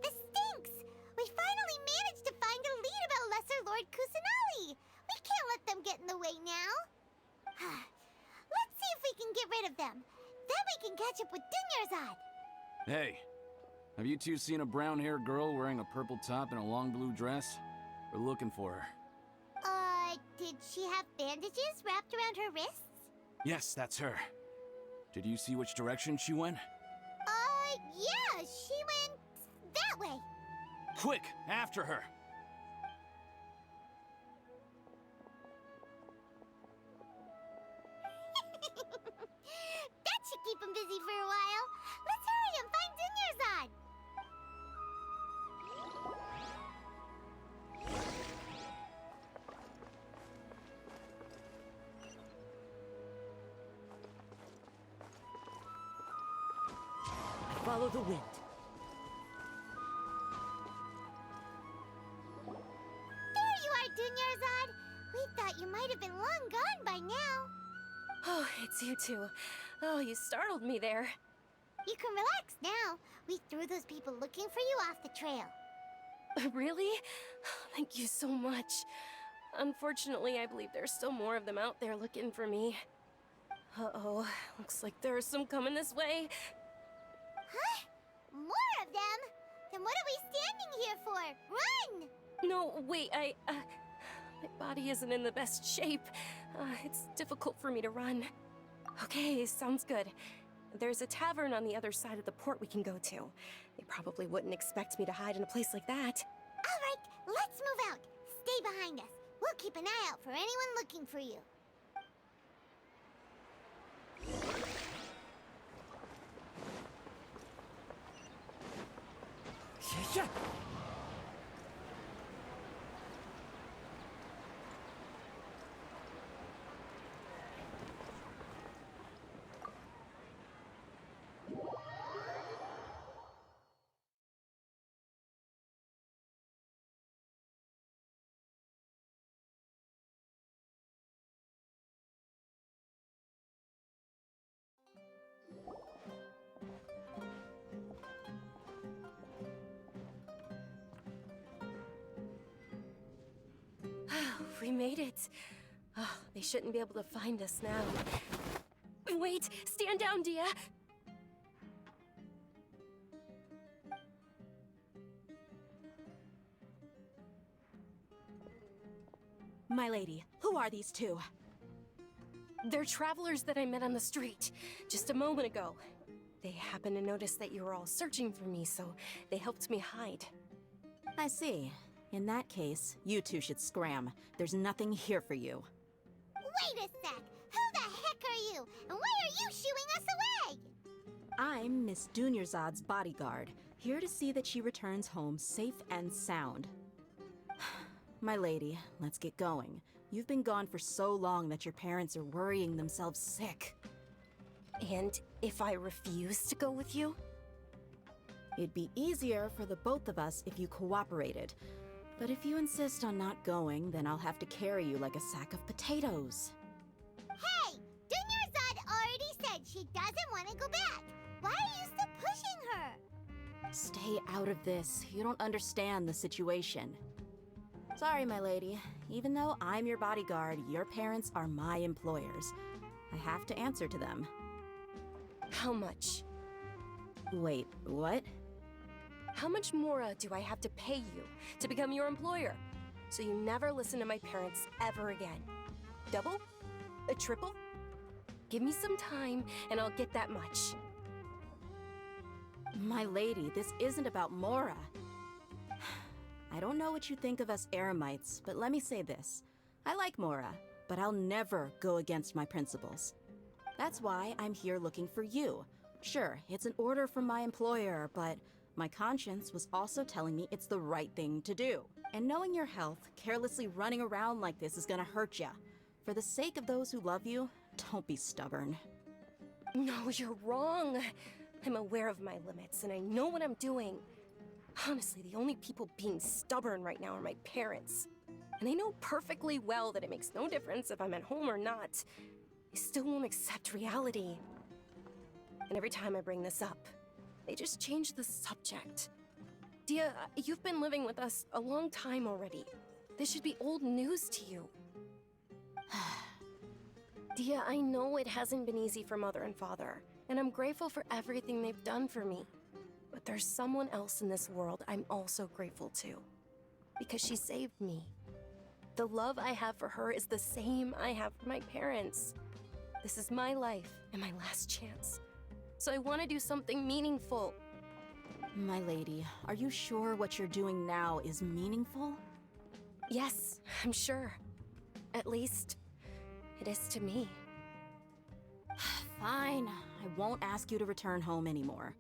This stinks! We finally managed to find a lead about Lesser Lord Kusanali! We can't let them get in the way now. Let's see if we can get rid of them. Then we can catch up with Dunyarzad. Hey, have you two seen a brown-haired girl wearing a purple top and a long blue dress? We're looking for her. Did she have bandages wrapped around her wrists? Yes, that's her. Did you see which direction she went? Yeah, she went that way. Quick, after her! That should keep him busy for a while. Let's hurry and find Dunyarzad. Follow the wind. There you are, Dunyarzad. We thought you might have been long gone by now. Oh, it's you two. Oh, you startled me there. You can relax now. We threw those people looking for you off the trail. Really? Thank you so much. Unfortunately, I believe there's still more of them out there looking for me. Uh-oh, looks like there's some coming this way. Huh? More of them? Then what are we standing here for? Run! No, wait, my body isn't in the best shape. It's difficult for me to run. Okay, sounds good. There's a tavern on the other side of the port we can go to. They probably wouldn't expect me to hide in a place like that. All right, let's move out. Stay behind us. We'll keep an eye out for anyone looking for you. Yeah. We made it. Oh, they shouldn't be able to find us now. Wait! Stand down, Dia! My lady, who are these two? They're travelers that I met on the street just a moment ago. They happened to notice that you were all searching for me, so they helped me hide. I see. In that case, you two should scram. There's nothing here for you. Wait a sec! Who the heck are you? And why are you shooing us away? I'm Miss Dunyarzad's bodyguard, here to see that she returns home safe and sound. My lady, let's get going. You've been gone for so long that your parents are worrying themselves sick. And if I refuse to go with you? It'd be easier for the both of us if you cooperated. But if you insist on not going, then I'll have to carry you like a sack of potatoes. Hey! Dunyarzad already said she doesn't want to go back. Why are you still pushing her? Stay out of this. You don't understand the situation. Sorry, my lady. Even though I'm your bodyguard, your parents are my employers. I have to answer to them. How much? Wait, what? How much more do I have to pay you to become your employer? So you never listen to my parents ever again? Double? A triple? Give me some time and I'll get that much. My lady, this isn't about Mora. I don't know what you think of us Eremites, but let me say this. I like Mora, but I'll never go against my principles. That's why I'm here looking for you. Sure, it's an order from my employer, but my conscience was also telling me it's the right thing to do. And knowing your health, carelessly running around like this is gonna hurt ya. For the sake of those who love you, don't be stubborn. No, you're wrong. I'm aware of my limits and I know what I'm doing. Honestly, the only people being stubborn right now are my parents. And they know perfectly well that it makes no difference if I'm at home or not. They still won't accept reality. And every time I bring this up, they just change the subject. Dia, you've been living with us a long time already. This should be old news to you. Dia, I know it hasn't been easy for Mother and Father, and I'm grateful for everything they've done for me. But there's someone else in this world I'm also grateful to. Because she saved me. The love I have for her is the same I have for my parents. This is my life and my last chance. So I want to do something meaningful. My lady, are you sure what you're doing now is meaningful? Yes, I'm sure. At least, it is to me. Fine, I won't ask you to return home anymore.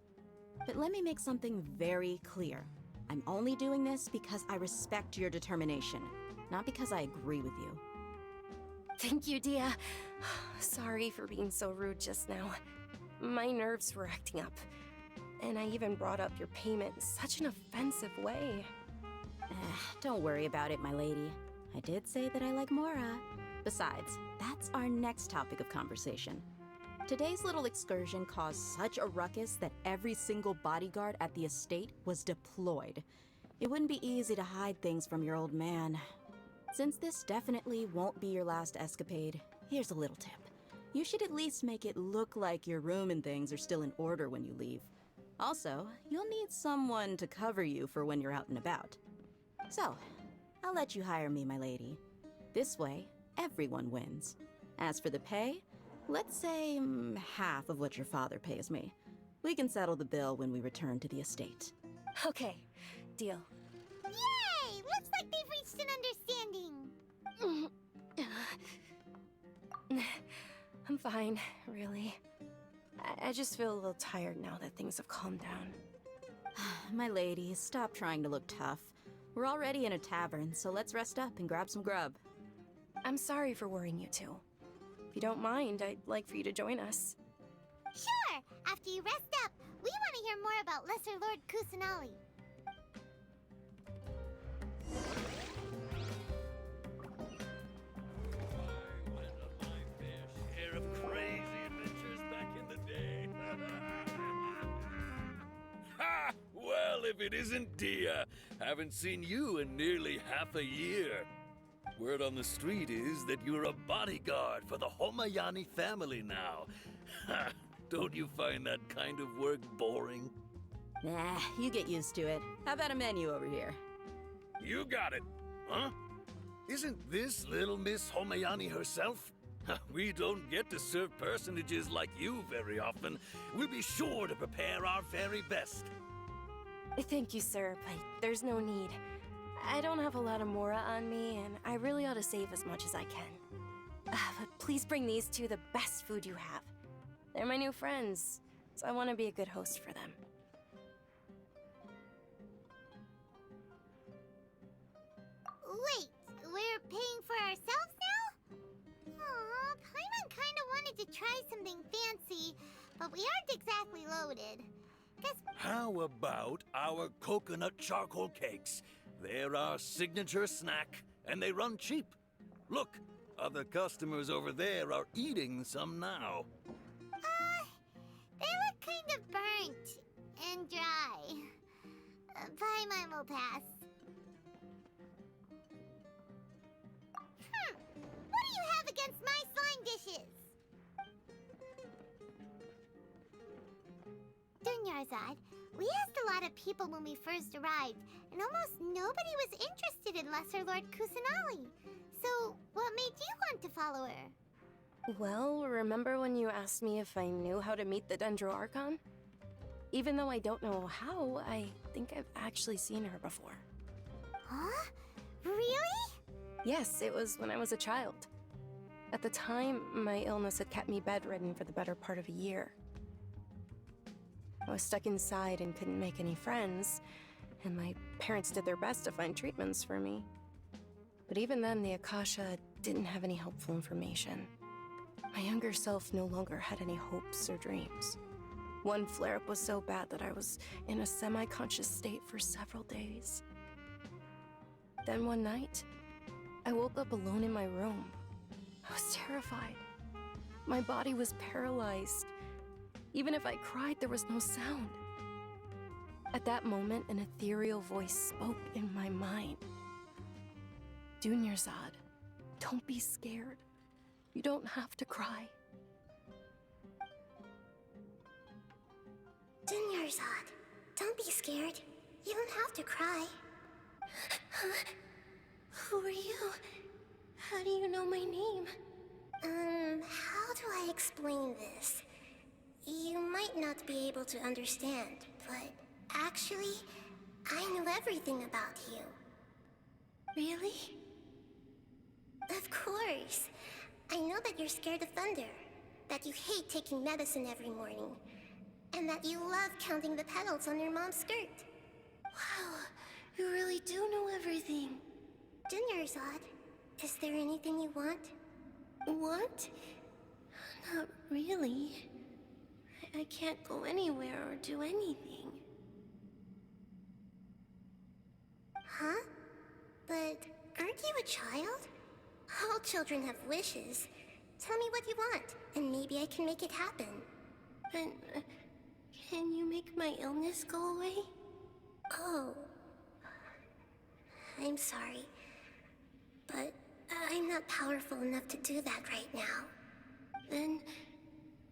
But let me make something very clear. I'm only doing this because I respect your determination, not because I agree with you. Thank you, Dia. Sorry for being so rude just now. My nerves were acting up. And I even brought up your payment in such an offensive way. Don't worry about it, my lady. I did say that I like Mora. Besides, that's our next topic of conversation. Today's little excursion caused such a ruckus that every single bodyguard at the estate was deployed. It wouldn't be easy to hide things from your old man. Since this definitely won't be your last escapade, here's a little tip. You should at least make it look like your room and things are still in order when you leave. Also, you'll need someone to cover you for when you're out and about. So, I'll let you hire me, my lady. This way, everyone wins. As for the pay, let's say half of what your father pays me. We can settle the bill when we return to the estate. Okay, deal. Yay! Looks like they've reached an understanding. I'm fine, really. I just feel a little tired now that things have calmed down. My lady, stop trying to look tough. We're already in a tavern, so let's rest up and grab some grub. I'm sorry for worrying you two. If you don't mind, I'd like for you to join us. Sure! After you rest up, we want to hear more about Lesser Lord Kusanali. Share of crazy adventures back in the day. Ha! Well, if it isn't Dia. Haven't seen you in nearly half a year. Word on the street is that you're a bodyguard for the Homayani family now. Ha! Don't you find that kind of work boring? Nah, you get used to it. How about a menu over here? You got it, huh? Isn't this little Miss Homayani herself? We don't get to serve personages like you very often. We'll be sure to prepare our very best. Thank you, sir, but there's no need. I don't have a lot of Mora on me, and I really ought to save as much as I can. But please bring these two the best food you have. They're my new friends, so I want to be a good host for them. Wait, we're paying for ourselves now? Aw, Paimon kinda wanted to try something fancy, but we aren't exactly loaded. How about our coconut charcoal cakes? They're our signature snack, and they run cheap. Look, other customers over there are eating some now. They look kind of burnt and dry. Paimon will pass. What do you have against my slime dishes? Dunyarzad, we asked a lot of people when we first arrived, and almost nobody was interested in Lesser Lord Kusanali. So, what made you want to follow her? Well, remember when you asked me if I knew how to meet the Dendro Archon? Even though I don't know how, I think I've actually seen her before. Huh? Really? Yes, it was when I was a child. At the time, my illness had kept me bedridden for the better part of a year. I was stuck inside and couldn't make any friends, and my parents did their best to find treatments for me. But even then, the Akasha didn't have any helpful information. My younger self no longer had any hopes or dreams. One flare-up was so bad that I was in a semi-conscious state for several days. Then one night, I woke up alone in my room. I was terrified. My body was paralyzed. Even if I cried, there was no sound. At that moment, an ethereal voice spoke in my mind. Dunyarzad, don't be scared. You don't have to cry. Dunyarzad, don't be scared. You don't have to cry. Who are you? How do you know my name? How do I explain this? You might not be able to understand, but actually, I know everything about you. Really? Of course. I know that you're scared of thunder, that you hate taking medicine every morning, and that you love counting the petals on your mom's skirt. Wow, you really do know everything. Dunyarzad, is there anything you want? Want? Not really. I can't go anywhere or do anything. Huh? But aren't you a child? All children have wishes. Tell me what you want, and maybe I can make it happen. But can you make my illness go away? Oh. I'm sorry. But I'm not powerful enough to do that right now. Then,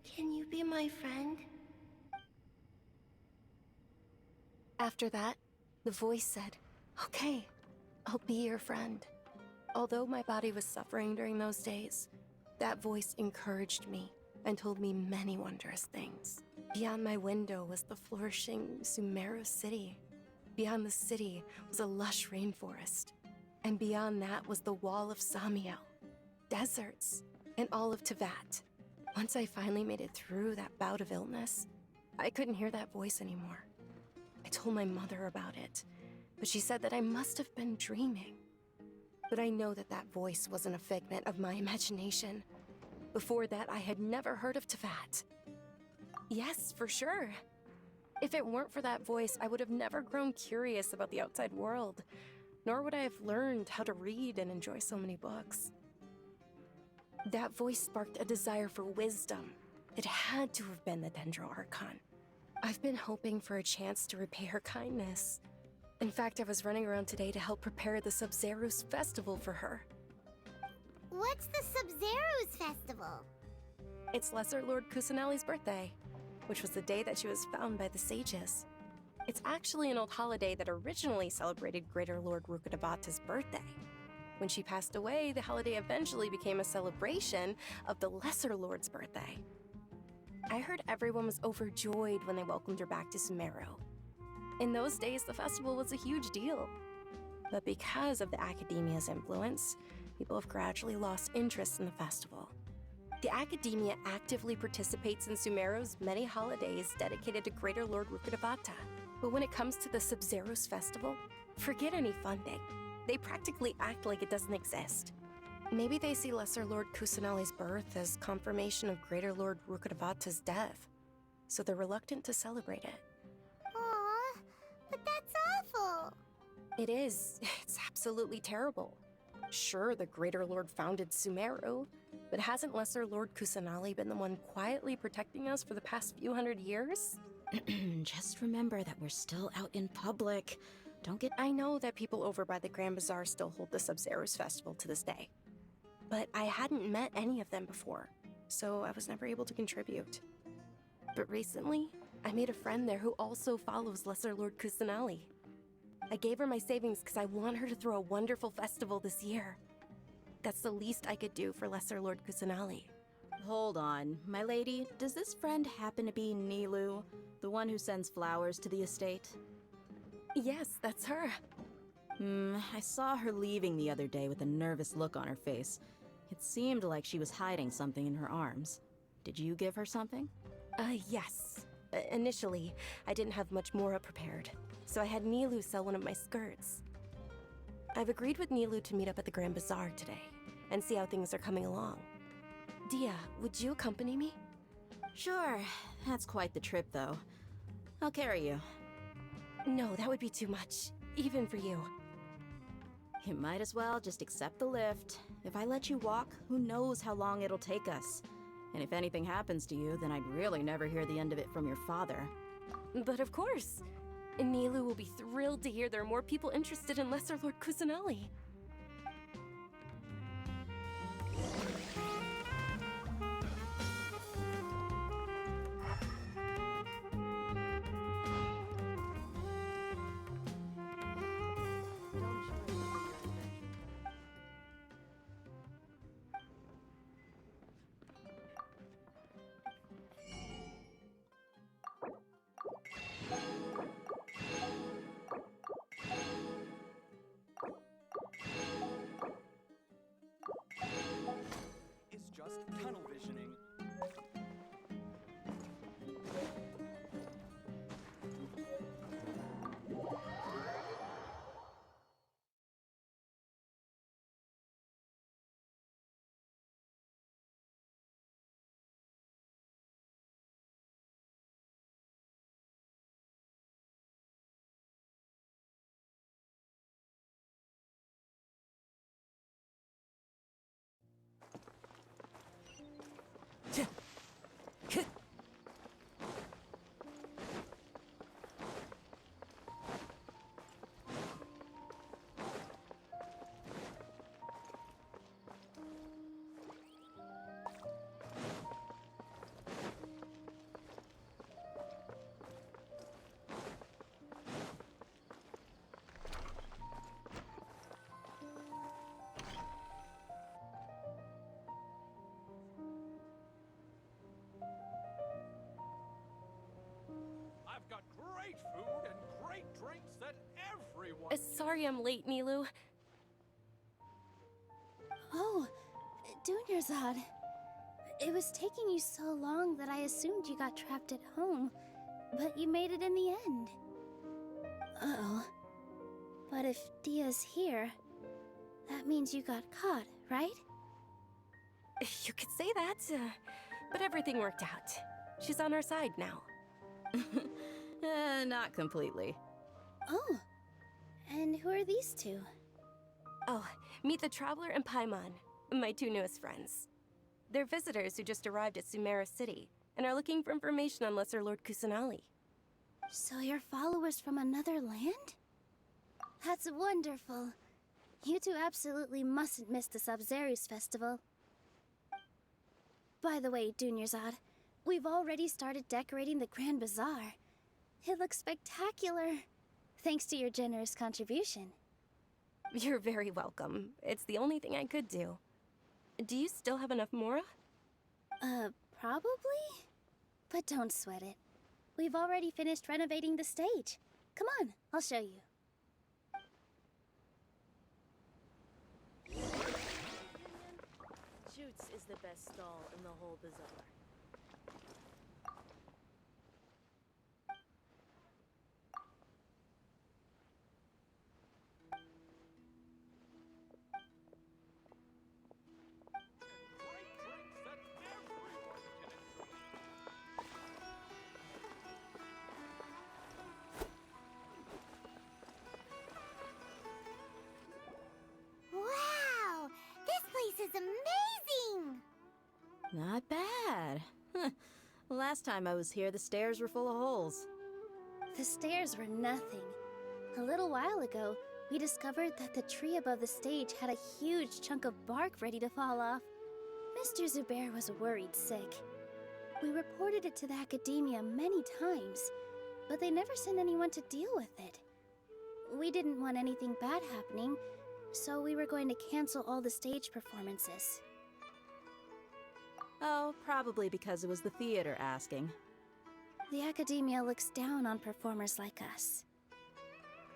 can you be my friend? After that, the voice said, "Okay, I'll be your friend." Although my body was suffering during those days, that voice encouraged me and told me many wondrous things. Beyond my window was the flourishing Sumeru city. Beyond the city was a lush rainforest. And beyond that was the wall of Samiel, deserts, and all of Tevat. Once I finally made it through that bout of illness, I couldn't hear that voice anymore. I told my mother about it, but she said that I must have been dreaming. But I know that that voice wasn't a figment of my imagination. Before that, I had never heard of Tevat. Yes, for sure. If it weren't for that voice, I would have never grown curious about the outside world, nor would I have learned how to read and enjoy so many books. That voice sparked a desire for wisdom. It had to have been the Dendro Archon. I've been hoping for a chance to repay her kindness. In fact, I was running around today to help prepare the Sub-Zerus festival for her. What's the Sub-Zero's festival? It's Lesser Lord Kusanali's birthday, which was the day that she was found by the sages. It's actually an old holiday that originally celebrated Greater Lord Rukkhadevata's birthday. When she passed away, the holiday eventually became a celebration of the Lesser Lord's birthday. I heard everyone was overjoyed when they welcomed her back to Sumero. In those days, the festival was a huge deal. But because of the Academia's influence, people have gradually lost interest in the festival. The Academia actively participates in Sumeru's many holidays dedicated to Greater Lord Rukkhadevata. But when it comes to the Sub-Zero's festival, forget any funding. They practically act like it doesn't exist. Maybe they see Lesser Lord Kusanali's birth as confirmation of Greater Lord Rukkhadevata's death, so they're reluctant to celebrate it. Aw, but that's awful. It is. It's absolutely terrible. Sure, the Greater Lord founded Sumeru, but hasn't Lesser Lord Kusanali been the one quietly protecting us for the past few hundred years? Just remember that we're still out in public. Don't get... I know that people over by the Grand Bazaar still hold the Sub-Zero's festival to this day. But I hadn't met any of them before, so I was never able to contribute. But recently, I made a friend there who also follows Lesser Lord Kusanali. I gave her my savings because I want her to throw a wonderful festival this year. That's the least I could do for Lesser Lord Kusanali. Hold on, my lady. Does this friend happen to be Nilu, the one who sends flowers to the estate? Yes, that's her. I saw her leaving the other day with a nervous look on her face. It seemed like she was hiding something in her arms. Did you give her something? Yes. Initially, I didn't have much more prepared, so I had Nilu sell one of my skirts. I've agreed with Nilu to meet up at the Grand Bazaar today, and see how things are coming along. Dia, would you accompany me? Sure. That's quite the trip, though. I'll carry you. No, that would be too much, even for you. You might as well just accept the lift. If I let you walk, who knows how long it'll take us. And if anything happens to you, then I'd really never hear the end of it from your father. But of course! Nilu will be thrilled to hear there are more people interested in Lesser Lord Kusanali. It's just tunnel visioning. I've got great food and great drinks that everyone... Sorry I'm late, Nilu. Oh, Dunyarzad. It was taking you so long that I assumed you got trapped at home, but you made it in the end. Uh-oh. But if Dia's here, that means you got caught, right? You could say that, but everything worked out. She's on our side now. Not completely. Oh, and who are these two? Oh, meet the Traveler and Paimon, my two newest friends. They're visitors who just arrived at Sumeru City and are looking for information on Lesser Lord Kusanali. So you're followers from another land? That's wonderful. You two absolutely mustn't miss the Sub-Zerus festival. By the way, Dunyarzad, we've already started decorating the Grand Bazaar. It looks spectacular, thanks to your generous contribution. You're very welcome. It's the only thing I could do. Do you still have enough Mora? Probably? But don't sweat it. We've already finished renovating the stage. Come on, I'll show you. Shoots is the best stall in the whole bazaar. Wow! This place is amazing! Not bad. Last time I was here, the stairs were full of holes. The stairs were nothing. A little while ago, we discovered that the tree above the stage had a huge chunk of bark ready to fall off. Mr. Zubair was worried sick. We reported it to the academia many times, but they never sent anyone to deal with it. We didn't want anything bad happening, so we were going to cancel all the stage performances. Oh, probably because it was the theater asking. The academia looks down on performers like us.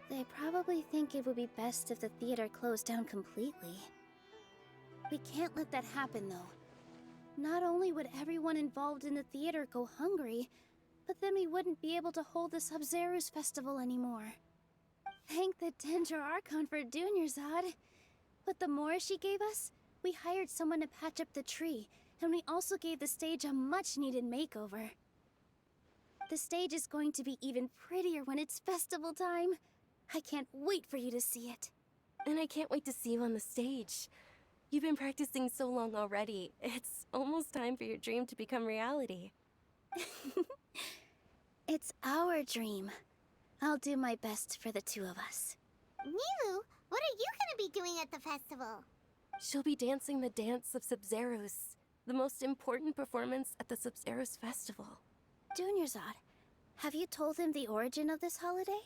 They probably think it would be best if the theater closed down completely. We can't let that happen, though. Not only would everyone involved in the theater go hungry, but then we wouldn't be able to hold the Sub-Zerus festival anymore. Thank the Dendro Archon for Dunyarzad. With the Mora she gave us, we hired someone to patch up the tree, and we also gave the stage a much-needed makeover. The stage is going to be even prettier when it's festival time. I can't wait for you to see it. And I can't wait to see you on the stage. You've been practicing so long already. It's almost time for your dream to become reality. It's our dream. I'll do my best for the two of us. Nilu, what are you gonna be doing at the festival? She'll be dancing the dance of Sub-Zerus, the most important performance at the Sub-Zerus festival. Dunyarzad, have you told him the origin of this holiday?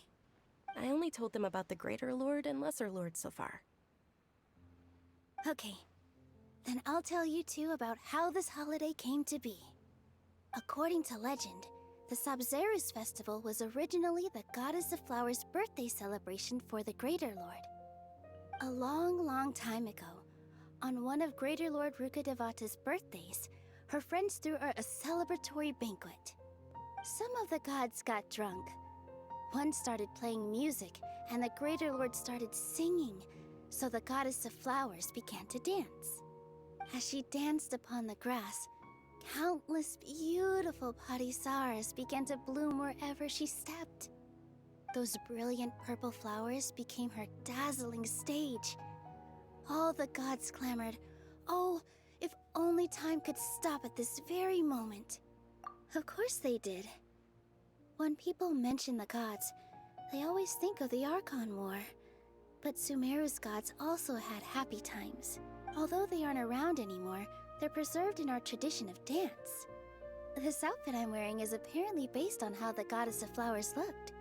I only told them about the Greater Lord and Lesser Lord so far. Okay, then I'll tell you two about how this holiday came to be. According to legend, the Sub-Zerus festival was originally the Goddess of Flowers' birthday celebration for the Greater Lord. A long, long time ago, on one of Greater Lord Rukkhadevata's birthdays, her friends threw her a celebratory banquet. Some of the gods got drunk. One started playing music, and the Greater Lord started singing, so the Goddess of Flowers began to dance. As she danced upon the grass, countless beautiful parisaras began to bloom wherever she stepped. Those brilliant purple flowers became her dazzling stage. All the gods clamored, "Oh, if only time could stop at this very moment." Of course they did. When people mention the gods, they always think of the Archon War. But Sumeru's gods also had happy times. Although they aren't around anymore, they're preserved in our tradition of dance. This outfit I'm wearing is apparently based on how the Goddess of Flowers looked.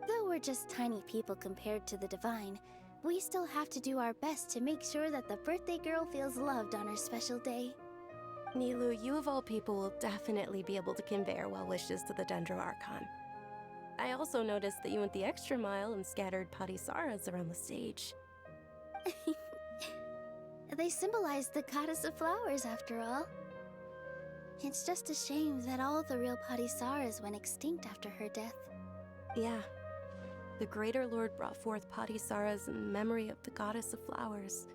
Though we're just tiny people compared to the Divine, we still have to do our best to make sure that the birthday girl feels loved on her special day. Nilu, you of all people will definitely be able to convey our well wishes to the Dendro Archon. I also noticed that you went the extra mile and scattered parisaras around the stage. They symbolize the Goddess of Flowers, after all. It's just a shame that all the real parisaras went extinct after her death. Yeah. The Greater Lord brought forth parisaras in memory of the Goddess of Flowers,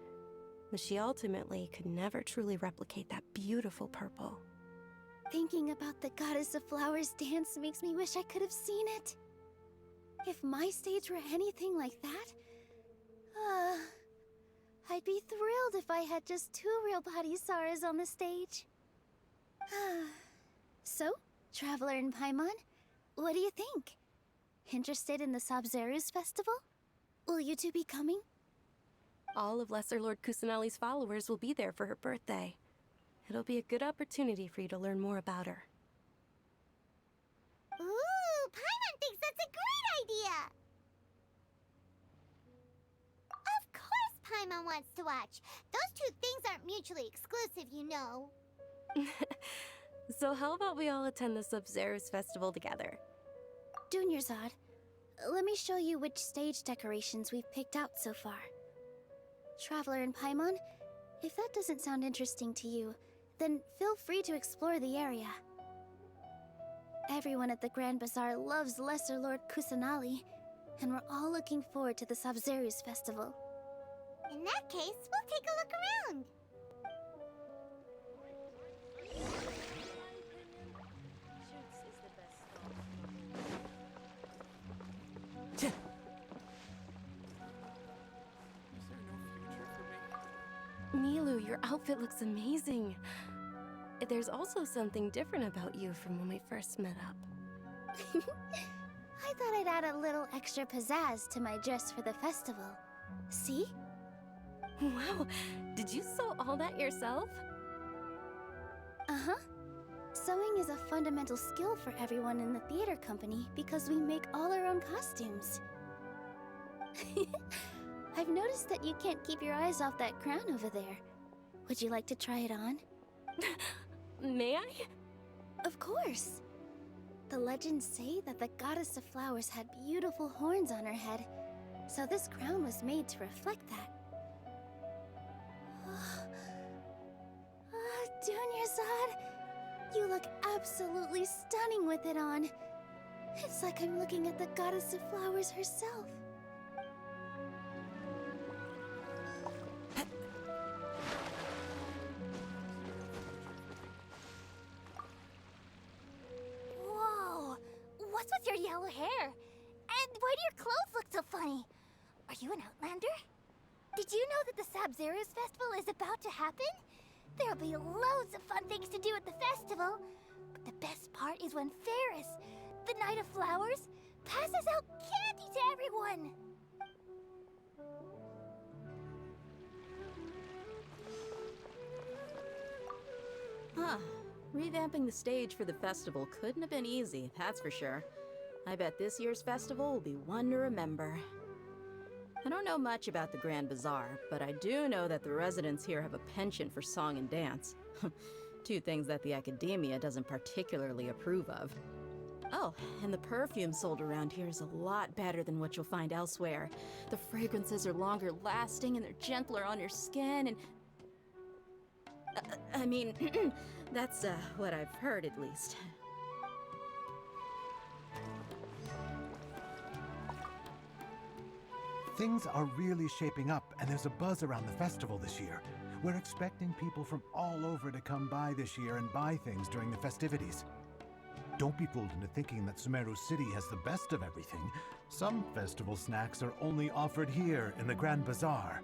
but she ultimately could never truly replicate that beautiful purple. Thinking about the Goddess of Flowers dance makes me wish I could have seen it. If my stage were anything like that, I'd be thrilled if I had just 2 real parisaras on the stage. So, Traveler and Paimon, what do you think? Interested in the Sub-Zerus festival? Will you two be coming? All of Lesser Lord Kusanali's followers will be there for her birthday. It'll be a good opportunity for you to learn more about her. Ooh, Paimon thinks that's a great idea! Of course Paimon wants to watch. Those two things aren't mutually exclusive, you know. So how about we all attend the Sub-Zero's festival together? Dunyarzad, let me show you which stage decorations we've picked out so far. Traveler and Paimon, if that doesn't sound interesting to you, then feel free to explore the area. Everyone at the Grand Bazaar loves Lesser Lord Kusanali, and we're all looking forward to the Sub-Zero's festival. In that case, we'll take a look around. Milu, your outfit looks amazing. There's also something different about you from when we first met up. I thought I'd add a little extra pizzazz to my dress for the festival. See? Wow, did you sew all that yourself? Uh-huh. Sewing is a fundamental skill for everyone in the theater company because we make all our own costumes. I've noticed that you can't keep your eyes off that crown over there. Would you like to try it on? May I? Of course. The legends say that the goddess of flowers had beautiful horns on her head, so this crown was made to reflect that. Dunyarzad, you look absolutely stunning with it on. It's like I'm looking at the goddess of flowers herself. Whoa! What's with your yellow hair? And why do your clothes look so funny? Are you an Outlander? Did you know that the Sub-Zero's festival is about to happen? There'll be loads of fun things to do at the festival. But the best part is when Ferris, the Knight of Flowers, passes out candy to everyone. Huh. Revamping the stage for the festival couldn't have been easy, that's for sure. I bet this year's festival will be one to remember. I don't know much about the Grand Bazaar, but I do know that the residents here have a penchant for song and dance. Two things that the Academia doesn't particularly approve of. Oh, and the perfume sold around here is a lot better than what you'll find elsewhere. The fragrances are longer lasting and they're gentler on your skin and... I mean, that's what I've heard at least. Things are really shaping up, and there's a buzz around the festival this year. We're expecting people from all over to come by this year and buy things during the festivities. Don't be fooled into thinking that Sumeru City has the best of everything. Some festival snacks are only offered here in the Grand Bazaar.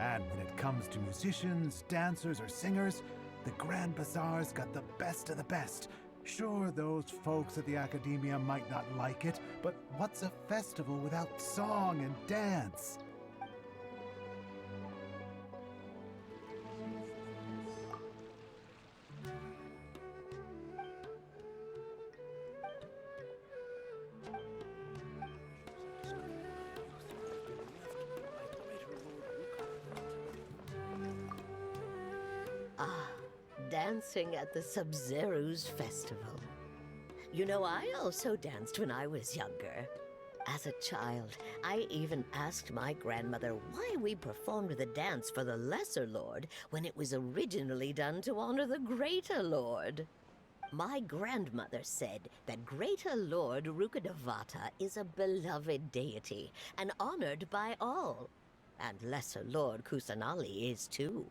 And when it comes to musicians, dancers, or singers, the Grand Bazaar's got the best of the best. Sure, those folks at the Academia might not like it, but what's a festival without song and dance? Dancing at the Sub-Zero's festival. You know, I also danced when I was younger. As a child, I even asked my grandmother why we performed the dance for the Lesser Lord when it was originally done to honor the Greater Lord. My grandmother said that Greater Lord Rukkhadevata is a beloved deity and honored by all. And Lesser Lord Kusanali is too.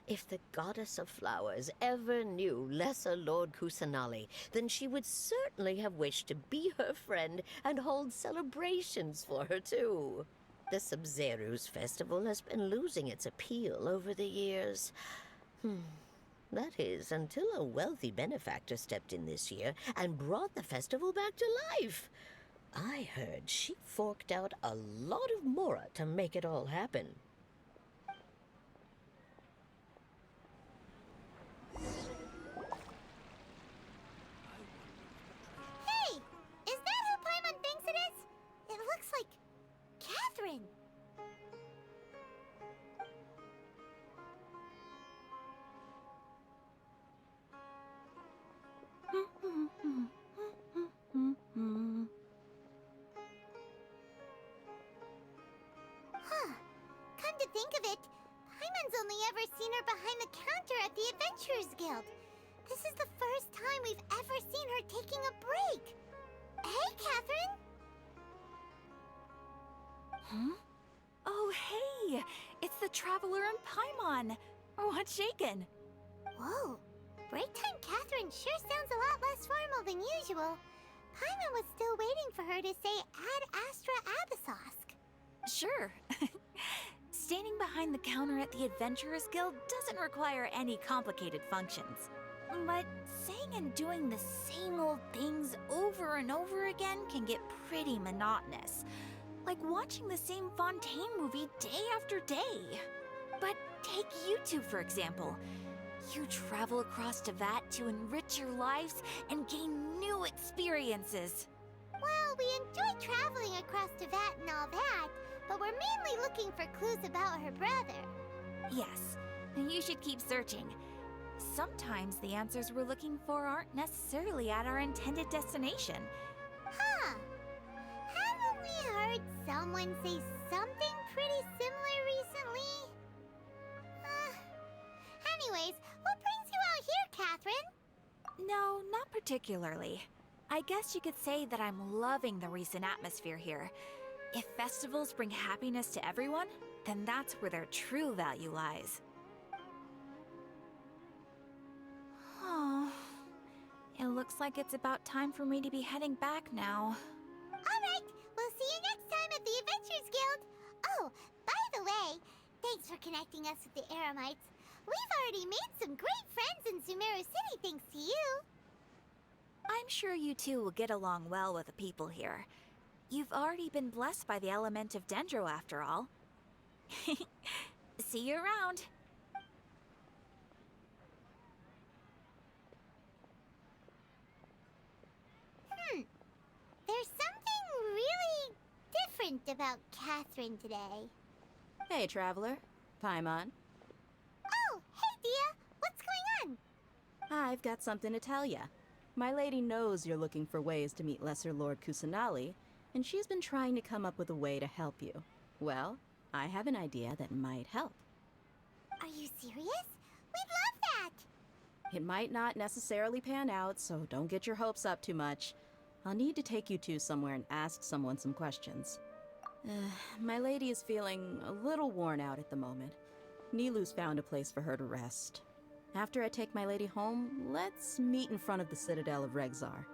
If the Goddess of Flowers ever knew Lesser Lord Kusanali, then she would certainly have wished to be her friend and hold celebrations for her too. The Sub-Zero's festival has been losing its appeal over the years. That is, until a wealthy benefactor stepped in this year and brought the festival back to life. I heard she forked out a lot of mora to make it all happen. Everyone's only ever seen her behind the counter at the Adventurers Guild. This is the first time we've ever seen her taking a break. Hey, Catherine! Huh? Oh, hey! It's the Traveler and Paimon! What's shaken? Whoa. Break time Catherine sure sounds a lot less formal than usual. Paimon was still waiting for her to say Ad Astra Abyssosque. Sure. Standing behind the counter at the Adventurers Guild doesn't require any complicated functions. But saying and doing the same old things over and over again can get pretty monotonous. Like watching the same Fontaine movie day after day. But take you two, for example. You travel across Tevat to enrich your lives and gain new experiences. Well, we enjoy traveling across Tevat and all that, but we're mainly looking for clues about her brother. Yes, you should keep searching. Sometimes the answers we're looking for aren't necessarily at our intended destination. Huh. Haven't we heard someone say something pretty similar recently? Anyways, what brings you out here, Catherine? No, not particularly. I guess you could say that I'm loving the recent atmosphere here. If festivals bring happiness to everyone, then that's where their true value lies. Oh, it looks like it's about time for me to be heading back now. Alright, we'll see you next time at the Adventurers Guild. Oh, by the way, thanks for connecting us with the Eremites. We've already made some great friends in Sumeru City thanks to you. I'm sure you two will get along well with the people here. You've already been blessed by the element of Dendro after all. See you around. There's something really different about Catherine today. Hey, Traveler. Paimon. Oh, hey, Dia. What's going on? I've got something to tell ya. My lady knows you're looking for ways to meet Lesser Lord Kusanali, and she's been trying to come up with a way to help you. Well, I have an idea that might help. Are you serious? We'd love that! It might not necessarily pan out, so don't get your hopes up too much. I'll need to take you two somewhere and ask someone some questions. My lady is feeling a little worn out at the moment. Nilu's found a place for her to rest. After I take my lady home, let's meet in front of the Citadel of Regzar.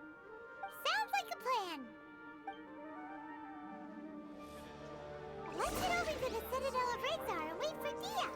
Sounds like a plan! Let's head over to the Citadel of Regzar and wait for Dia!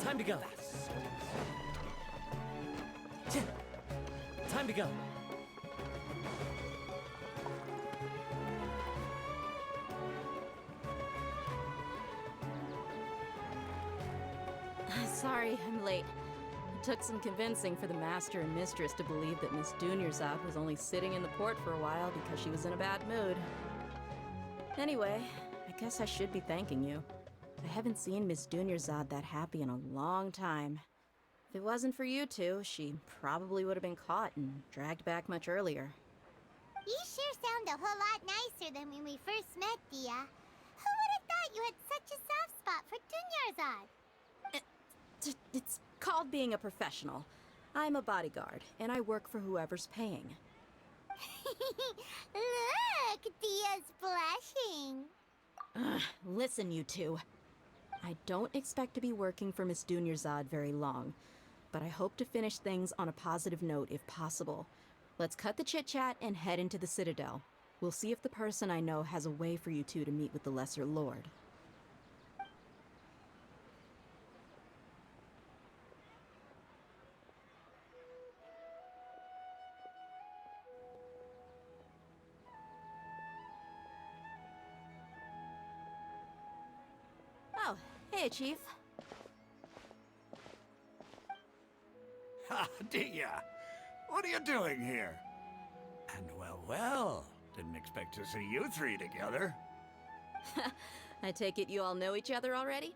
Time to go. Time to go. Sorry, I'm late. It took some convincing for the master and mistress to believe that Miss Dunyarzad was only sitting in the port for a while because she was in a bad mood. Anyway, I guess I should be thanking you. I haven't seen Miss Dunyarzad that happy in a long time. If it wasn't for you two, she probably would have been caught and dragged back much earlier. You sure sound a whole lot nicer than when we first met, Dia. Who would have thought you had such a soft spot for Dunyarzad? It's called being a professional. I'm a bodyguard, and I work for whoever's paying. Look, Dia's blushing. Listen, you two. I don't expect to be working for Miss Dunyarzad very long, but I hope to finish things on a positive note if possible. Let's cut the chit-chat and head into the Citadel. We'll see if the person I know has a way for you two to meet with the Lesser Lord. Hey, Chief. Ha, Dia! What are you doing here? And well, didn't expect to see you three together. I take it you all know each other already?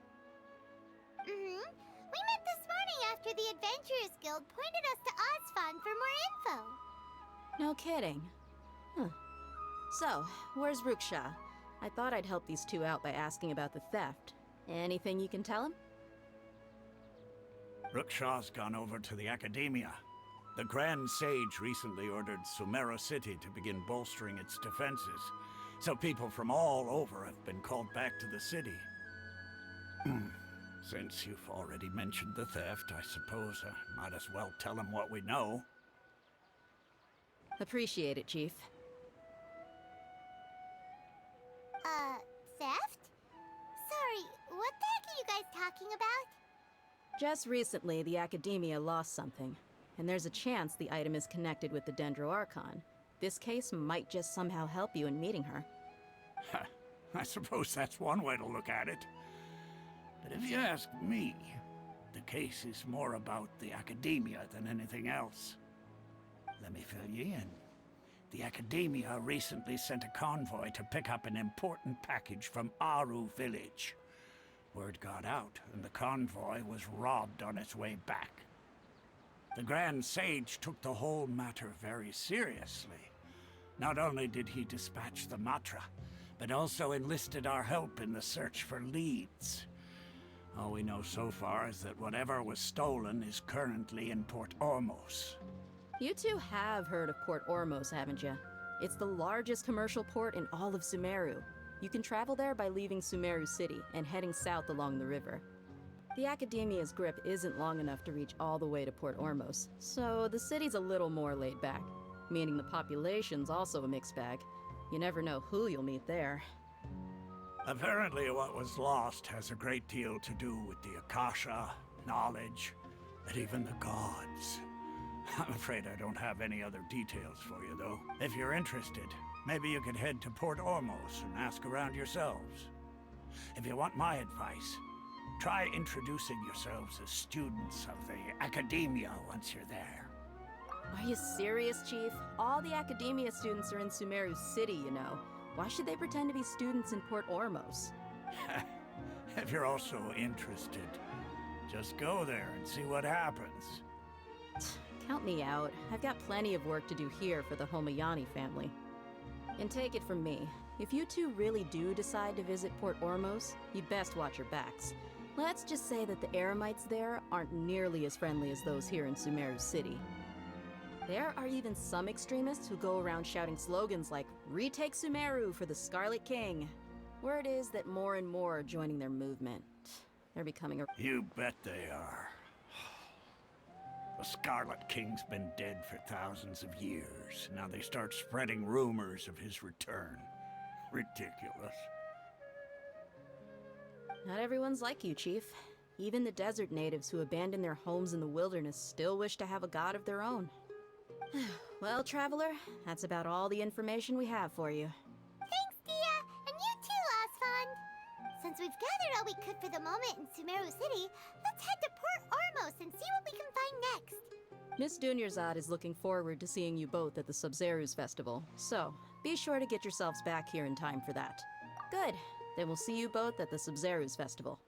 We met this morning after the Adventurers Guild pointed us to Ozfon for more info. No kidding. Huh. So, where's Ruksha? I thought I'd help these two out by asking about the theft. Anything you can tell him? Ruksha's gone over to the Academia. The Grand Sage recently ordered Sumero City to begin bolstering its defenses, so people from all over have been called back to the city. Since you've already mentioned the theft, I suppose I might as well tell them what we know. Appreciate it, Chief. Theft? Sorry, what the heck are you guys talking about? Just recently, the Academia lost something, and there's a chance the item is connected with the Dendro Archon. This case might just somehow help you in meeting her. I suppose that's one way to look at it. But if you ask me, the case is more about the Academia than anything else. Let me fill you in. The Academia recently sent a convoy to pick up an important package from Aru village. Word got out, and the convoy was robbed on its way back. The Grand Sage took the whole matter very seriously. Not only did he dispatch the Matra, but also enlisted our help in the search for leads. All we know so far is that whatever was stolen is currently in Port Ormos. You two have heard of Port Ormos, haven't you? It's the largest commercial port in all of Sumeru. You can travel there by leaving Sumeru City and heading south along the river. The Academia's grip isn't long enough to reach all the way to Port Ormos, so the city's a little more laid back, meaning the population's also a mixed bag. You never know who you'll meet there. Apparently what was lost has a great deal to do with the Akasha, knowledge, and even the gods. I'm afraid I don't have any other details for you, though. If you're interested, maybe you could head to Port Ormos and ask around yourselves. If you want my advice, try introducing yourselves as students of the Academia once you're there. Are you serious, Chief? All the Academia students are in Sumeru City, you know. Why should they pretend to be students in Port Ormos? If you're also interested, just go there and see what happens. Count me out. I've got plenty of work to do here for the Homayani family. And take it from me, if you two really do decide to visit Port Ormos, you'd best watch your backs. Let's just say that the Eremites there aren't nearly as friendly as those here in Sumeru City. There are even some extremists who go around shouting slogans like, "Retake Sumeru for the Scarlet King." Word is that more and more are joining their movement. They're becoming a... You bet they are. The Scarlet King's been dead for thousands of years. Now they start spreading rumors of his return. Ridiculous. Not everyone's like you, Chief. Even the desert natives who abandon their homes in the wilderness still wish to have a god of their own. Well, Traveler, that's about all the information we have for you. Thanks, Dia! And you too, Ozfon! Since we've gathered all we could for the moment in Sumeru City, let's head to Port Ormos and see what we can find next. Miss Dunyarzad is looking forward to seeing you both at the Sub-Zerus Festival, so be sure to get yourselves back here in time for that. Good. Then we'll see you both at the Sub-Zerus Festival.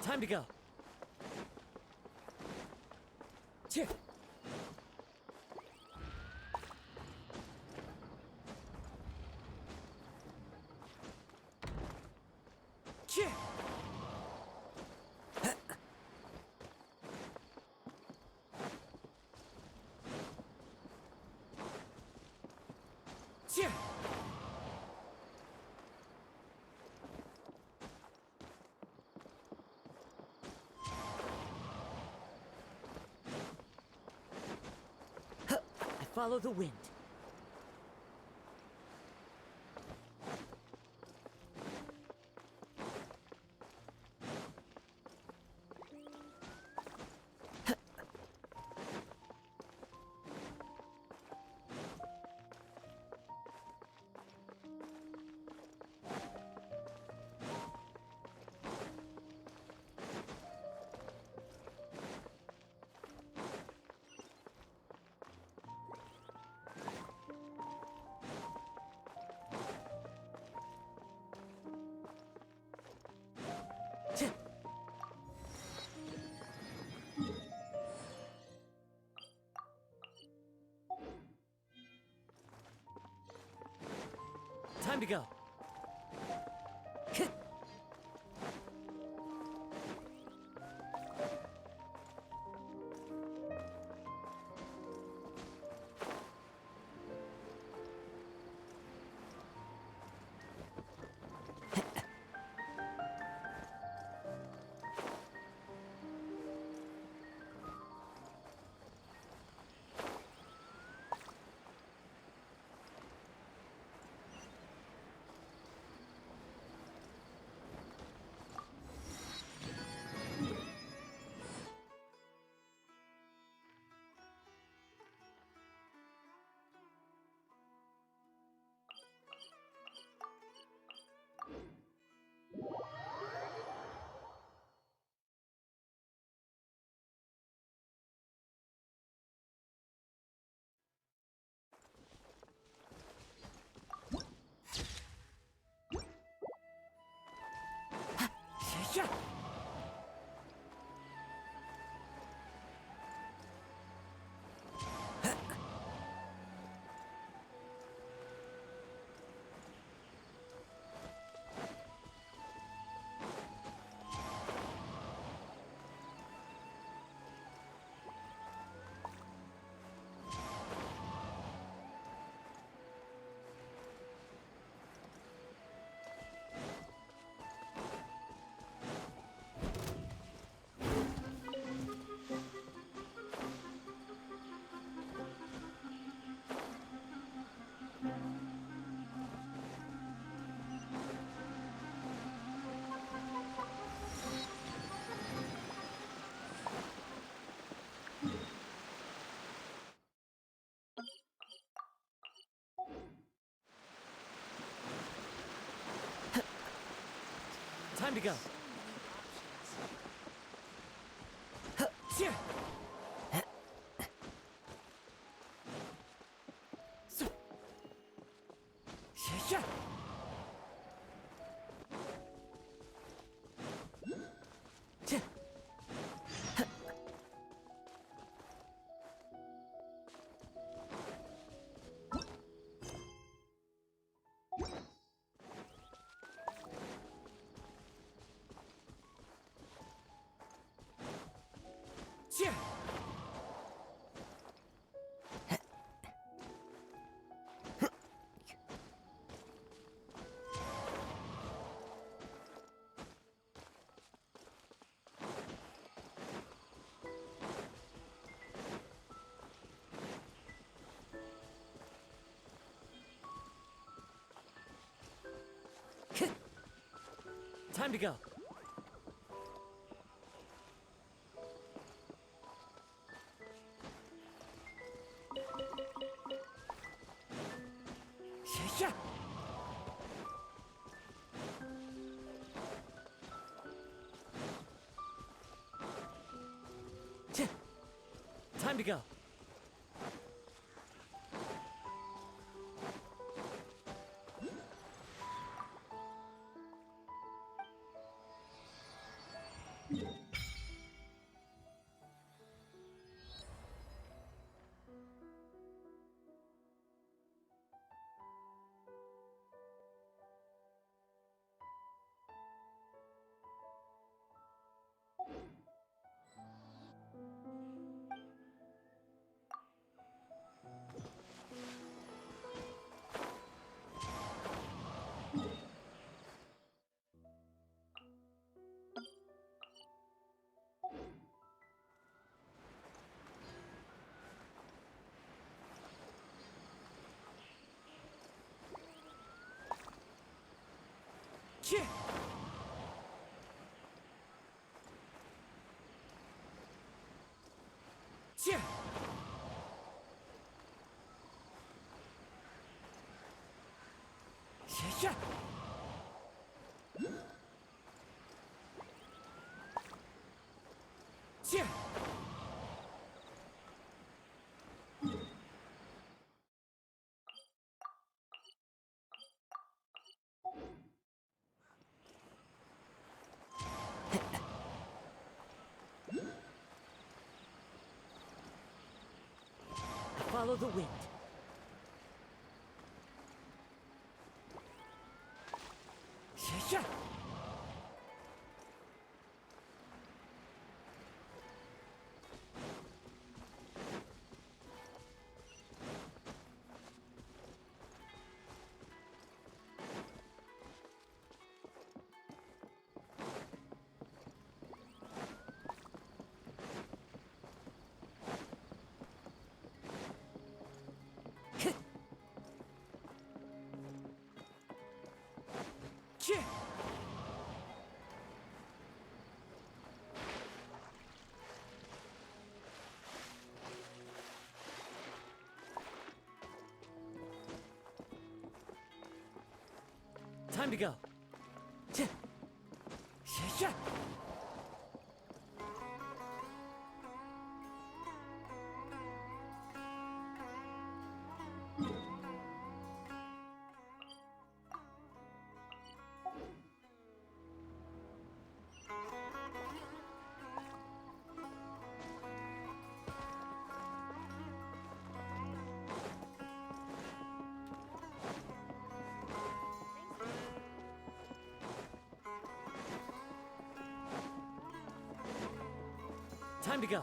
Time to go. follow the wind. Time to go. Yeah. Time to go. Here. Yeah. Yeah. Time to go. Yeah. Time to go. Shit! Shit! Shit! Shit! Follow the wind. Shit! Shit! Time to go. Shit! Shit! Time to go.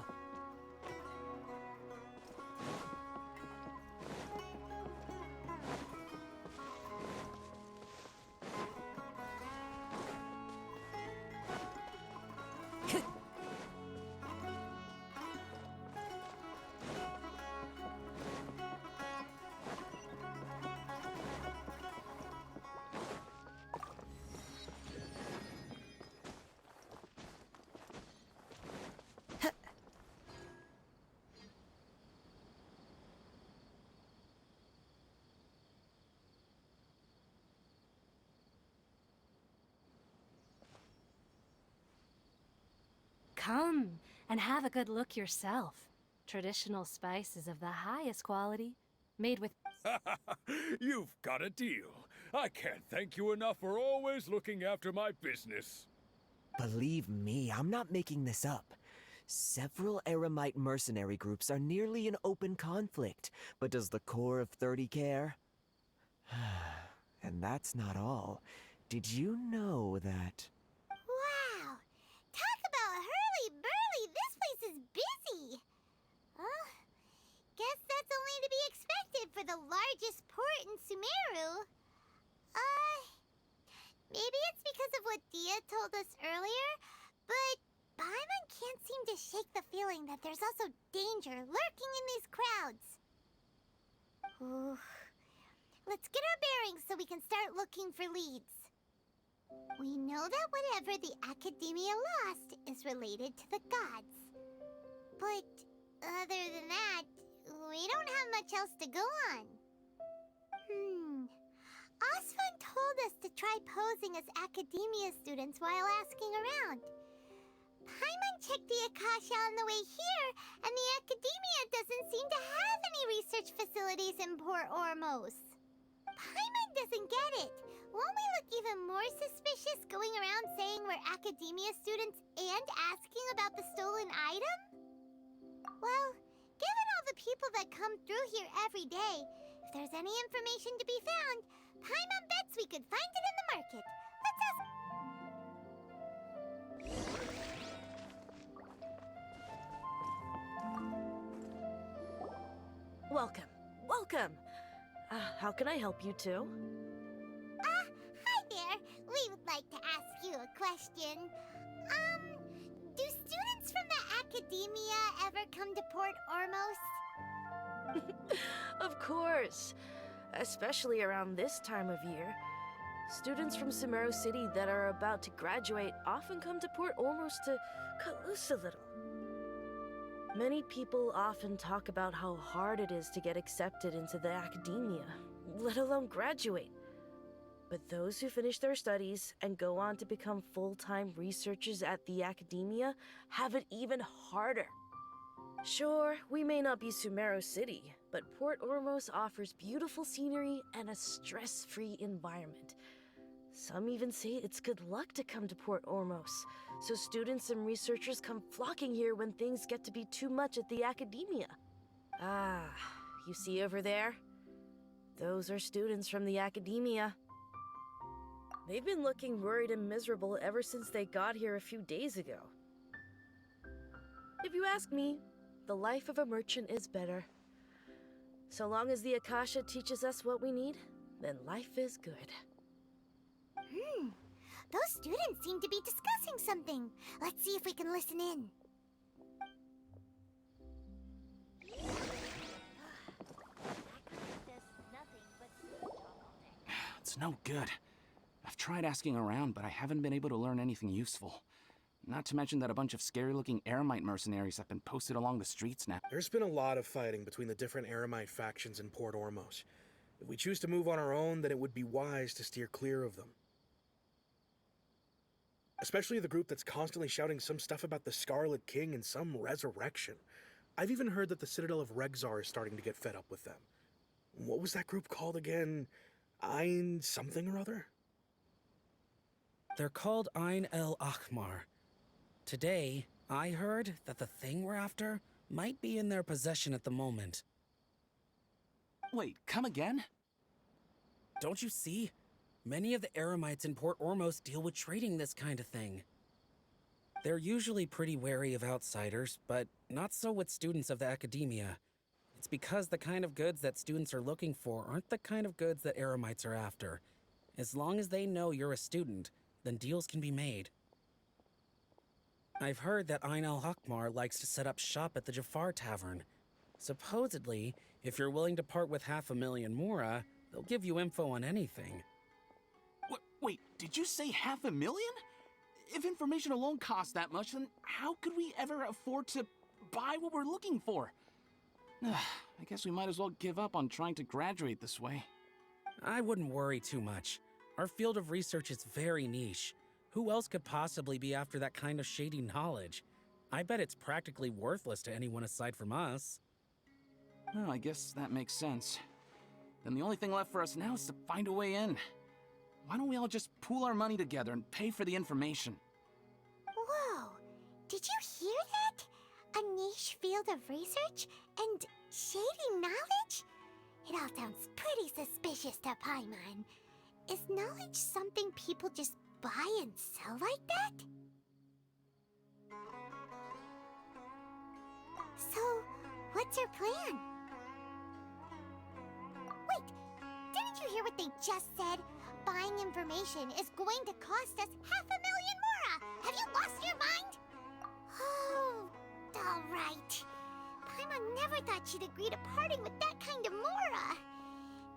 Come and have a good look yourself. Traditional spices of the highest quality, made with... You've got a deal. I can't thank you enough for always looking after my business. Believe me, I'm not making this up. Several Eremite mercenary groups are nearly in open conflict, but does the core of 30 care? And that's not all. Did you know that... Wow! Talk about hurly-burly! This place is busy! Guess that's only to be expected for the largest port in Sumeru. Maybe it's because of what Dia told us earlier, but Paimon can't seem to shake the feeling that there's also danger lurking in these crowds. Ooh. Let's get our bearings so we can start looking for leads. We know that whatever the Academia lost is related to the gods. But other than that, we don't have much else to go on. Osvan told us to try posing as Academia students while asking around. Paimon checked the Akasha on the way here, and the Academia doesn't seem to have any research facilities in Port Ormos. Paimon doesn't get it. Won't we look even more suspicious going around saying we're Academia students and asking about the stolen item? Well, given all the people that come through here every day, if there's any information to be found, Paimon bets we could find it in the market. Let's ask... Welcome. Welcome. How can I help you two? Hi there. We would like to ask you a question. Do students from the Academia ever come to Port Ormos? Of course. Especially around this time of year. Students from Sumero City that are about to graduate often come to Port Ormos to cut loose a little. Many people often talk about how hard it is to get accepted into the academia, let alone graduate. But those who finish their studies and go on to become full-time researchers at the academia have it even harder. Sure, we may not be Sumero City, but Port Ormos offers beautiful scenery and a stress-free environment. Some even say it's good luck to come to Port Ormos, so students and researchers come flocking here when things get to be too much at the academia. Ah, you see over there? Those are students from the academia. They've been looking worried and miserable ever since they got here a few days ago. If you ask me, the life of a merchant is better. So long as the Akasha teaches us what we need, then life is good. Those students seem to be discussing something. Let's see if we can listen in. It's no good. I've tried asking around, but I haven't been able to learn anything useful. Not to mention that a bunch of scary-looking Eremite mercenaries have been posted along the streets now. There's been a lot of fighting between the different Eremite factions in Port Ormos. If we choose to move on our own, then it would be wise to steer clear of them. Especially the group that's constantly shouting some stuff about the Scarlet King and some resurrection. I've even heard that the Citadel of Regzar is starting to get fed up with them. What was that group called again? Ein something or other? They're called Ein El Akhmar. Today, I heard that the thing we're after might be in their possession at the moment. Wait, come again? Don't you see? Many of the Eremites in Port Ormos deal with trading this kind of thing. They're usually pretty wary of outsiders, but not so with students of the academia. It's because the kind of goods that students are looking for aren't the kind of goods that Eremites are after. As long as they know you're a student, then deals can be made. I've heard that Ein al-Hakmar likes to set up shop at the Jafar Tavern. Supposedly, if you're willing to part with 500,000 mora, they'll give you info on anything. Wait, did you say 500,000? If information alone costs that much, then how could we ever afford to buy what we're looking for? I guess we might as well give up on trying to graduate this way. I wouldn't worry too much. Our field of research is very niche. Who else could possibly be after that kind of shady knowledge? I bet it's practically worthless to anyone aside from us. Well, I guess that makes sense. Then the only thing left for us now is to find a way in. Why don't we all just pool our money together and pay for the information? Whoa! Did you hear that? A niche field of research and shady knowledge? It all sounds pretty suspicious to Paimon. Is knowledge something people just buy and sell like that? So, what's your plan? Wait, didn't you hear what they just said? Buying information is going to cost us 500,000 mora! Have you lost your mind? Oh, alright. Paimon never thought she'd agree to parting with that kind of mora.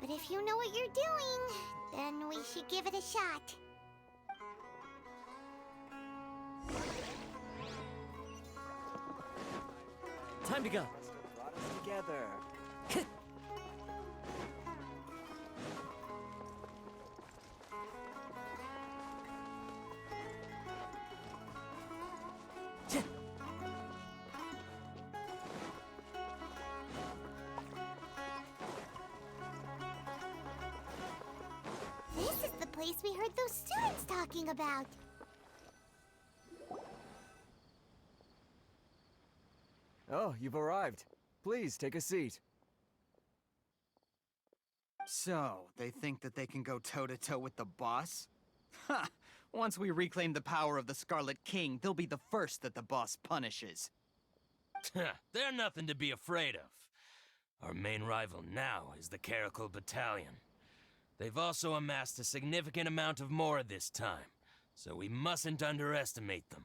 But if you know what you're doing, then we should give it a shot. Time to go. Brought us together. This is the place we heard those students talking about. Oh, you've arrived. Please, take a seat. So, they think that they can go toe-to-toe with the boss? Ha! Once we reclaim the power of the Scarlet King, they'll be the first that the boss punishes. They're nothing to be afraid of. Our main rival now is the Caracal Battalion. They've also amassed a significant amount of Mora this time, so we mustn't underestimate them.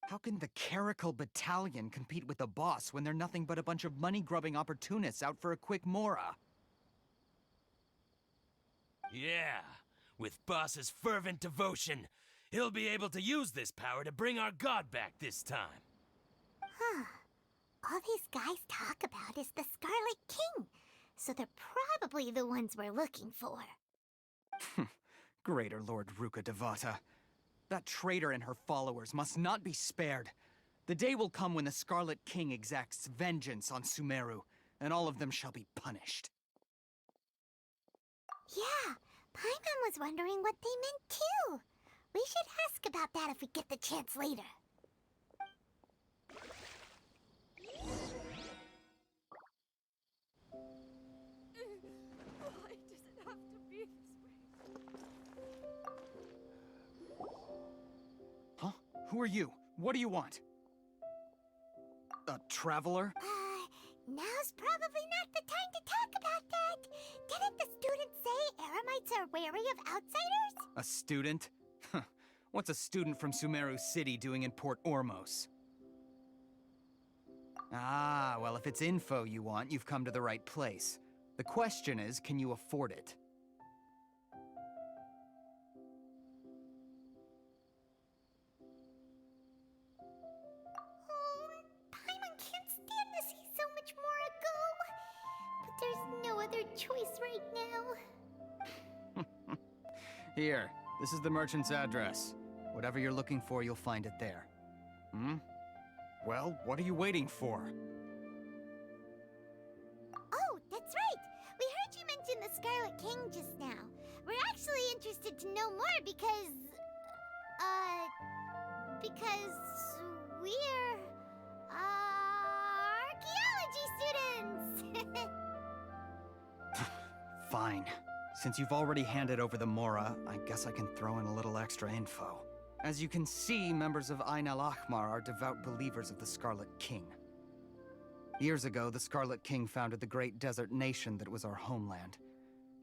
How can the Caracal Battalion compete with the boss when they're nothing but a bunch of money-grubbing opportunists out for a quick Mora? Yeah, With Boss's fervent devotion, he'll be able to use this power to bring our god back this time. Huh. All these guys talk about is the Scarlet King, so they're probably the ones we're looking for. Greater Lord Ruka Devata. That traitor and her followers must not be spared. The day will come when the Scarlet King exacts vengeance on Sumeru, and all of them shall be punished. Yeah, Paimon was wondering what they meant too. We should ask about that if we get the chance later. Why does it have to be this way? Huh? Who are you? What do you want? A traveler? Now's probably not the time to talk about that. Didn't the students say Eremites are wary of outsiders? A student? Huh. What's a student from Sumeru City doing in Port Ormos? Ah, well, if it's info you want, you've come to the right place. The question is, can you afford it? Paimon can't stand to see so much more ago. But there's no other choice right now. Here, this is the merchant's address. Whatever you're looking for, you'll find it there. Hmm? Well, what are you waiting for? Oh, that's right. We heard you mention the Scarlet King just now. We're actually interested to know more because we're archaeology students. Fine. Since you've already handed over the Mora, I guess I can throw in a little extra info. As you can see, members of Ain al-Ahmar are devout believers of the Scarlet King. Years ago, the Scarlet King founded the great desert nation that was our homeland.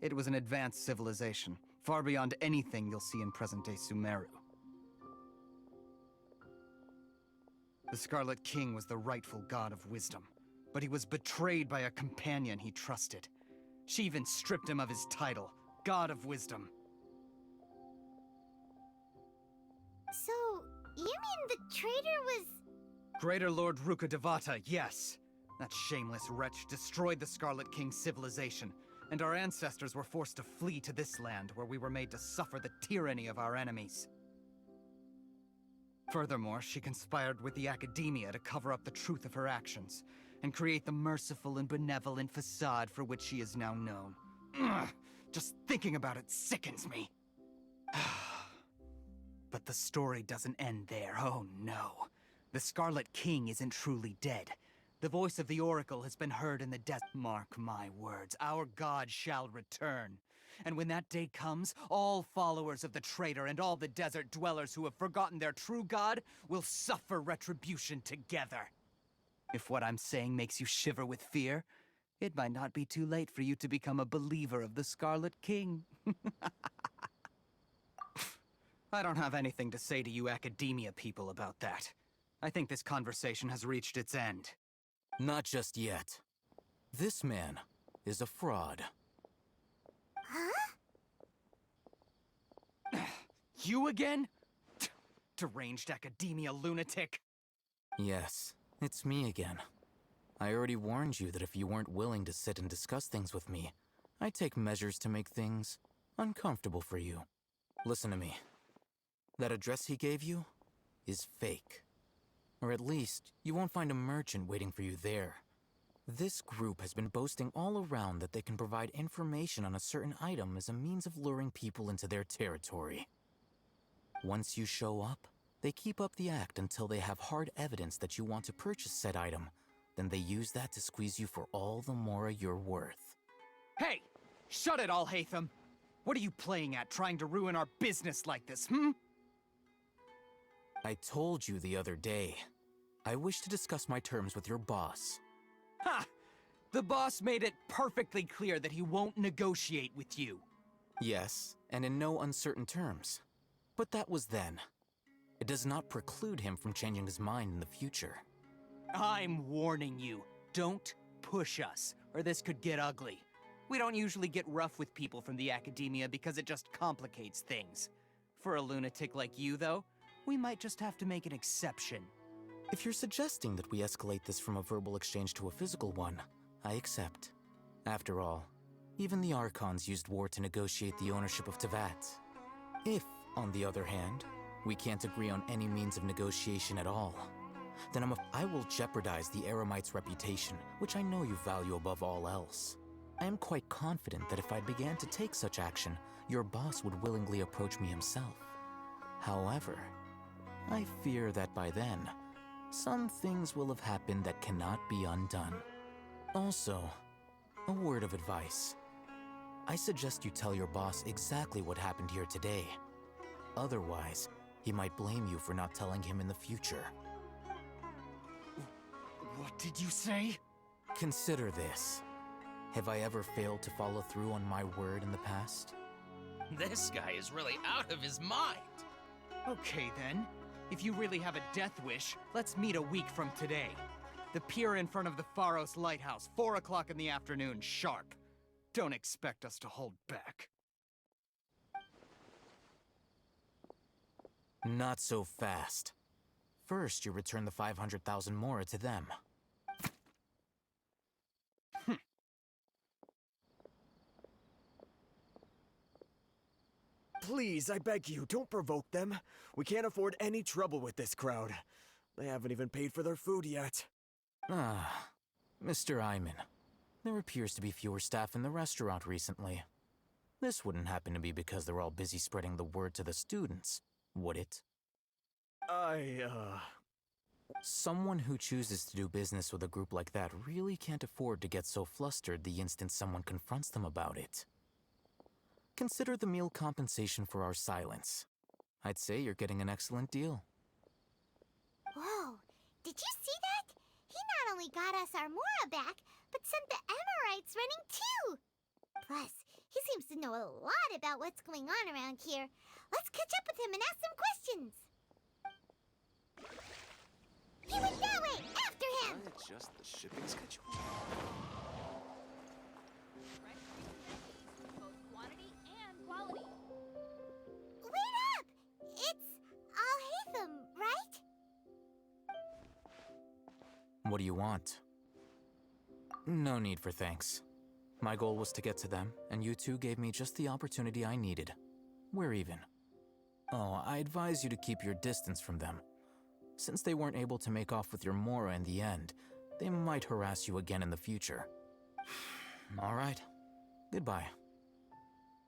It was an advanced civilization, far beyond anything you'll see in present-day Sumeru. The Scarlet King was the rightful god of wisdom, but he was betrayed by a companion he trusted. She even stripped him of his title, God of Wisdom. So, you mean the traitor was... Greater Lord Ruka Devata, yes. That shameless wretch destroyed the Scarlet King's civilization, and our ancestors were forced to flee to this land where we were made to suffer the tyranny of our enemies. Furthermore, she conspired with the academia to cover up the truth of her actions, and create the merciful and benevolent facade for which she is now known. Ugh, just thinking about it sickens me. But the story doesn't end there, oh no. The Scarlet King isn't truly dead. The voice of the Oracle has been heard in the desert. Mark my words, our god shall return. And when that day comes, all followers of the traitor and all the desert dwellers who have forgotten their true god will suffer retribution together. If what I'm saying makes you shiver with fear, it might not be too late for you to become a believer of the Scarlet King. I don't have anything to say to you academia people about that. I think this conversation has reached its end. Not just yet. This man is a fraud. Huh? You again? Deranged academia lunatic. Yes, it's me again. I already warned you that if you weren't willing to sit and discuss things with me, I'd take measures to make things uncomfortable for you. Listen to me. That address he gave you is fake. Or at least, you won't find a merchant waiting for you there. This group has been boasting all around that they can provide information on a certain item as a means of luring people into their territory. Once you show up, they keep up the act until they have hard evidence that you want to purchase said item. Then they use that to squeeze you for all the more you're worth. Hey! Shut it all, Hatham! What are you playing at, trying to ruin our business like this, hmm? I told you the other day. I wish to discuss my terms with your boss. Ha! The boss made it perfectly clear that he won't negotiate with you. Yes, and in no uncertain terms. But that was then. It does not preclude him from changing his mind in the future. I'm warning you. Don't push us, or this could get ugly. We don't usually get rough with people from the academia because it just complicates things. For a lunatic like you, though, we might just have to make an exception. If you're suggesting that we escalate this from a verbal exchange to a physical one, I accept. After all, even the Archons used war to negotiate the ownership of Teyvat. If, on the other hand, we can't agree on any means of negotiation at all, then I will jeopardize the Eremites' reputation, which I know you value above all else. I am quite confident that if I began to take such action, your boss would willingly approach me himself. However, I fear that by then, some things will have happened that cannot be undone. Also, a word of advice. I suggest you tell your boss exactly what happened here today. Otherwise, he might blame you for not telling him in the future. What did you say? Consider this. Have I ever failed to follow through on my word in the past? This guy is really out of his mind. Okay then. If you really have a death wish, let's meet a week from today. The pier in front of the Pharos Lighthouse, 4 o'clock in the afternoon, sharp. Don't expect us to hold back. Not so fast. First, you return the 500,000 mora to them. Please, I beg you, don't provoke them. We can't afford any trouble with this crowd. They haven't even paid for their food yet. Ah, Mr. Iman. There appears to be fewer staff in the restaurant recently. This wouldn't happen to be because they're all busy spreading the word to the students, would it? Someone who chooses to do business with a group like that really can't afford to get so flustered the instant someone confronts them about it. Consider the meal compensation for our silence. I'd say you're getting an excellent deal. Whoa, did you see that? He not only got us our Mora back, but sent the Emirites running too! Plus, he seems to know a lot about what's going on around here. Let's catch up with him and ask some questions. He went that way! After him! Adjust the shipping schedule. Wait up! It's Al-Haytham, right? What do you want? No need for thanks. My goal was to get to them, and you two gave me just the opportunity I needed. We're even. Oh, I advise you to keep your distance from them. Since they weren't able to make off with your Mora in the end, they might harass you again in the future. All right. Goodbye.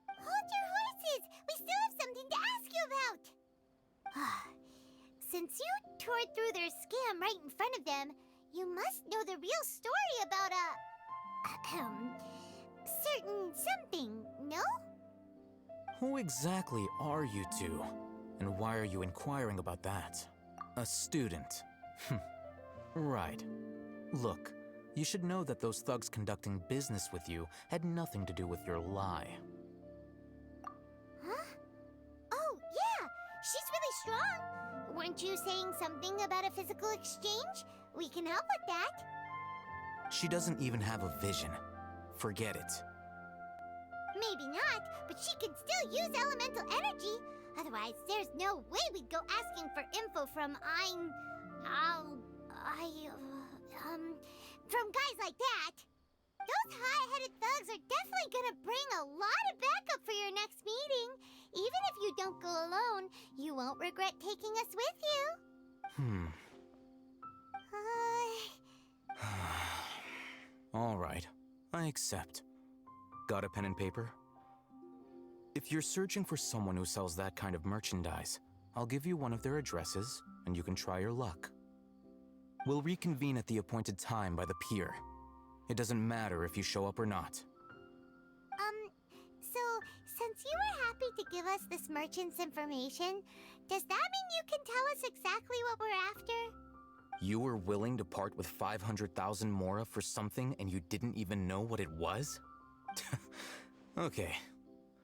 Hold your horses! We still have something to ask you about! Since you tore through their scam right in front of them, you must know the real story about certain something, no? Who exactly are you two? And why are you inquiring about that? A student. Right. Look, you should know that those thugs conducting business with you had nothing to do with your lie. Huh? Oh, yeah! She's really strong! Weren't you saying something about a physical exchange? We can help with that. She doesn't even have a vision. Forget it. Maybe not, but she can still use elemental energy. Otherwise, there's no way we'd go asking for info from from guys like that. Those hot-headed thugs are definitely gonna bring a lot of backup for your next meeting. Even if you don't go alone, you won't regret taking us with you. All right, I accept. Got a pen and paper? If you're searching for someone who sells that kind of merchandise, I'll give you one of their addresses, and you can try your luck. We'll reconvene at the appointed time by the pier. It doesn't matter if you show up or not. So, since you were happy to give us this merchant's information, does that mean you can tell us exactly what we're after? You were willing to part with 500,000 mora for something and you didn't even know what it was? Okay.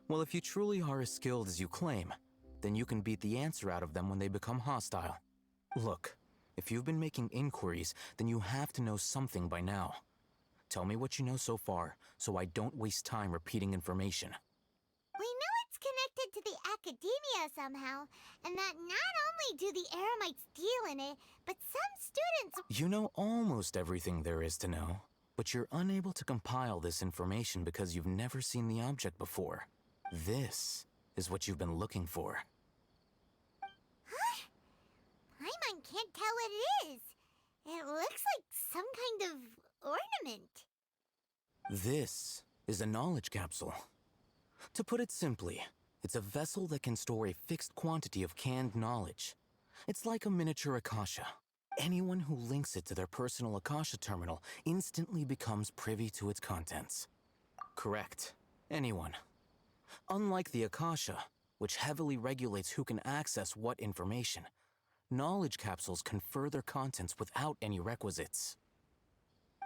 Well, if you truly are as skilled as you claim, then you can beat the answer out of them when they become hostile. Look, if you've been making inquiries, then you have to know something by now. Tell me what you know so far, so I don't waste time repeating information. We know it's connected to the academia somehow, and that not only do the Eremites deal in it, but some students... You know almost everything there is to know, but you're unable to compile this information because you've never seen the object before. This is what you've been looking for. Huh? Paimon can't tell what it is. It looks like some kind of ornament. This is a knowledge capsule. To put it simply, it's a vessel that can store a fixed quantity of canned knowledge. It's like a miniature Akasha. Anyone who links it to their personal Akasha terminal instantly becomes privy to its contents. Correct. Anyone. Unlike the Akasha, which heavily regulates who can access what information, knowledge capsules confer their contents without any requisites.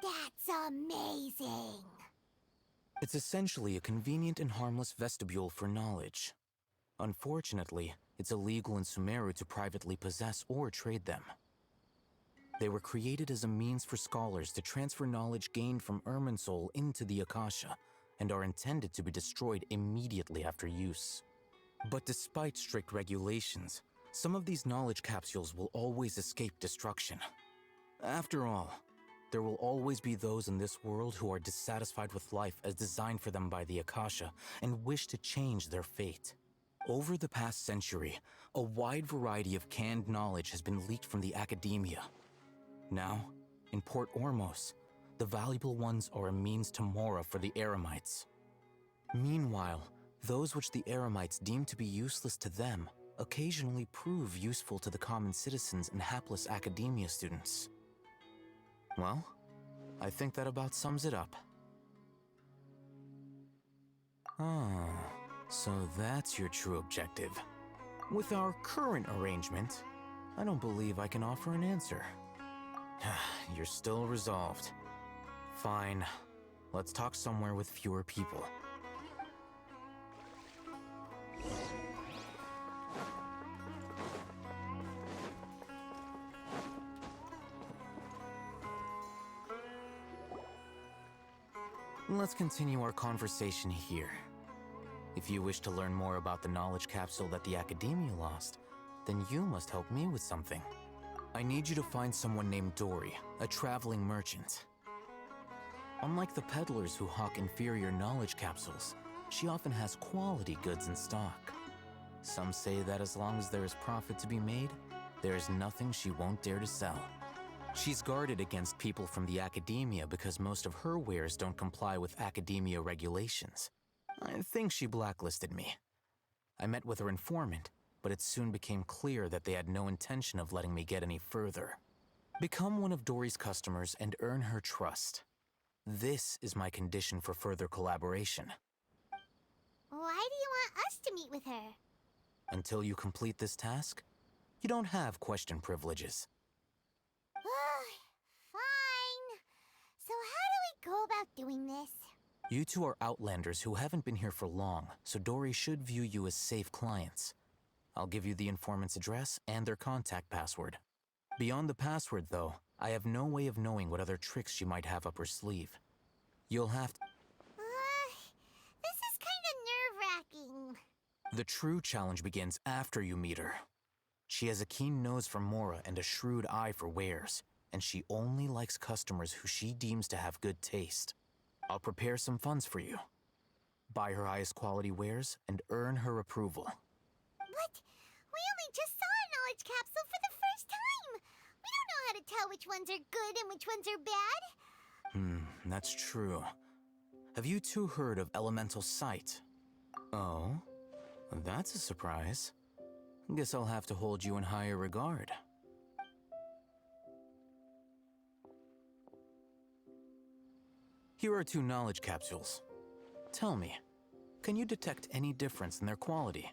That's amazing! It's essentially a convenient and harmless vestibule for knowledge. Unfortunately, it's illegal in Sumeru to privately possess or trade them. They were created as a means for scholars to transfer knowledge gained from Irminsul into the Akasha, and are intended to be destroyed immediately after use. But despite strict regulations, some of these knowledge capsules will always escape destruction. After all, there will always be those in this world who are dissatisfied with life as designed for them by the Akasha and wish to change their fate. Over the past century, a wide variety of canned knowledge has been leaked from the academia. Now, in Port Ormos, the valuable ones are a means to Mora for the Eremites. Meanwhile, those which the Eremites deem to be useless to them occasionally prove useful to the common citizens and hapless academia students. Well, I think that about sums it up. Ah, so that's your true objective. With our current arrangement, I don't believe I can offer an answer. You're still resolved. Fine. Let's talk somewhere with fewer people. Let's continue our conversation here. If you wish to learn more about the knowledge capsule that the Academia lost, then you must help me with something. I need you to find someone named Dory, a traveling merchant. Unlike the peddlers who hawk inferior knowledge capsules, she often has quality goods in stock. Some say that as long as there is profit to be made, there is nothing she won't dare to sell. She's guarded against people from the Academia because most of her wares don't comply with Academia regulations. I think she blacklisted me. I met with her informant, but it soon became clear that they had no intention of letting me get any further. Become one of Dory's customers and earn her trust. This is my condition for further collaboration. Why do you want us to meet with her? Until you complete this task, you don't have question privileges. Fine. So how do we go about doing this? You two are outlanders who haven't been here for long, so Dory should view you as safe clients. I'll give you the informant's address and their contact password. Beyond the password, though, I have no way of knowing what other tricks she might have up her sleeve. You'll have to... This is kind of nerve-wracking. The true challenge begins after you meet her. She has a keen nose for Mora and a shrewd eye for wares, and she only likes customers who she deems to have good taste. I'll prepare some funds for you. Buy her highest quality wares and earn her approval. But we only just saw a knowledge capsule for the first time. We don't know how to tell which ones are good and which ones are bad. That's true. Have you two heard of elemental sight? Oh, that's a surprise. Guess I'll have to hold you in higher regard. Here are 2 knowledge capsules. Tell me, can you detect any difference in their quality?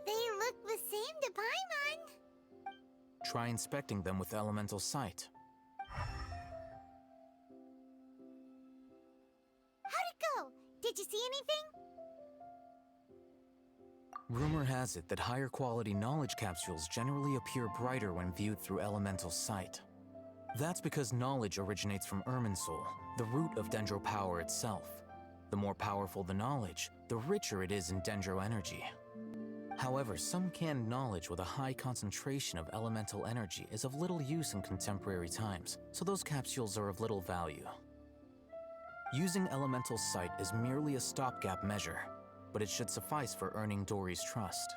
They look the same to Paimon. Try inspecting them with elemental sight. How'd it go? Did you see anything? Rumor has it that higher quality knowledge capsules generally appear brighter when viewed through elemental sight. That's because knowledge originates from Irminsul, the root of Dendro power itself. The more powerful the knowledge, the richer it is in Dendro energy. However, some canned knowledge with a high concentration of elemental energy is of little use in contemporary times, so those capsules are of little value. Using elemental sight is merely a stopgap measure, but it should suffice for earning Dory's trust.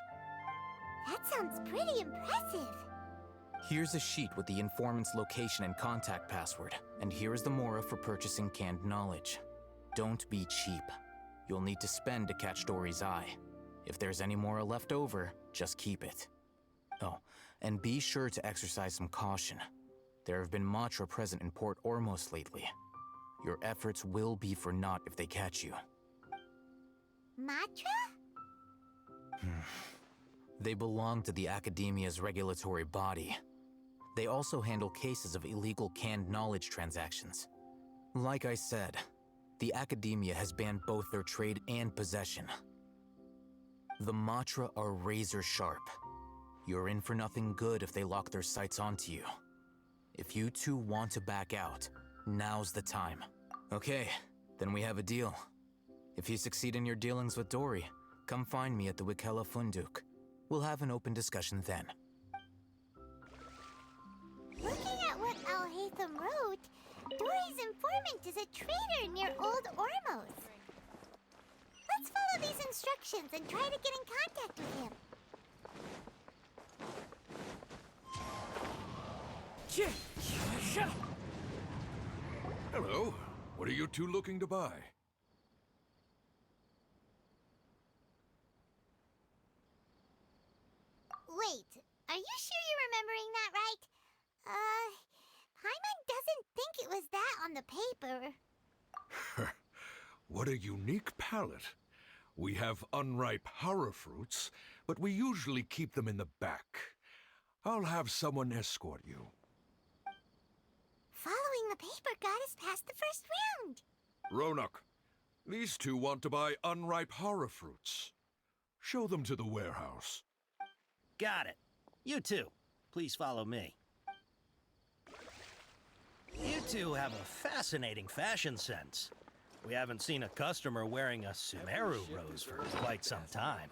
That sounds pretty impressive. Here's a sheet with the informant's location and contact password, and here is the mora for purchasing canned knowledge. Don't be cheap. You'll need to spend to catch Dory's eye. If there's any mora left over, just keep it. Oh, and be sure to exercise some caution. There have been Matra present in Port Ormos lately. Your efforts will be for naught if they catch you. Matra? They belong to the Academia's regulatory body. They also handle cases of illegal canned knowledge transactions. Like I said, the Academia has banned both their trade and possession. The Matra are razor sharp. You're in for nothing good if they lock their sights onto you. If you two want to back out, now's the time. Okay, then we have a deal. If you succeed in your dealings with Dory, come find me at the Wikela Funduk. We'll have an open discussion then. Looking at what Al-Haytham wrote, Dory's informant is a traitor near Old Ormos. Let's follow these instructions and try to get in contact with him. Hello. What are you two looking to buy? Wait, are you sure you're remembering that right? Paimon doesn't think it was that on the paper. What a unique palate. We have unripe horror fruits, but we usually keep them in the back. I'll have someone escort you. Following the paper got us past the first round. Ronak, these two want to buy unripe horror fruits. Show them to the warehouse. Got it. You two, please follow me. You two have a fascinating fashion sense. We haven't seen a customer wearing a Sumeru rose for quite some time.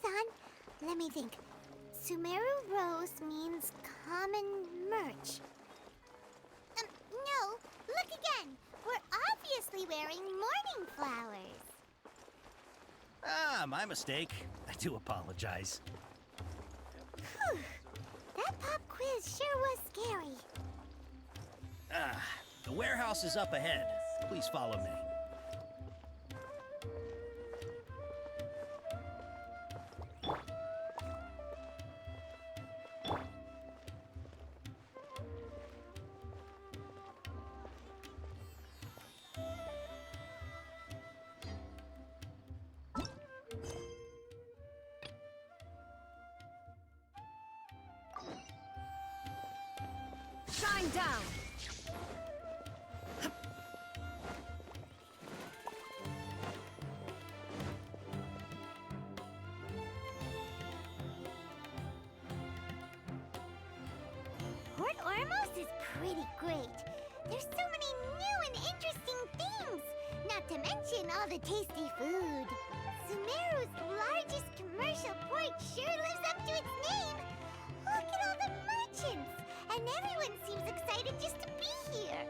Hold on. Let me think. Sumeru Rose means common merch. No, look again. We're obviously wearing morning flowers. Ah, my mistake. I do apologize. Whew. That pop quiz sure was scary. Ah, the warehouse is up ahead. Please follow me. Shine down! Port Ormos is pretty great. There's so many new and interesting things. Not to mention all the tasty food. Sumeru's largest commercial port sure lives up to its name. Look at all the merchants. And everyone seems excited just to be here.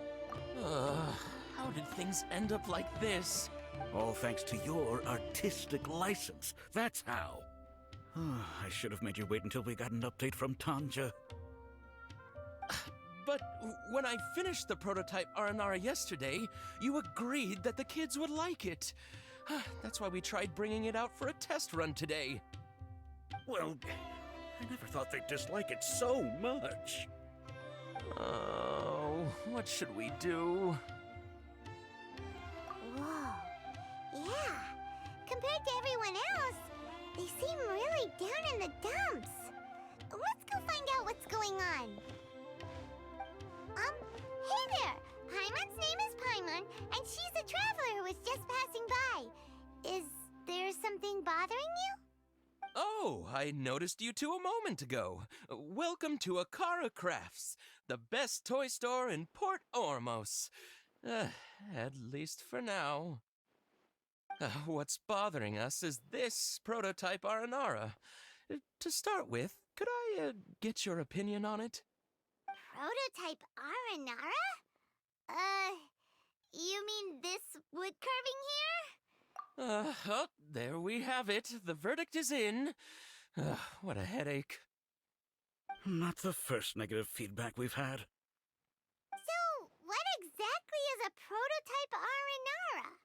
How did things end up like this? All thanks to your artistic license. That's how. I should have made you wait until we got an update from Tanja. But when I finished the prototype Aranara yesterday, you agreed that the kids would like it. That's why we tried bringing it out for a test run today. Well, I never thought they'd dislike it so much. Oh, what should we do? Whoa. Yeah. Compared to everyone else, they seem really down in the dumps. Let's go find out what's going on. Hey there! Paimon's name is Paimon, and she's a traveler who was just passing by. Is there something bothering you? Oh, I noticed you two a moment ago. Welcome to Akara Crafts, the best toy store in Port Ormos. At least for now. What's bothering us is this prototype Aranara. To start with, could I get your opinion on it? Prototype Aranara? You mean this wood carving here? Oh, there we have it. The verdict is in. What a headache. Not the first negative feedback we've had. So, what exactly is a prototype Aranara?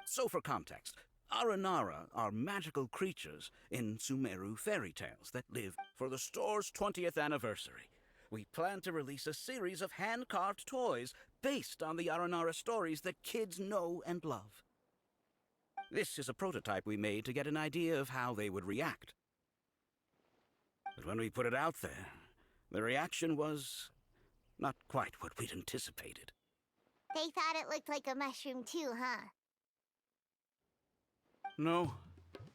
So for context, Aranara are magical creatures in Sumeru fairy tales that live for the store's 20th anniversary. We plan to release a series of hand-carved toys based on the Aranara stories that kids know and love. This is a prototype we made to get an idea of how they would react. But when we put it out there, the reaction was not quite what we'd anticipated. They thought it looked like a mushroom too, huh? No,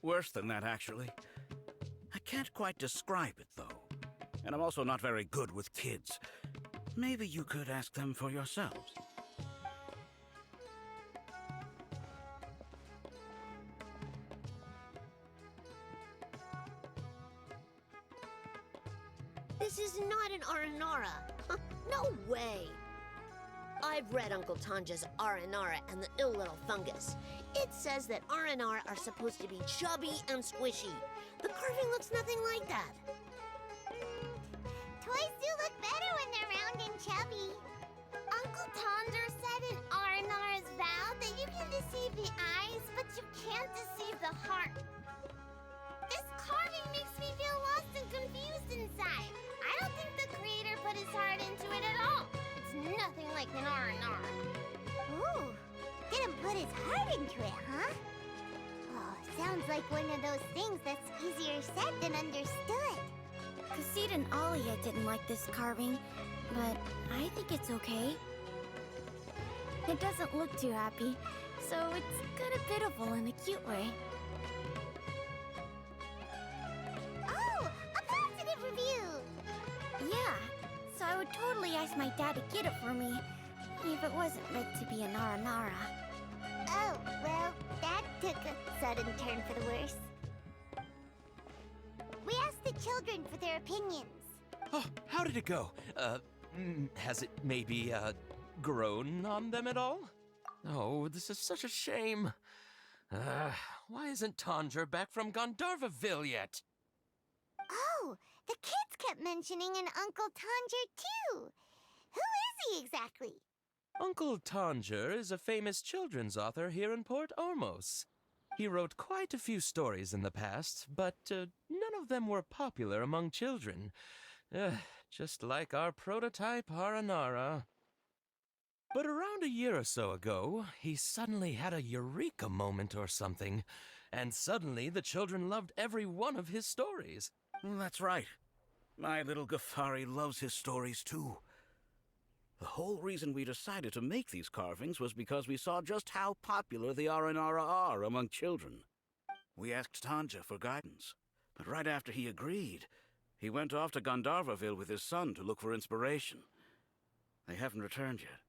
worse than that, actually. I can't quite describe it, though. And I'm also not very good with kids. Maybe you could ask them for yourselves. This is not an Aranara. No way. I've read Uncle Tanja's Aranara and the Ill Little Fungus. It says that Aranara are supposed to be chubby and squishy. The carving looks nothing like that. Toys do look better when they're round and chubby. Uncle Tonder said in Aranara's vow that you can deceive the eyes, but you can't deceive the heart. This carving makes me feel lost and confused inside. I don't think the creator put his heart into it at all. It's nothing like an Aranara. Ooh, didn't put his heart into it, huh? Oh, sounds like one of those things that's easier said than understood. Kassid and Alia didn't like this carving, but I think it's okay. It doesn't look too happy, so it's kind of pitiful in a cute way. Oh, a positive review! Yeah, so I would totally ask my dad to get it for me, if it wasn't meant to be an Aranara. Oh, well, that took a sudden turn for the worse. We asked the children for their opinions. Oh, how did it go? Has it maybe, grown on them at all? Oh, this is such a shame. Why isn't Tanger back from Gandharvaville yet? Oh, the kids kept mentioning an Uncle Tanger, too. Who is he exactly? Uncle Tanger is a famous children's author here in Port Ormos. He wrote quite a few stories in the past, but none of them were popular among children. Just like our prototype Aranara. But around a year or so ago, he suddenly had a eureka moment or something, and suddenly the children loved every one of his stories. That's right. My little Ghaffari loves his stories too. The whole reason we decided to make these carvings was because we saw just how popular the Aranara are among children. We asked Tanja for guidance, but right after he agreed, he went off to Gandharvaville with his son to look for inspiration. They haven't returned yet.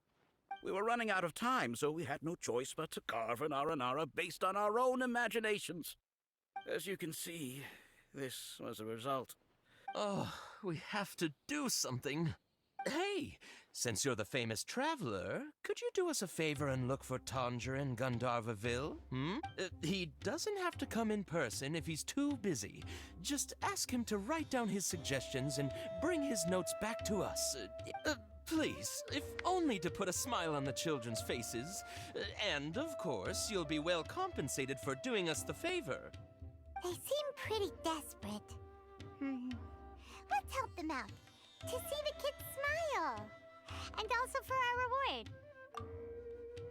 We were running out of time, so we had no choice but to carve an Aranara based on our own imaginations. As you can see, this was the result. Oh, we have to do something. Hey, since you're the famous traveler, could you do us a favor and look for Tanger in Gandharvaville? He doesn't have to come in person if he's too busy. Just ask him to write down his suggestions and bring his notes back to us. Please, if only to put a smile on the children's faces. And, of course, you'll be well compensated for doing us the favor. They seem pretty desperate. Let's help them out. To see the kids smile. And also for our reward.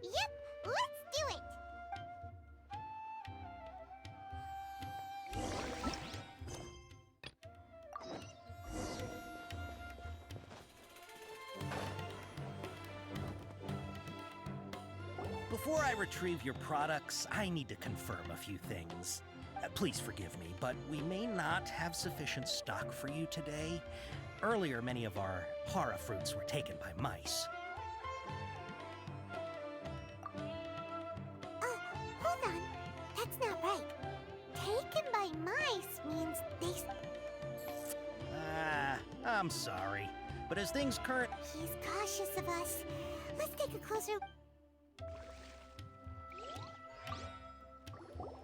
Yep, let's do it! Before I retrieve your products, I need to confirm a few things. Please forgive me, but we may not have sufficient stock for you today. Earlier, many of our hara fruits were taken by mice. Hold on. That's not right. Taken by mice means they... I'm sorry. But as things current... He's cautious of us. Let's take a closer...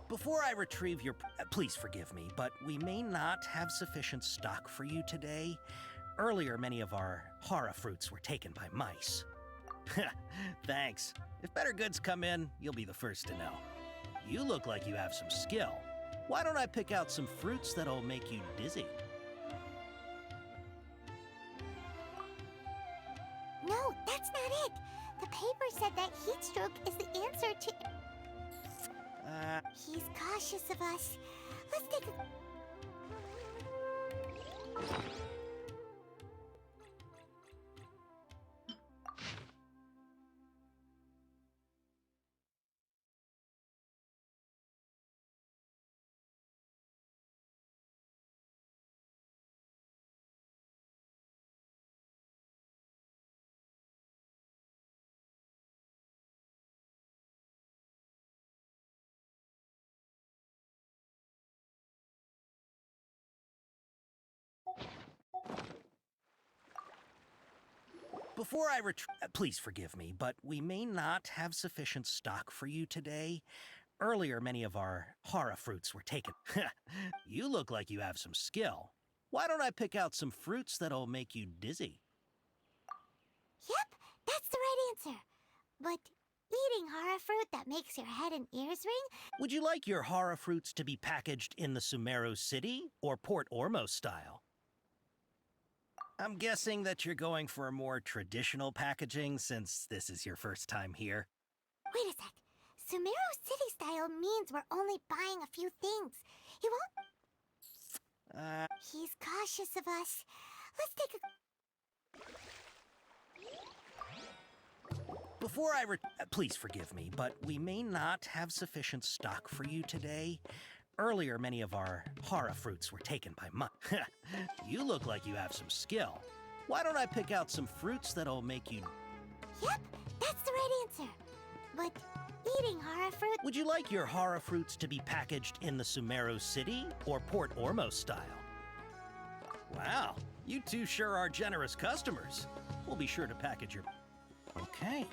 Before I retrieve your... please forgive me, but we may not have sufficient stock for you today. Earlier, many of our hara fruits were taken by mice. Thanks. If better goods come in, you'll be the first to know. You look like you have some skill. Why don't I pick out some fruits that'll make you dizzy? No, that's not it. The paper said that heat stroke is the answer to... He's cautious of us. Let's take a... Before I please forgive me, but we may not have sufficient stock for you today. Earlier, many of our hara fruits were taken. You look like you have some skill. Why don't I pick out some fruits that'll make you dizzy? Yep, that's the right answer. But eating hara fruit that makes your head and ears ring? Would you like your hara fruits to be packaged in the Sumero City or Port Ormos style? I'm guessing that you're going for a more traditional packaging since this is your first time here. Wait a sec. Sumero City style means we're only buying a few things. He won't... He's cautious of us. Let's take a... Before I please forgive me, but we may not have sufficient stock for you today. Earlier, many of our hara fruits were taken by mice. You look like you have some skill. Why don't I pick out some fruits that'll make you... Yep, that's the right answer. But eating hara fruit... Would you like your hara fruits to be packaged in the Sumero City or Port Ormos style? Wow, you two sure are generous customers. We'll be sure to package your... Okay.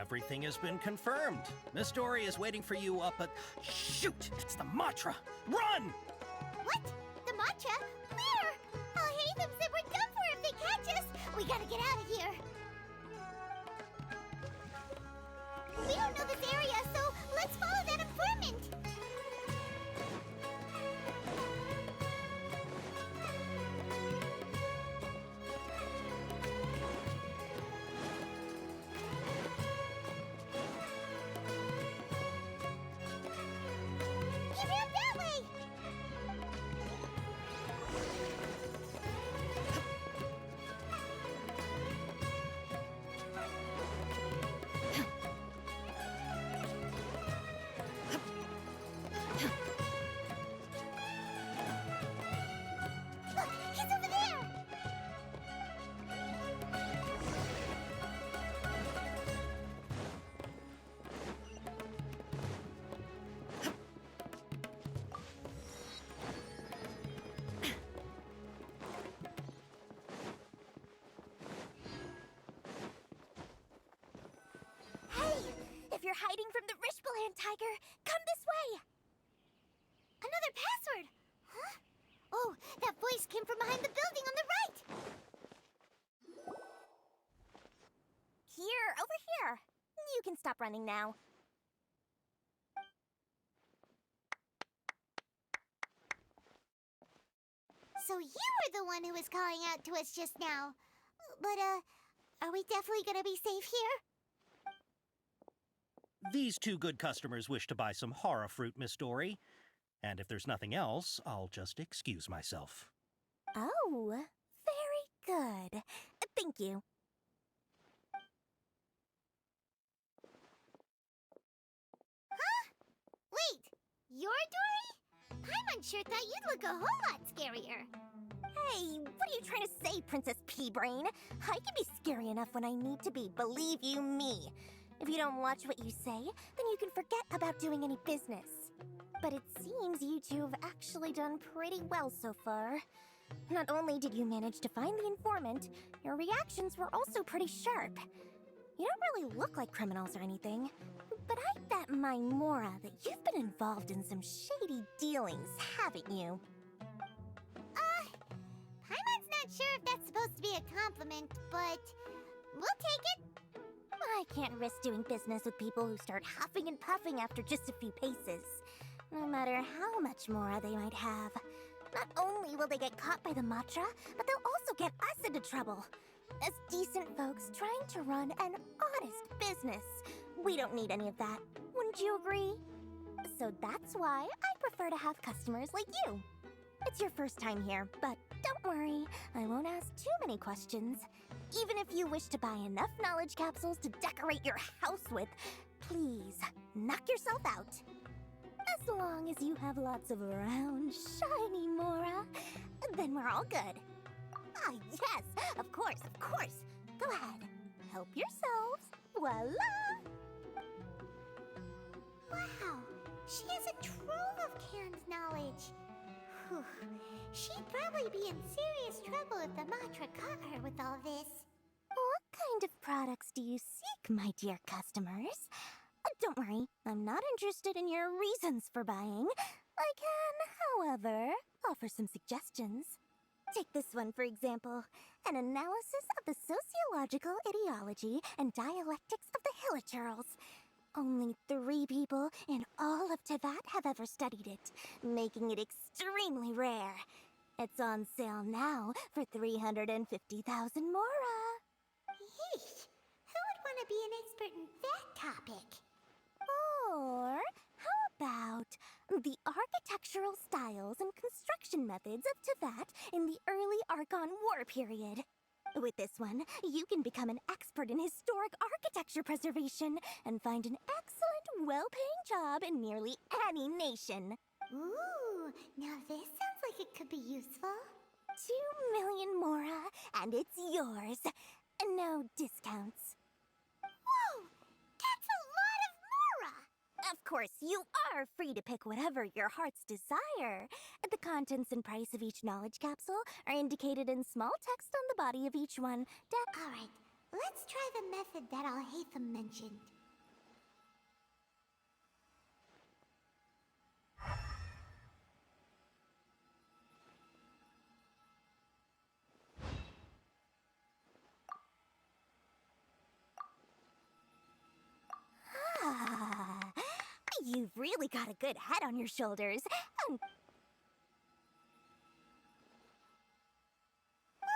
Everything has been confirmed. Miss Dory is waiting for you up at... Shoot! It's the Matra! Run! What? The Matra? Where? I'll hate them said we're done for if they catch us. We gotta get out of here. We don't know this area, so let's follow that informant. He ran that way! Look, he's over there! Hey! If you're hiding from the Rishbaland tiger, come this way! Another password! Huh? Oh, that voice came from behind the building on the right! You can stop running now. So you were the one who was calling out to us just now. But, are we definitely gonna be safe here? These two good customers wish to buy some horror fruit, Miss Dory. And if there's nothing else, I'll just excuse myself. Oh, very good. Thank you. Huh? Wait, you're Dory? Paimon sure thought you'd look a whole lot scarier. Hey, what are you trying to say, Princess Pea-Brain? I can be scary enough when I need to be, believe you me. If you don't watch what you say, then you can forget about doing any business. But it seems you two have actually done pretty well so far. Not only did you manage to find the informant, your reactions were also pretty sharp. You don't really look like criminals or anything, but I bet my Mora that you've been involved in some shady dealings, haven't you? Paimon's not sure if that's supposed to be a compliment, but we'll take it. I can't risk doing business with people who start huffing and puffing after just a few paces, no matter how much Mora they might have. Not only will they get caught by the Matra, but they'll also get us into trouble. As decent folks trying to run an honest business, we don't need any of that. Wouldn't you agree? So that's why I prefer to have customers like you. It's your first time here, but don't worry, I won't ask too many questions. Even if you wish to buy enough knowledge capsules to decorate your house with, please, knock yourself out. As long as you have lots of round, shiny Mora, then we're all good. Ah, yes, of course, of course. Go ahead, help yourselves. Voila! Wow, she has a trove of canned knowledge. Whew. She'd probably be in serious trouble if the Matra caught her with all this. What kind of products do you seek, my dear customers? Don't worry, I'm not interested in your reasons for buying. I can, however, offer some suggestions. Take this one, for example. An analysis of the sociological ideology and dialectics of the Hilichurls. Only 3 people in all of Teyvat have ever studied it, making it extremely rare. It's on sale now for 350,000 Mora. Yeesh, who would want to be an expert in that topic? Or how about the architectural styles and construction methods of Teyvat in the early Archon War period? With this one, you can become an expert in historic architecture preservation and find an excellent, well-paying job in nearly any nation. Ooh, now this sounds like it could be useful. 2 million Mora, and it's yours. No discounts. Whoa! That's a lot of Mora! Of course, you are free to pick whatever your heart's desire. The contents and price of each knowledge capsule are indicated in small text on the body of each one. Alright, let's try the method that Al-Haytham mentioned. You've really got a good head on your shoulders. We'll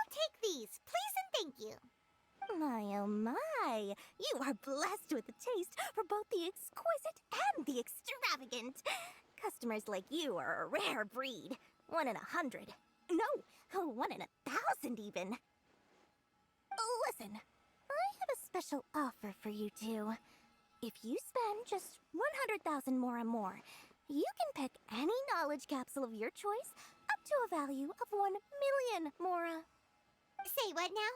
take these, please and thank you. My, oh my. You are blessed with a taste for both the exquisite and the extravagant. Customers like you are a rare breed. 1 in 100. No, 1 in 1,000 even. Listen, I have a special offer for you two. If you spend just 100,000 Mora more, you can pick any knowledge capsule of your choice up to a value of 1 million Mora. Say what now?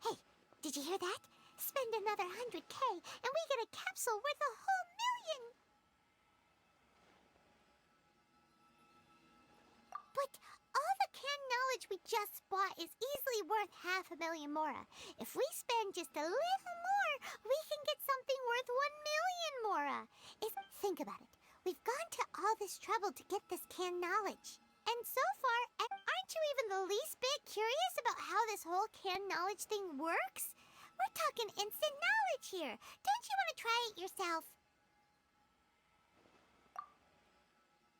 Hey, did you hear that? Spend another 100K and we get a capsule worth a whole million! But all the canned knowledge we just bought is easily worth 500,000 Mora. If we spend just a little more, we can get something worth 1 million Mora. Think about it. We've gone to all this trouble to get this canned knowledge. And so far, aren't you even the least bit curious about how this whole canned knowledge thing works? We're talking instant knowledge here. Don't you want to try it yourself?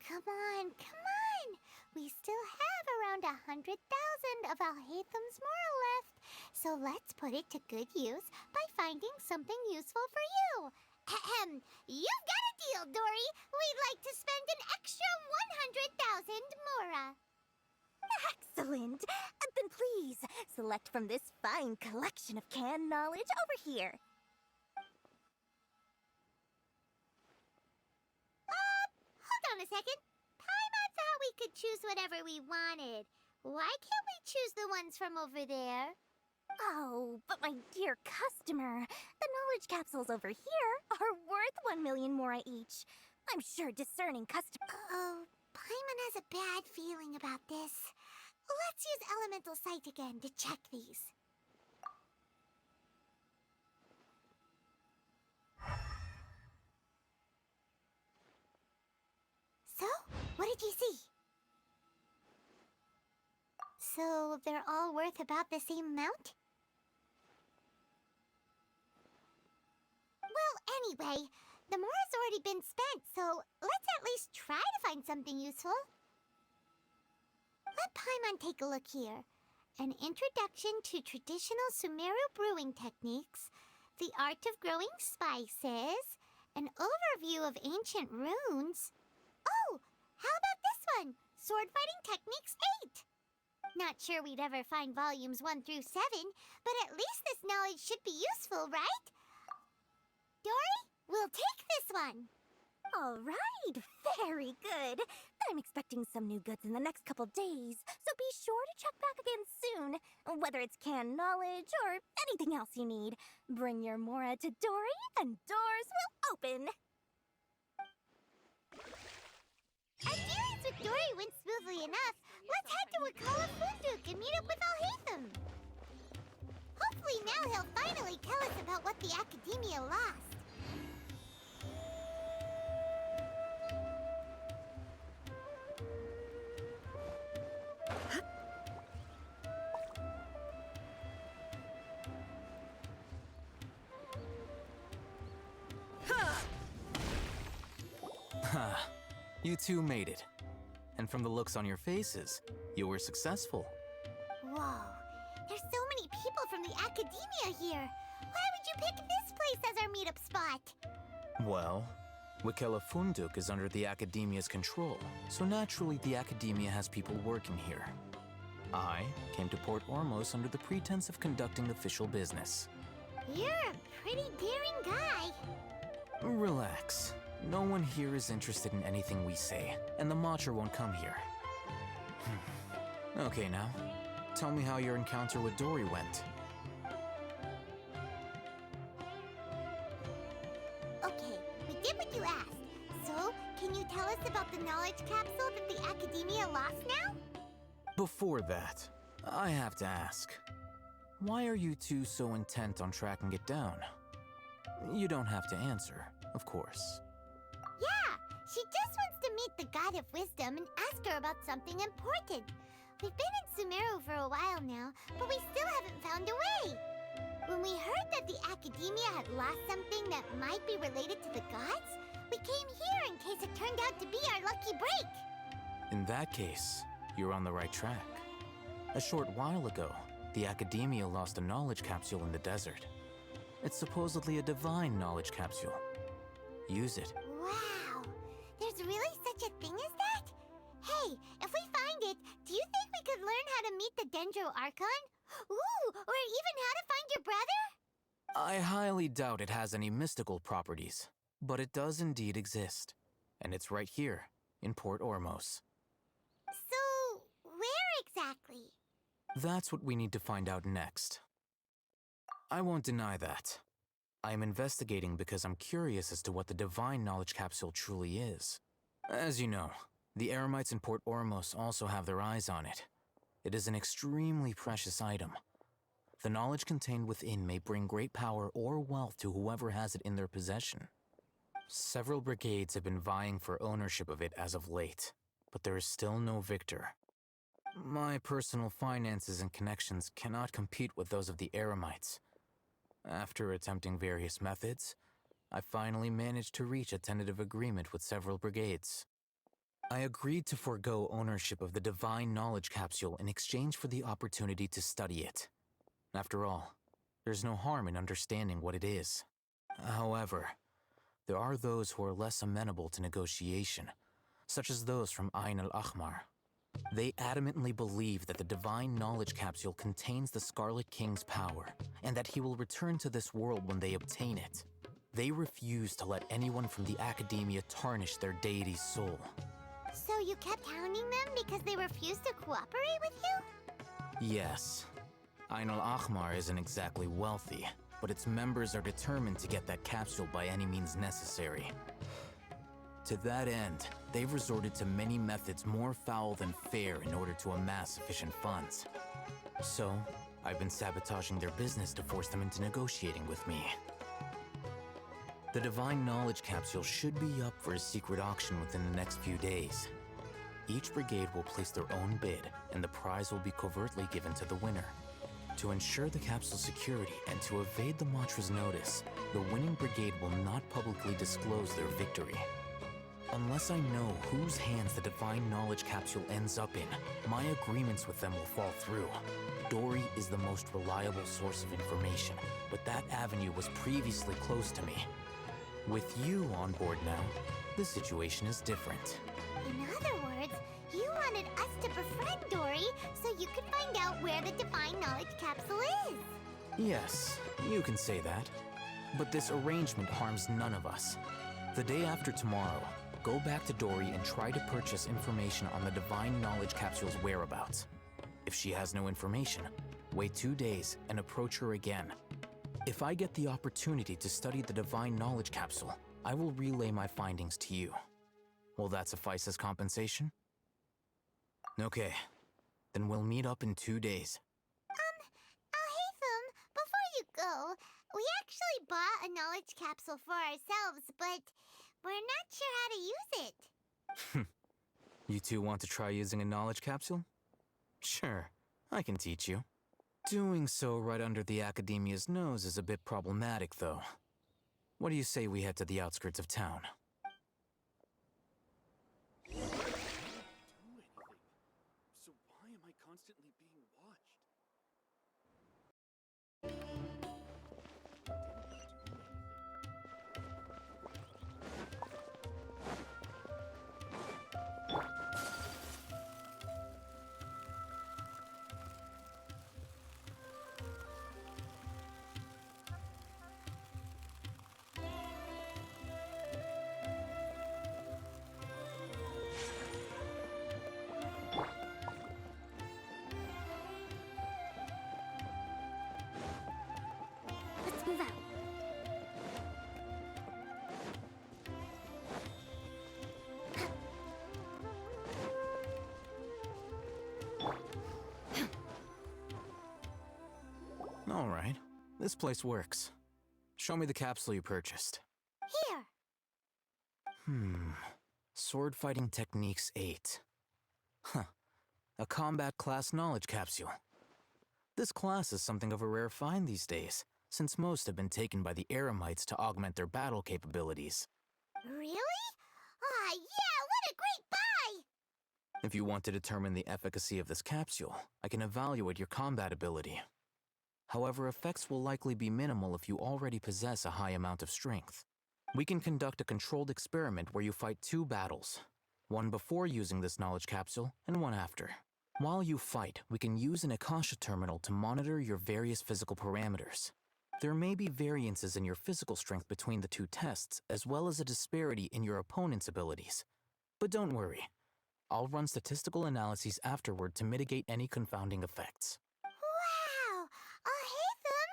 Come on, come on. We still have around 100,000 of Alhaitham's moral left. So let's put it to good use by finding something useful for you. Ahem. You've got a deal, Dory. We'd like to spend an extra 100,000 mora. Excellent. Then please, select from this fine collection of canned knowledge over here. Hold on a second. Paimon thought we could choose whatever we wanted. Why can't we choose the ones from over there? Oh, but my dear customer, the knowledge capsules over here are worth 1 million mora each. I'm sure discerning customer. Oh, Paimon has a bad feeling about this. Let's use Elemental Sight again to check these. So, what did you see? So, they're all worth about the same amount? Well, anyway, the mora's already been spent, so let's at least try to find something useful. Let Paimon take a look here. An introduction to traditional Sumeru brewing techniques, the art of growing spices, an overview of ancient runes. Oh, how about this one? Sword Fighting Techniques 8. Not sure we'd ever find volumes 1 through 7, but at least this knowledge should be useful, right? Dory, we'll take this one. All right, very good. I'm expecting some new goods in the next couple days, so be sure to check back again soon. Whether it's canned knowledge or anything else you need, bring your mora to Dory and doors will open. Our dealings with Dory went smoothly enough. Let's head to Wakala Funduk and meet up with Alhaitham. Hopefully now he'll finally tell us about what the Academia lost. You two made it. And from the looks on your faces, you were successful. Whoa, there's so many people from the Academia here. Why would you pick this place as our meetup spot? Well, Wakela Funduk is under the Academia's control, so naturally the Academia has people working here. I came to Port Ormos under the pretense of conducting official business. You're a pretty daring guy. Relax. No one here is interested in anything we say, and the Matcher won't come here. Okay now, tell me how your encounter with Dory went. Okay, we did what you asked. So, can you tell us about the knowledge capsule that the Academia lost now? Before that, I have to ask, why are you two so intent on tracking it down? You don't have to answer, of course. Yeah, she just wants to meet the God of Wisdom and ask her about something important. We've been in Sumeru for a while now, but we still haven't found a way. When we heard that the Academia had lost something that might be related to the gods, we came here in case it turned out to be our lucky break. In that case, you're on the right track. A short while ago, the Academia lost a knowledge capsule in the desert. It's supposedly a divine knowledge capsule. Use it. Wow, there's really such a thing as that? Hey, if we find it, do you think we could learn how to meet the Dendro Archon? Ooh, or even how to find your brother? I highly doubt it has any mystical properties, but it does indeed exist. And it's right here, in Port Ormos. So, where exactly? That's what we need to find out next. I won't deny that. I am investigating because I'm curious as to what the divine knowledge capsule truly is. As you know, the Eremites in Port Ormos also have their eyes on it. It is an extremely precious item. The knowledge contained within may bring great power or wealth to whoever has it in their possession. Several brigades have been vying for ownership of it as of late, but there is still no victor. My personal finances and connections cannot compete with those of the Eremites. After attempting various methods, I finally managed to reach a tentative agreement with several brigades. I agreed to forego ownership of the Divine Knowledge Capsule in exchange for the opportunity to study it. After all, there's no harm in understanding what it is. However, there are those who are less amenable to negotiation, such as those from Ain al-Ahmar. They adamantly believe that the Divine Knowledge Capsule contains the Scarlet King's power, and that he will return to this world when they obtain it. They refuse to let anyone from the Academia tarnish their deity's soul. So you kept hounding them because they refused to cooperate with you? Yes. Ain al-Ahmar isn't exactly wealthy, but its members are determined to get that capsule by any means necessary. To that end, they've resorted to many methods more foul than fair in order to amass sufficient funds. So, I've been sabotaging their business to force them into negotiating with me. The Divine Knowledge Capsule should be up for a secret auction within the next few days. Each brigade will place their own bid, and the prize will be covertly given to the winner. To ensure the capsule's security and to evade the Matra's notice, the winning brigade will not publicly disclose their victory. Unless I know whose hands the Divine Knowledge Capsule ends up in, my agreements with them will fall through. Dory is the most reliable source of information, but that avenue was previously closed to me. With you on board now, the situation is different. In other words, you wanted us to befriend Dory so you could find out where the Divine Knowledge Capsule is. Yes, you can say that. But this arrangement harms none of us. The day after tomorrow, go back to Dory and try to purchase information on the Divine Knowledge Capsule's whereabouts. If she has no information, wait 2 days and approach her again. If I get the opportunity to study the Divine Knowledge Capsule, I will relay my findings to you. Will that suffice as compensation? Okay, then we'll meet up in 2 days. Alhaitham, before you go, we actually bought a knowledge capsule for ourselves, but we're not sure how to use it. You two want to try using a knowledge capsule? Sure, I can teach you. Doing so right under the Academia's nose is a bit problematic, though. What do you say we head to the outskirts of town? So why am I constantly being watched? Let's move out. All right, this place works. Show me the capsule you purchased. Here. Sword Fighting Techniques 8. Huh. A combat class knowledge capsule. This class is something of a rare find these days, since most have been taken by the Eremites to augment their battle capabilities. Really? Ah, yeah, what a great buy! If you want to determine the efficacy of this capsule, I can evaluate your combat ability. However, effects will likely be minimal if you already possess a high amount of strength. We can conduct a controlled experiment where you fight 2 battles, one before using this knowledge capsule and one after. While you fight, we can use an Akasha terminal to monitor your various physical parameters. There may be variances in your physical strength between the 2 tests, as well as a disparity in your opponent's abilities. But don't worry, I'll run statistical analyses afterward to mitigate any confounding effects. Wow! Alhaitham!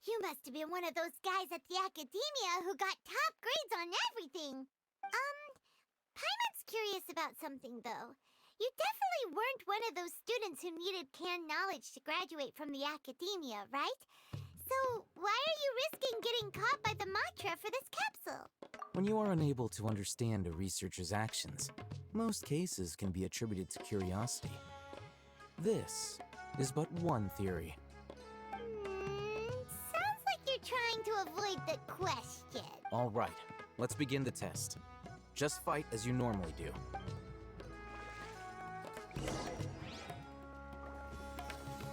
You must have been one of those guys at the Academia who got top grades on everything. Paimon's curious about something, though. You definitely weren't one of those students who needed canned knowledge to graduate from the Academia, right? So, why are you risking getting caught by the Matra for this capsule? When you are unable to understand a researcher's actions, most cases can be attributed to curiosity. This is but one theory. Sounds like you're trying to avoid the question. All right, let's begin the test. Just fight as you normally do.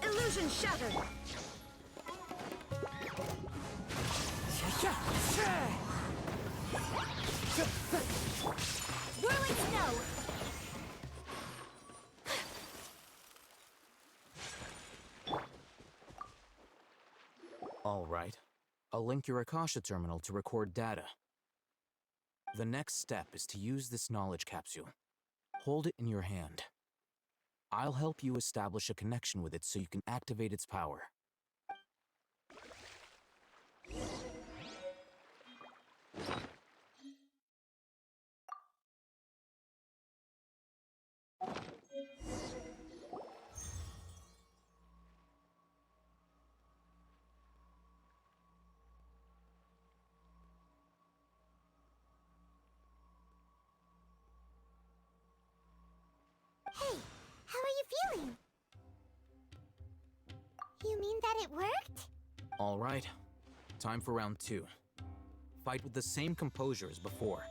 Illusion shattered. Whirling snow! All right. I'll link your Akasha terminal to record data. The next step is to use this knowledge capsule. Hold it in your hand. I'll help you establish a connection with it so you can activate its power. Hey, how are you feeling? You mean that it worked? All right. Time for round 2. Fight with the same composure as before.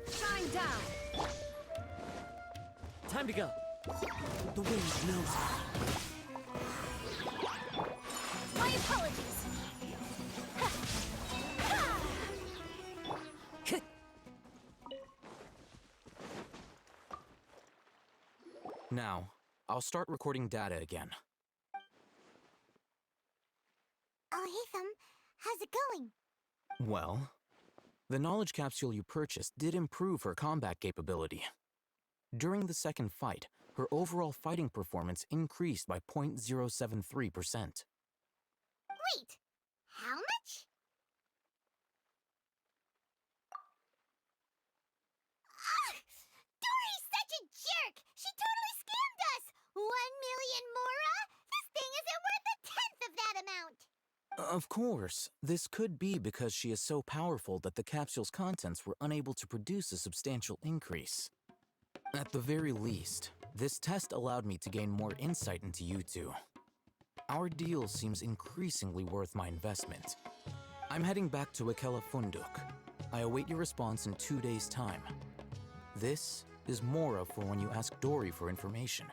Shine down. Time to go. The wind knows. My apologies. Now, I'll start recording data again. Oh, hey, Thumb. How's it going? Well, the knowledge capsule you purchased did improve her combat capability. During the second fight, her overall fighting performance increased by 0.073%. Wait, how much? Ah! Dory's such a jerk! She totally scammed us! 1 million mora? This thing isn't worth a tenth of that amount! Of course, this could be because she is so powerful that the capsule's contents were unable to produce a substantial increase. At the very least, this test allowed me to gain more insight into you two. Our deal seems increasingly worth my investment. I'm heading back to Ikela Funduk. I await your response in 2 days' time. This is Mora for when you ask Dory for information.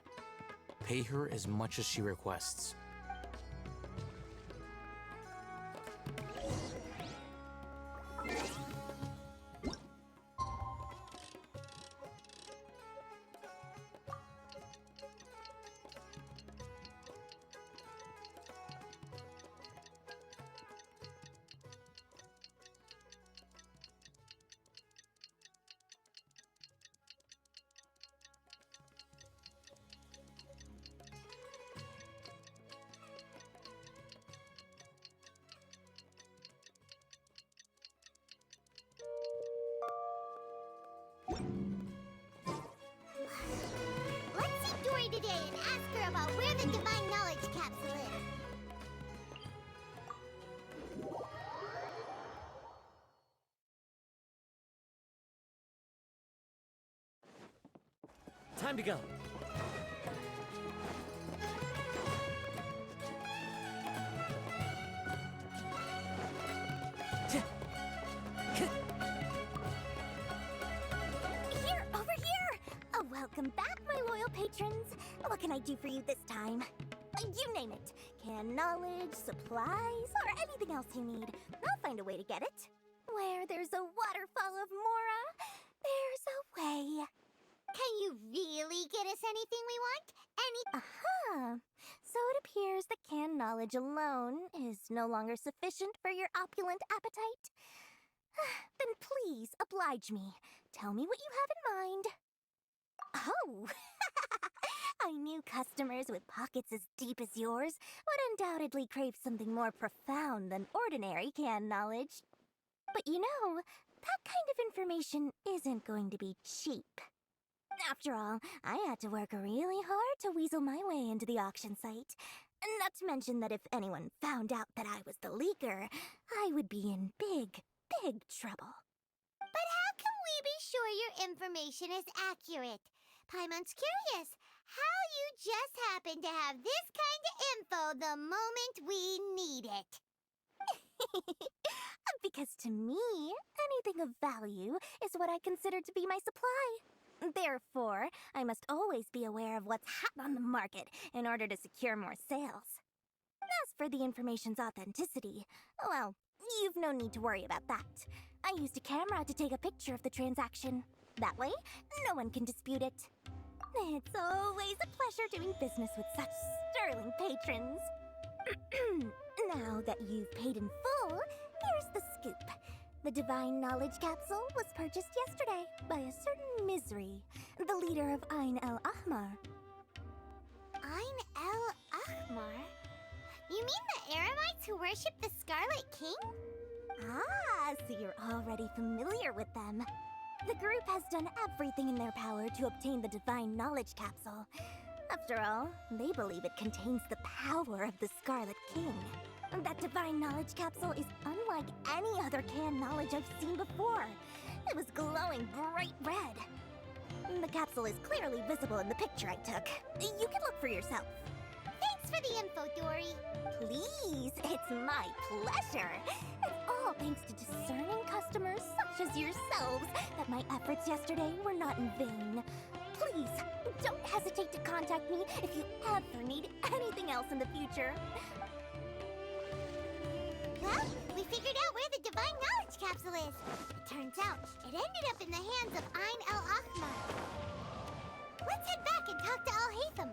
Pay her as much as she requests. Let's see Dory today and ask her about where the Divine Knowledge Capsule is. Time to go. Here, over here! Welcome back, my loyal patrons. What can I do for you this time? You name it. Canned knowledge, supplies, or anything else you need. I'll find a way to get it. Where there's a waterfall of Mora, there's a way. Can you really get us anything we want? Aha! So it appears that canned knowledge alone is no longer sufficient for your opulent appetite. Then please oblige me. Tell me what you have in mind. Oh! I knew customers with pockets as deep as yours would undoubtedly crave something more profound than ordinary canned knowledge. But you know, that kind of information isn't going to be cheap. After all, I had to work really hard to weasel my way into the auction site. Not to mention that if anyone found out that I was the leaker, I would be in big, big trouble. But how can we be sure your information is accurate? Paimon's curious how you just happen to have this kind of info the moment we need it. Because to me, anything of value is what I consider to be my supply. Therefore, I must always be aware of what's hot on the market in order to secure more sales. As for the information's authenticity, well, you've no need to worry about that. I used a camera to take a picture of the transaction. That way, no one can dispute it. It's always a pleasure doing business with such sterling patrons. Now that you've paid in full, here's the scoop. The Divine Knowledge Capsule was purchased yesterday by a certain Misery, the leader of Ain el-Ahmar. Ain el-Ahmar? You mean the Eremites who worship the Scarlet King? Ah, so you're already familiar with them. The group has done everything in their power to obtain the Divine Knowledge Capsule. After all, they believe it contains the power of the Scarlet King. That Divine Knowledge Capsule is unlike any other canned knowledge I've seen before. It was glowing bright red. The capsule is clearly visible in the picture I took. You can look for yourself. Thanks for the info, Dory. Please, it's my pleasure. It's all thanks to discerning customers such as yourselves that my efforts yesterday were not in vain. Please, don't hesitate to contact me if you ever need anything else in the future. Well, we figured out where the Divine Knowledge Capsule is. It turns out it ended up in the hands of Ain el-Ahmar. Let's head back and talk to Al-Haytham.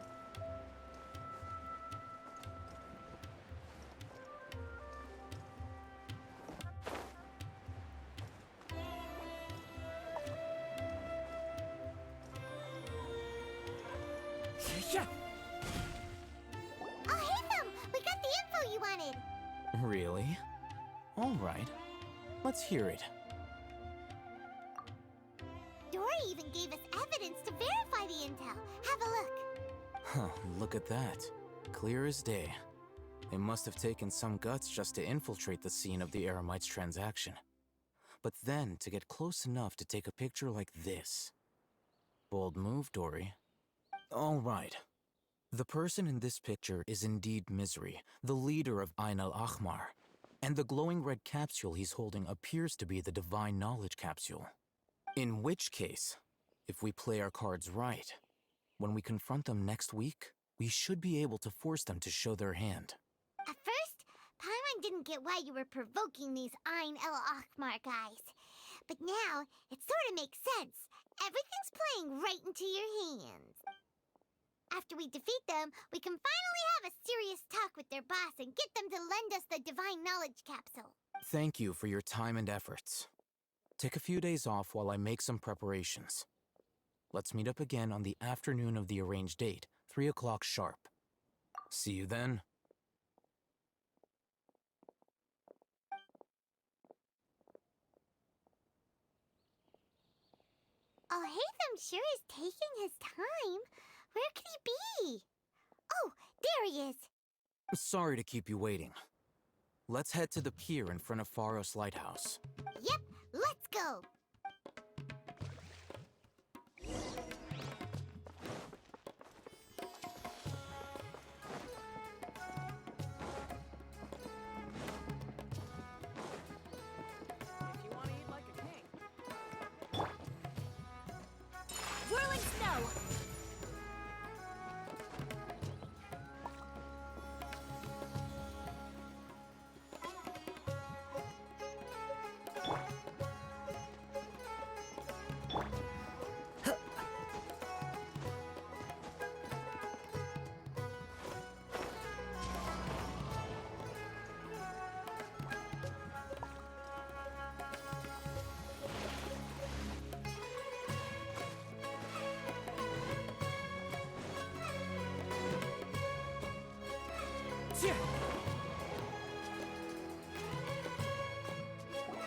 Al-Haytham, we got the info you wanted. Really? All right. Let's hear it. Dory even gave us evidence to verify the intel. Have a look. Huh, look at that. Clear as day. They must have taken some guts just to infiltrate the scene of the Eremites' transaction. But then to get close enough to take a picture like this. Bold move, Dory. All right. The person in this picture is indeed Misery, the leader of Ain el-Ahmar. And the glowing red capsule he's holding appears to be the Divine Knowledge Capsule. In which case, if we play our cards right, when we confront them next week, we should be able to force them to show their hand. At first, Paimon didn't get why you were provoking these Ain el-Ahmar guys. But now, it sort of makes sense. Everything's playing right into your hands. After we defeat them, we can finally have a serious talk with their boss and get them to lend us the Divine Knowledge Capsule. Thank you for your time and efforts. Take a few days off while I make some preparations. Let's meet up again on the afternoon of the arranged date, 3 o'clock sharp. See you then. Al-Haytham sure is taking his time. Where could he be? Oh, there he is. Sorry to keep you waiting. Let's head to the pier in front of Pharos Lighthouse. Yep, let's go. Whirling snow!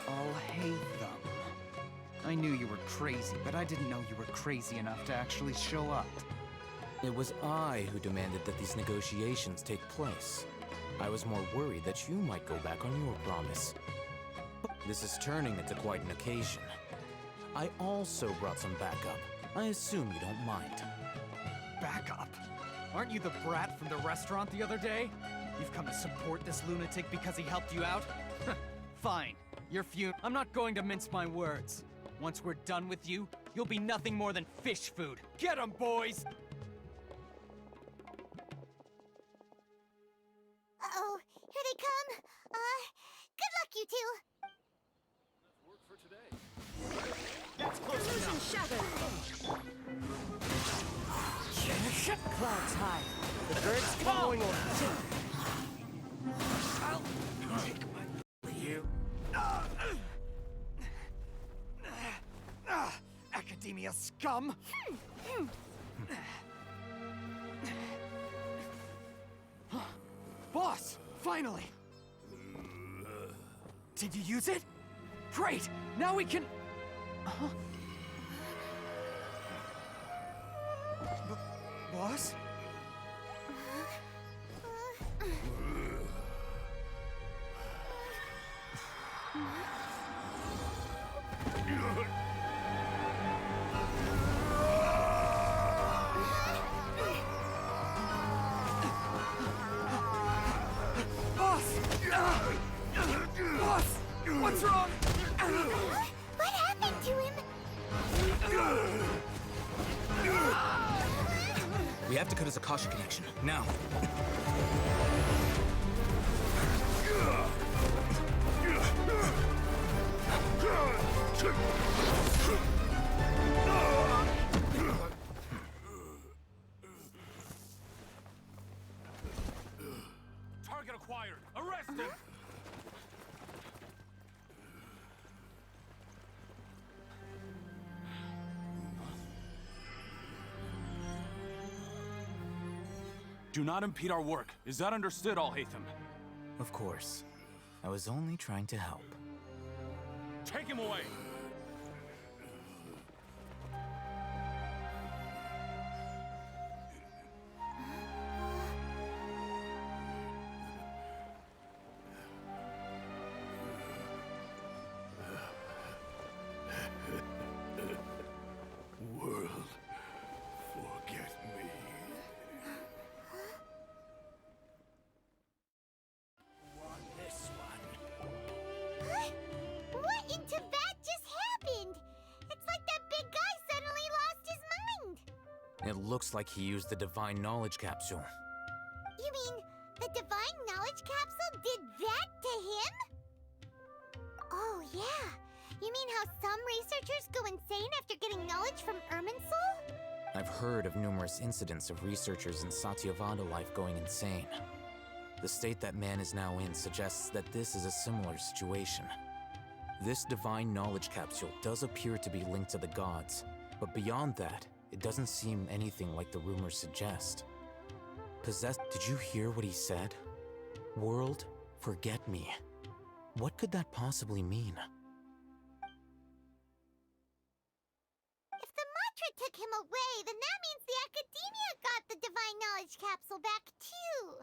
Al-Haytham. I knew you were crazy, but I didn't know you were crazy enough to actually show up. It was I who demanded that these negotiations take place. I was more worried that you might go back on your promise. This is turning into quite an occasion. I also brought some backup. I assume you don't mind. Backup? Aren't you the brat from the restaurant the other day? You've come to support this lunatic because he helped you out? Fine. You're I'm not going to mince my words. Once we're done with you, you'll be nothing more than fish food. Get 'em, boys! Uh-oh, here they come. Good luck, you two. Work for today. That's close Illusion enough. shattered! Clouds high. The birds following orders. I'll take my you. Academia scum! Boss! Finally! Did you use it? Great! Now we can... Boss? Boss! What's wrong? What happened to him? We have to cut his Akasha connection, now. Target acquired. Arrest him. Do not impede our work. Is that understood, Al-Haytham? Of course. I was only trying to help. Take him away! World, forget me. Want this one? What in Tibet just happened? It's like that big guy suddenly lost his mind. It looks like he used the Divine Knowledge Capsule. You mean the Divine Knowledge Capsule did that to him? Oh, yeah. You mean how some researchers go insane after getting knowledge from Irminsul? I've heard of numerous incidents of researchers in Satyavada life going insane. The state that man is now in suggests that this is a similar situation. This Divine Knowledge Capsule does appear to be linked to the gods, but beyond that, it doesn't seem anything like the rumors suggest. Possessed. Did you hear what he said? World, forget me. What could that possibly mean? If the mantra took him away, then that means the Academia got the Divine Knowledge Capsule back, too.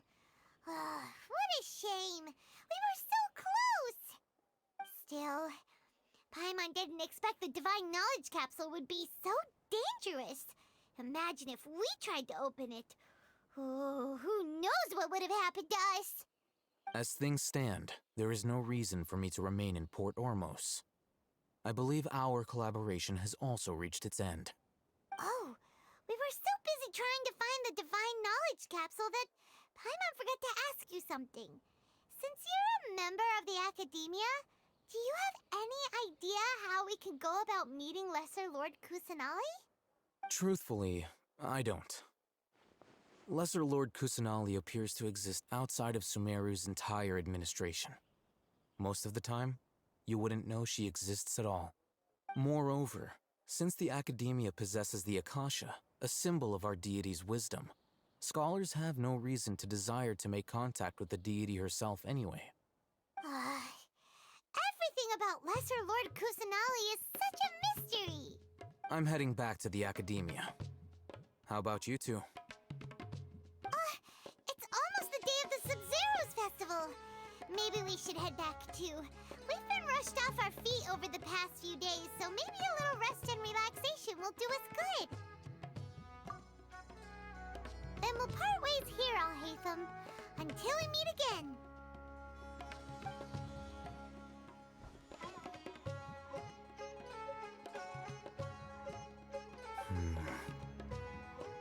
What a shame. We were so close. Still, Paimon didn't expect the Divine Knowledge Capsule would be so dangerous. Imagine if we tried to open it. Oh, who knows what would have happened to us? As things stand, there is no reason for me to remain in Port Ormos. I believe our collaboration has also reached its end. Oh, we were so busy trying to find the Divine Knowledge Capsule that Paimon forgot to ask you something. Since you're a member of the Academia, do you have any idea how we can go about meeting Lesser Lord Kusanali? Truthfully, I don't. Lesser Lord Kusanali appears to exist outside of Sumeru's entire administration. Most of the time, you wouldn't know she exists at all. Moreover, since the Academia possesses the Akasha, a symbol of our deity's wisdom, scholars have no reason to desire to make contact with the deity herself anyway. Everything about Lesser Lord Kusanali is such a mystery! I'm heading back to the Academia. How about you two? It's almost the day of the Sub-Zero's festival. Maybe we should head back too. We've been rushed off our feet over the past few days, so maybe a little rest and relaxation will do us good. Then we'll Until we meet again.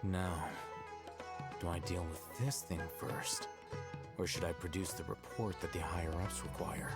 Now, do I deal with this thing first? Or should I produce the report that the higher-ups require?